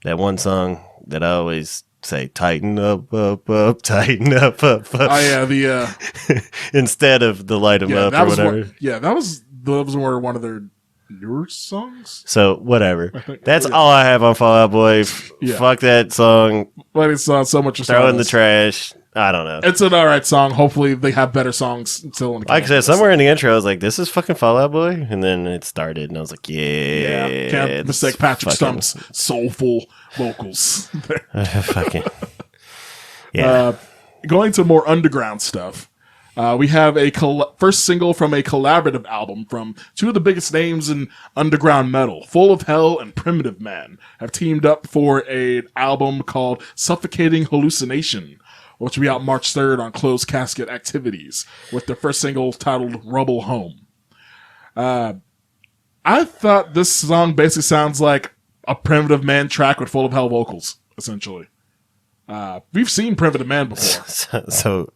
one song that I always say, tighten up, up, tighten up, up. Oh, yeah. Instead of the light 'em up or whatever. That was one of their newer songs. So whatever. That's all I have on Fall Out Boy. Fuck that song. But it's not so much. Throw in the trash. I don't know. It's an alright song. Hopefully they have better songs still in the Like I said, somewhere in the intro, I was like, "This is fucking Fall Out Boy," and then it started, and I was like, "Yeah, can't mistake Patrick Stump's soulful vocals." Fucking yeah. Going to more underground stuff. We have a first single from a collaborative album from two of the biggest names in underground metal. Full of Hell and Primitive Man have teamed up for an album called Suffocating Hallucination, which will be out March 3rd on Closed Casket Activities, with their first single titled Rubble Home. I thought this song basically sounds like a Primitive Man track with Full of Hell vocals, essentially. We've seen Primitive Man before. So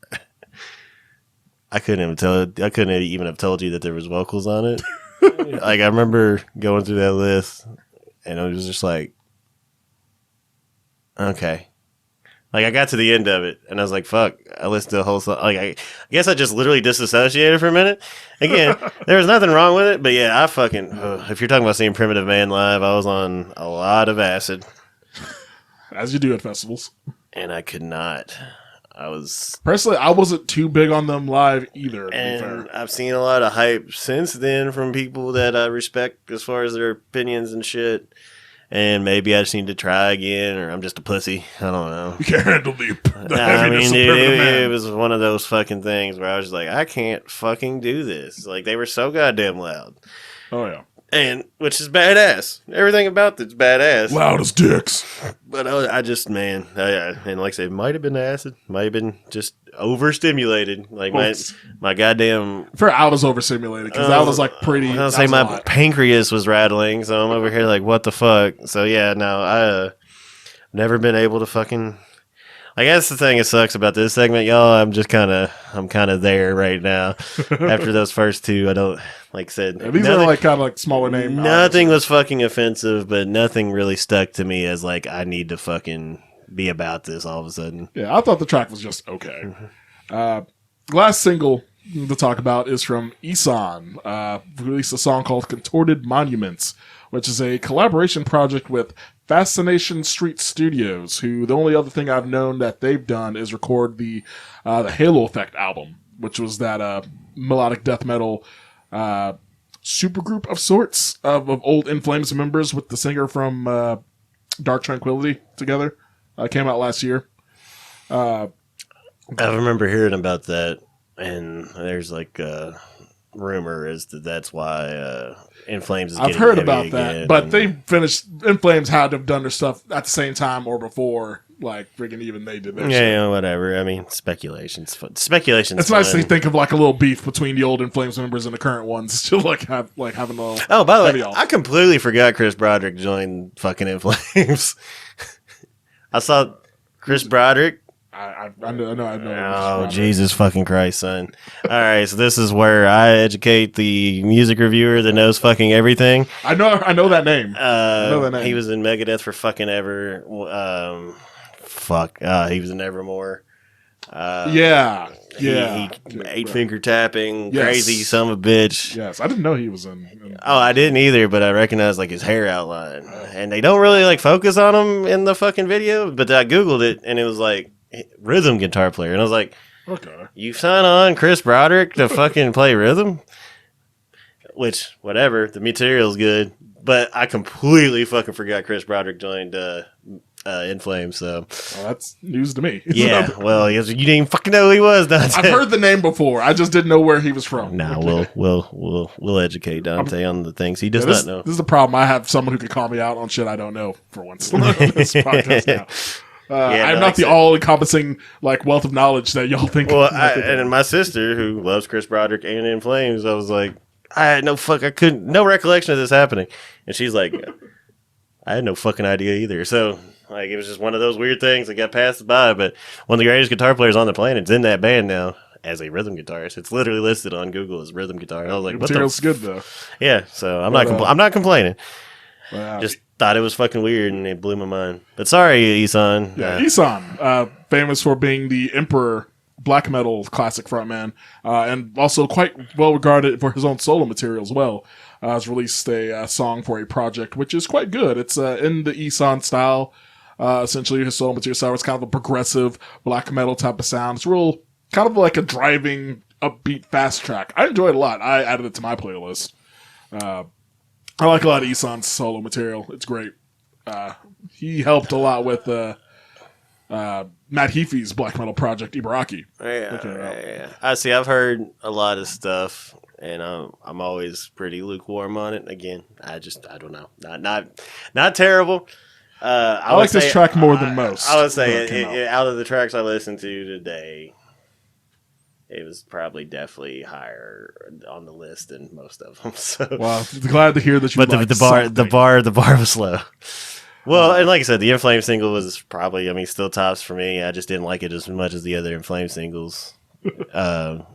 I couldn't even have told you that there was vocals on it. Like I remember going through that list, and I was just like, okay. Like I got to the end of it, and I was like, "Fuck!" I listened to the whole song. Like I guess I just literally disassociated for a minute. Again, there was nothing wrong with it, but yeah, I fucking. If you're talking about seeing Primitive Man live, I was on a lot of acid, as you do at festivals, and I could not. Personally, I wasn't too big on them live either. And I've seen a lot of hype since then from people that I respect as far as their opinions and shit. And maybe I just need to try again, or I'm just a pussy. I don't know. You can't handle the heaviness of Primitive Man. It was one of those fucking things where I was just like, I can't fucking do this. Like, they were so goddamn loud. Oh, yeah. And, which is badass. Everything about it's badass. Loud as dicks. But I just, man, and like I said, it might have been acid. Might have been just overstimulated. Like, my goddamn... I was overstimulated, because that was, like, pretty... I was say my pancreas was rattling, so I'm over here like, what the fuck? So, yeah, no, I've never been able to fucking... I guess the thing that sucks about this segment, y'all, I'm kind of there right now. After those first two, I don't, like I said. Yeah, these are like kind of like smaller name. Nothing was fucking offensive, but nothing really stuck to me as like, I need to fucking be about this all of a sudden. Yeah, I thought the track was just okay. Last single to talk about is from Isan, who released a song called Contorted Monuments, which is a collaboration project with Fascination Street Studios, who the only other thing I've known that they've done is record the Halo Effect album, which was that melodic death metal supergroup of sorts of old In Flames members with the singer from Dark Tranquillity together. Came out last year. I remember hearing about that, and there's like a rumor is that's why In Flames is getting I've heard heavy about that, again. but they finished. In Flames had to have done their stuff at the same time or before, like friggin' even they did their shit. Yeah, whatever. I mean, speculation's fun. Speculation's It's nice to think of like a little beef between the old In Flames members and the current ones to having a little. Oh, by the way, I completely forgot Chris Broderick joined fucking In Flames. I saw Chris Broderick. I know. Oh, Jesus fucking Christ, son. All right, so this is where I educate the music reviewer that knows fucking everything. I know that name. I know that name. He was in Megadeth for fucking ever. Fuck. He was in Evermore. Yeah. He 8-finger tapping, Yes. crazy son of a bitch. Yes, I didn't know he was in Oh, I didn't either, but I recognized like his hair outline. And they don't really like focus on him in the fucking video, but I Googled it and it was like rhythm guitar player. And I was like, Okay. you sign on Chris Broderick to fucking play rhythm? Which, whatever, the material's good. But I completely fucking forgot Chris Broderick joined In Flames, so. Well, that's news to me. Yeah, well, you didn't even fucking know who he was, Donte. I've heard the name before. I just didn't know where he was from. Nah, we'll educate Donte on the things he does not know. This is the problem. I have someone who can call me out on shit I don't know for once on this podcast now. I'm not the all-encompassing like wealth of knowledge that y'all think. Well, and my sister, who loves Chris Broderick and In Flames, I was like, I had no recollection of this happening. And she's like, I had no fucking idea either. So, like, it was just one of those weird things that got passed by. But one of the greatest guitar players on the planet is in that band now as a rhythm guitarist. It's literally listed on Google as rhythm guitar. I was like, the material's good though. Yeah, so I'm not complaining. Wow. Just thought it was fucking weird and it blew my mind. But sorry, Isan. Yeah, Isan, famous for being the Emperor black metal classic frontman, and also quite well regarded for his own solo material as well. Has released a song for a project which is quite good. It's in the Isan style. Essentially, his solo material style. It's kind of a progressive black metal type of sound. It's real, kind of like a driving, upbeat, fast track. I enjoy it a lot. I added it to my playlist. I like a lot of Isan's solo material. It's great. He helped a lot with Matt Heafy's black metal project, Ibaraki. Yeah. I see. I've heard a lot of stuff, and I'm always pretty lukewarm on it. Again, I don't know. Not terrible. I like this track more than most. I would say out of the tracks I listened to today, it was probably definitely higher on the list than most of them. So, well, glad to hear that you. But the bar was low. Well, and like I said, the In Flames single was probably, still tops for me. I just didn't like it as much as the other In Flames singles. But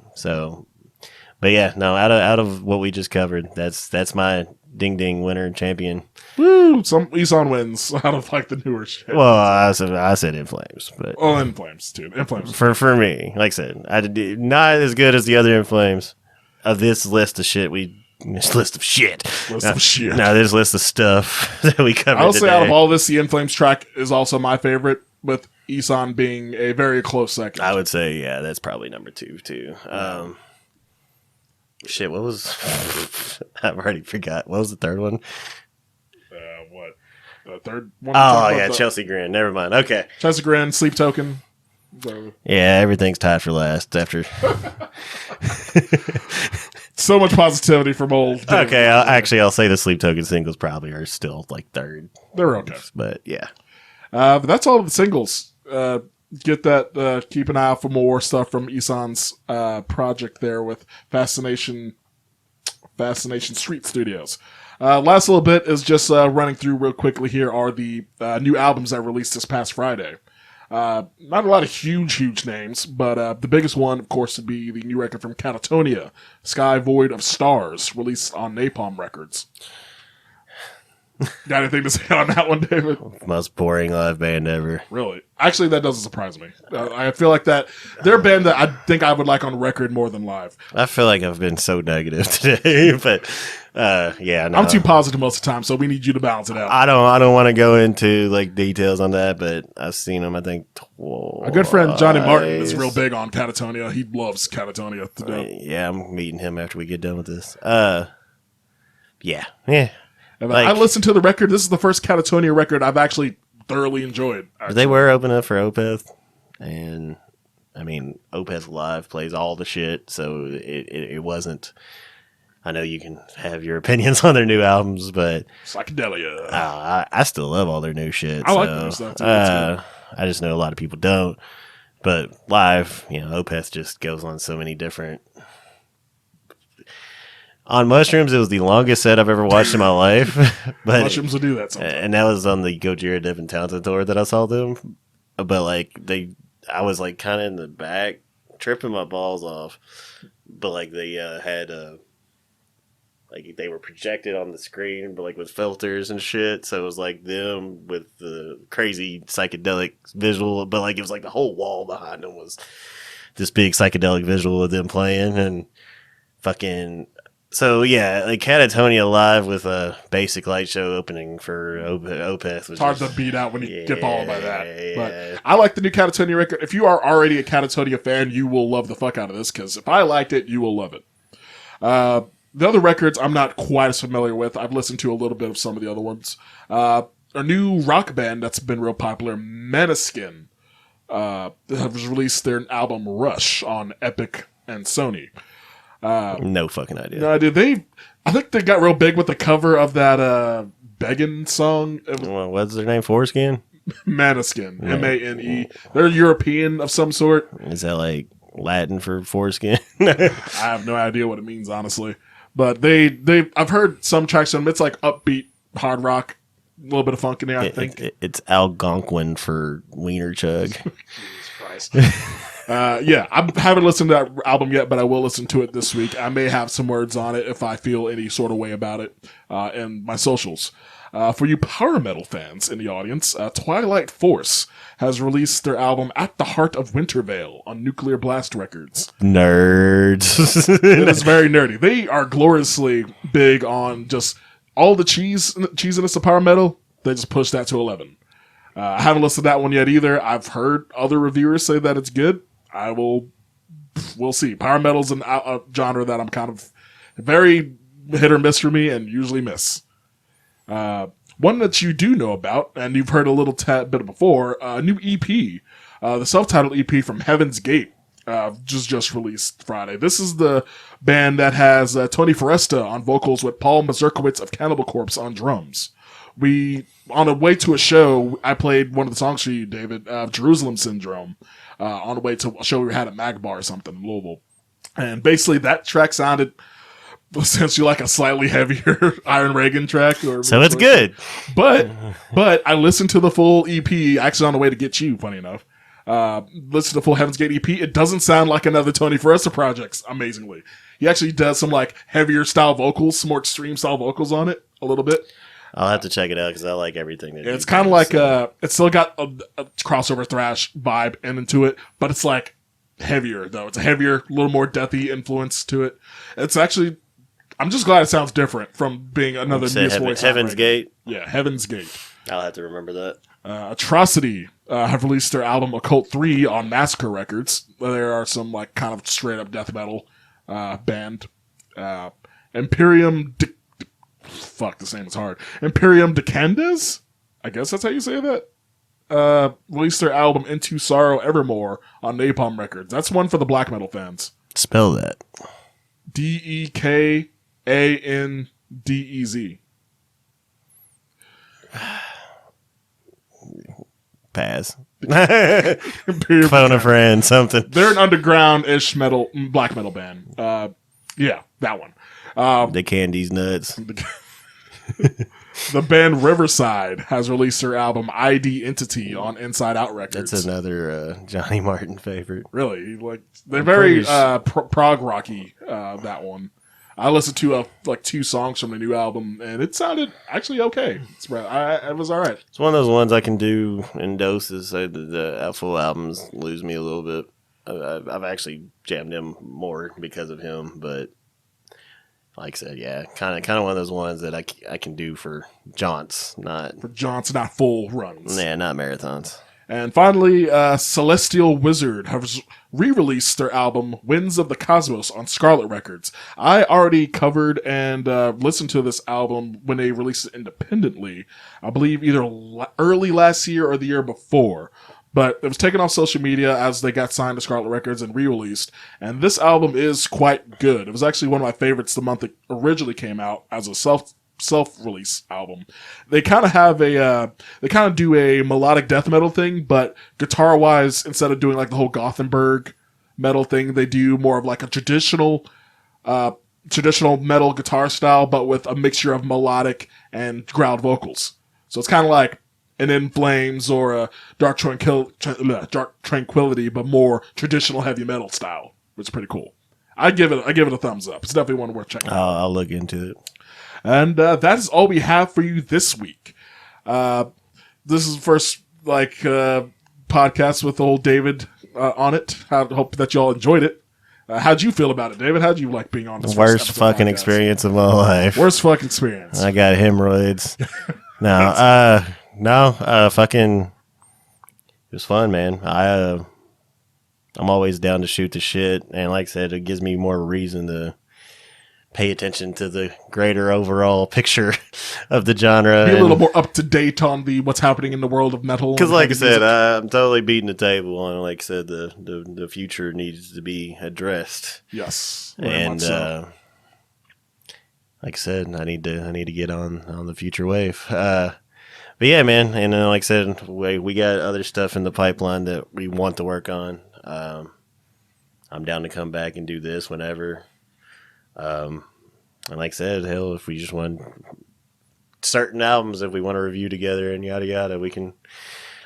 yeah, no, out of what we just covered, that's my ding ding winner and champion. Woo! Some Isan wins out of like the newer shit. Well, I said In Flames, but In Flames too. In Flames for me, like I said, I did not as good as the other In Flames of this list of shit. This list of shit. This list of stuff that we covered. I will say, out of all this, the In Flames track is also my favorite, with Isan being a very close second. I would say, yeah, that's probably number 2 too. Shit, what was? I've already forgot. What was the third one? What? The third one? Oh yeah, Chelsea Grin. Never mind. Okay, Chelsea Grin, Sleep Token. Yeah, everything's tied for last after. So much positivity from old. Okay, I'll say the Sleep Token singles probably are still like third. They're okay, but yeah. But that's all of the singles. Get that. Keep an eye out for more stuff from Isan's project there with Fascination Street Studios. Last little bit is just running through real quickly. Here are the new albums that released this past Friday. Not a lot of huge names, but the biggest one, of course, would be the new record from Catatonia, Sky Void of Stars, released on Napalm Records. Got anything to say on that one, David? Most boring live band ever. Really? Actually, that doesn't surprise me. I feel like that they're a band that I think I would like on record more than live. I feel like I've been so negative today, but yeah, no. I'm too positive most of the time, so we need you to balance it out. I don't want to go into like details on that, but I've seen them. I think twice. A good friend Johnny Martin is real big on Catatonia. He loves Catatonia to death. Yeah, I'm meeting him after we get done with this. Yeah. And I listened to the record. This is the first Catatonia record I've actually thoroughly enjoyed. Actually. They were opening up for Opeth, and Opeth Live plays all the shit, so it wasn't. I know you can have your opinions on their new albums, but Psychedelia. I still love all their new shit. I like their stuff too. I just know a lot of people don't. But live, Opeth just goes on so many different. On Mushrooms, it was the longest set I've ever watched in my life. But Mushrooms will do that sometimes. And that was on the Gojira Devin Townsend tour that I saw them. But I was kind of in the back, tripping my balls off. But they had like they were projected on the screen, but like with filters and shit. So it was like them with the crazy psychedelic visual, but like it was like the whole wall behind them was this big psychedelic visual of them playing and fucking. So yeah, like Catatonia live with a basic light show opening for Opeth. It's hard to beat out when you get followed by that. But I like the new Catatonia record. If you are already a Catatonia fan, you will love the fuck out of this, because if I liked it, you will love it. The other records I'm not quite as familiar with. I've listened to a little bit of some of the other ones. A new rock band that's been real popular, Meneskin, have released their album Rush on Epic and Sony. No fucking idea. No idea. I think they got real big with the cover of that Beggin' song. Well, what's their name? Foreskin? Maneskin. Mane. They're European of some sort. Is that like Latin for foreskin? I have no idea what it means, honestly. But I've heard some tracks on them. It's like upbeat hard rock, a little bit of funk in there, I think. It's Algonquin for Weiner Chug. Jesus Christ. Yeah, I haven't listened to that album yet, but I will listen to it this week. I may have some words on it if I feel any sort of way about it in my socials. For you power metal fans in the audience, Twilight Force has released their album At the Heart of Wintervale on Nuclear Blast Records. Nerds. It is very nerdy. They are gloriously big on just all the cheesiness of power metal. They just push that to 11. I haven't listened to that one yet either. I've heard other reviewers say that it's good. We'll see. Power metal's a genre that I'm kind of very hit or miss for me, and usually miss. One that you do know about, and you've heard a little tad bit before, a new EP, the self-titled EP from Heaven's Gate, just released Friday. This is the band that has Tony Foresta on vocals with Paul Mazurkowitz of Cannibal Corpse on drums. On the way to a show, I played one of the songs for you, David, Jerusalem Syndrome, on the way to a show we had at Magbar or something in Louisville. And basically that track sounded essentially like a slightly heavier Iron Reagan track. So it's good. But I listened to the full EP, actually on the way to get you, funny enough. Listen to the full Heaven's Gate EP. It doesn't sound like another Tony Foresta project, amazingly. He actually does some like heavier style vocals, some more extreme style vocals on it a little bit. I'll have to check it out because I like everything. It's kind of like it's still got a crossover thrash vibe into it, but it's like heavier though. It's a heavier, little more deathy influence to it. It's actually, I'm just glad it sounds different from being another Voice. Heaven's Gate. Yeah, Heaven's Gate. I'll have to remember that. Atrocity have released their album Occult 3 on Massacre Records. There are some like kind of straight up death metal band. Imperium. Fuck, this name is hard. Imperium Decandes? I guess that's how you say that. Released their album Into Sorrow Evermore on Napalm Records. That's one for the black metal fans. Spell that. Dekandez. Pass. Phone a friend, something. They're an underground-ish black metal band. Yeah, that one. The Candy's nuts. The band Riverside has released their album ID Entity on Inside Out Records. That's another Johnny Martin favorite. Really? Like they're very prog rocky, that one. I listened to like 2 songs from the new album, and it sounded actually okay. It was all right. It's one of those ones I can do in doses. So the full albums lose me a little bit. I've actually jammed him more because of him, but like I said, yeah, kind of one of those ones that I can do for jaunts, not full runs. Yeah, not marathons. And finally, Celestial Wizard has re-released their album Winds of the Cosmos on Scarlet Records. I already covered and listened to this album when they released it independently. I believe either early last year or the year before. But it was taken off social media as they got signed to Scarlet Records and re-released. And this album is quite good. It was actually one of my favorites the month it originally came out as a self-release album. They kind of have they kind of do a melodic death metal thing, but guitar-wise, instead of doing like the whole Gothenburg metal thing, they do more of like a traditional metal guitar style, but with a mixture of melodic and growled vocals. So it's kind of like an In Flames or a Dark Tranquility, but more traditional heavy metal style, which is pretty cool. I give it a thumbs up. It's definitely one worth checking out. I'll look into it. And that is all we have for you this week. This is the first podcast with old David on it. I hope that y'all enjoyed it. How'd you feel about it, David? How'd you like being on this? Worst fucking experience of my life. Worst fucking experience. I got hemorrhoids. Fucking. It was fun, man. I'm always down to shoot the shit, and like I said, it gives me more reason to pay attention to the greater overall picture of the genre. Be a little more up to date on what's happening in the world of metal. Because, like I said, I'm totally beating the table, and like I said, the future needs to be addressed. Yes, and so. Like I said, I need to get on the future wave. But yeah, man, and like I said, we got other stuff in the pipeline that we want to work on. I'm down to come back and do this whenever. And like I said, hell, if we just want certain albums, if we want to review together and yada yada, we can.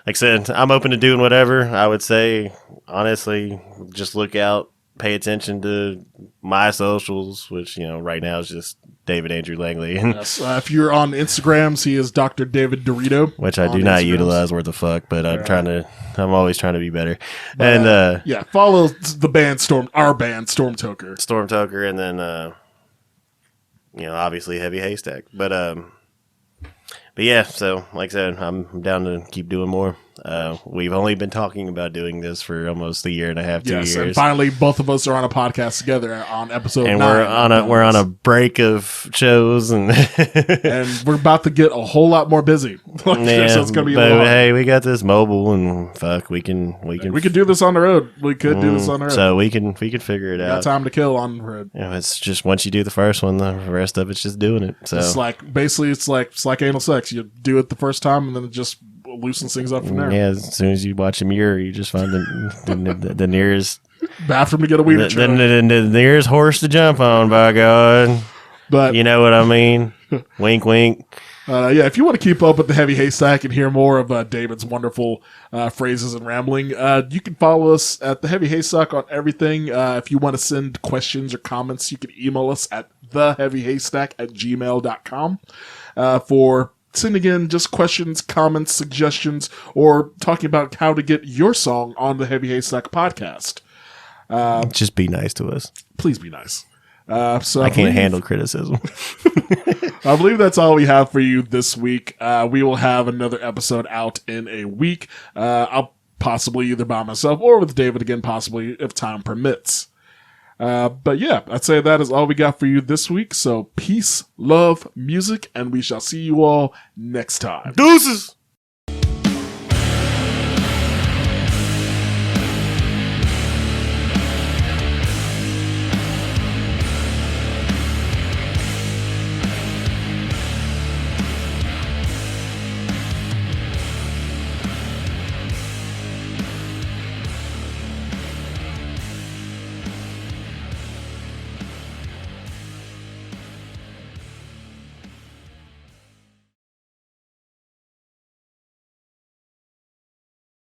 Like I said, I'm open to doing whatever. I would say, honestly, just look out, pay attention to my socials, which right now is just David Andrew Langley. Yes. If you're on Instagrams, he is Dr. David Dorito, which I do not utilize worth the fuck, but I'm always trying to be better. And follow the band our band StormToker, and then obviously Heavy Haystack. But yeah, so like I said, I'm down to keep doing more. We've only been talking about doing this for almost a year and a half, 2 years. And finally, both of us are on a podcast together on episode 9. And we're on a break of shows, and and we're about to get a whole lot more busy. So it's gonna be. Hey, we got this mobile, and fuck, we can do this on the road. We could do this on the road. So we can figure it out. Got time to kill on the road. It's just once you do the first one, the rest of it's just doing it. So it's like anal sex. You do it the first time, and then it just loosens things up from there. Yeah, as soon as you watch a mirror, you just find the nearest bathroom to get a wiener. The nearest horse to jump on. By God, but you know what I mean. Wink, wink. If you want to keep up with the Heavy Haystack and hear more of David's wonderful phrases and rambling, you can follow us at the Heavy Haystack on everything. If you want to send questions or comments, you can email us at theheavyhaystack@gmail.com for sending in just questions, comments, suggestions, or talking about how to get your song on the Heavy Haystack podcast. Just be nice to us. Please be nice. So I can't handle criticism. I believe that's all we have for you this week. We will have another episode out in a week. I'll possibly either by myself or with David again, possibly if time permits. But yeah, I'd say that is all we got for you this week. So peace, love, music, and we shall see you all next time. Deuces!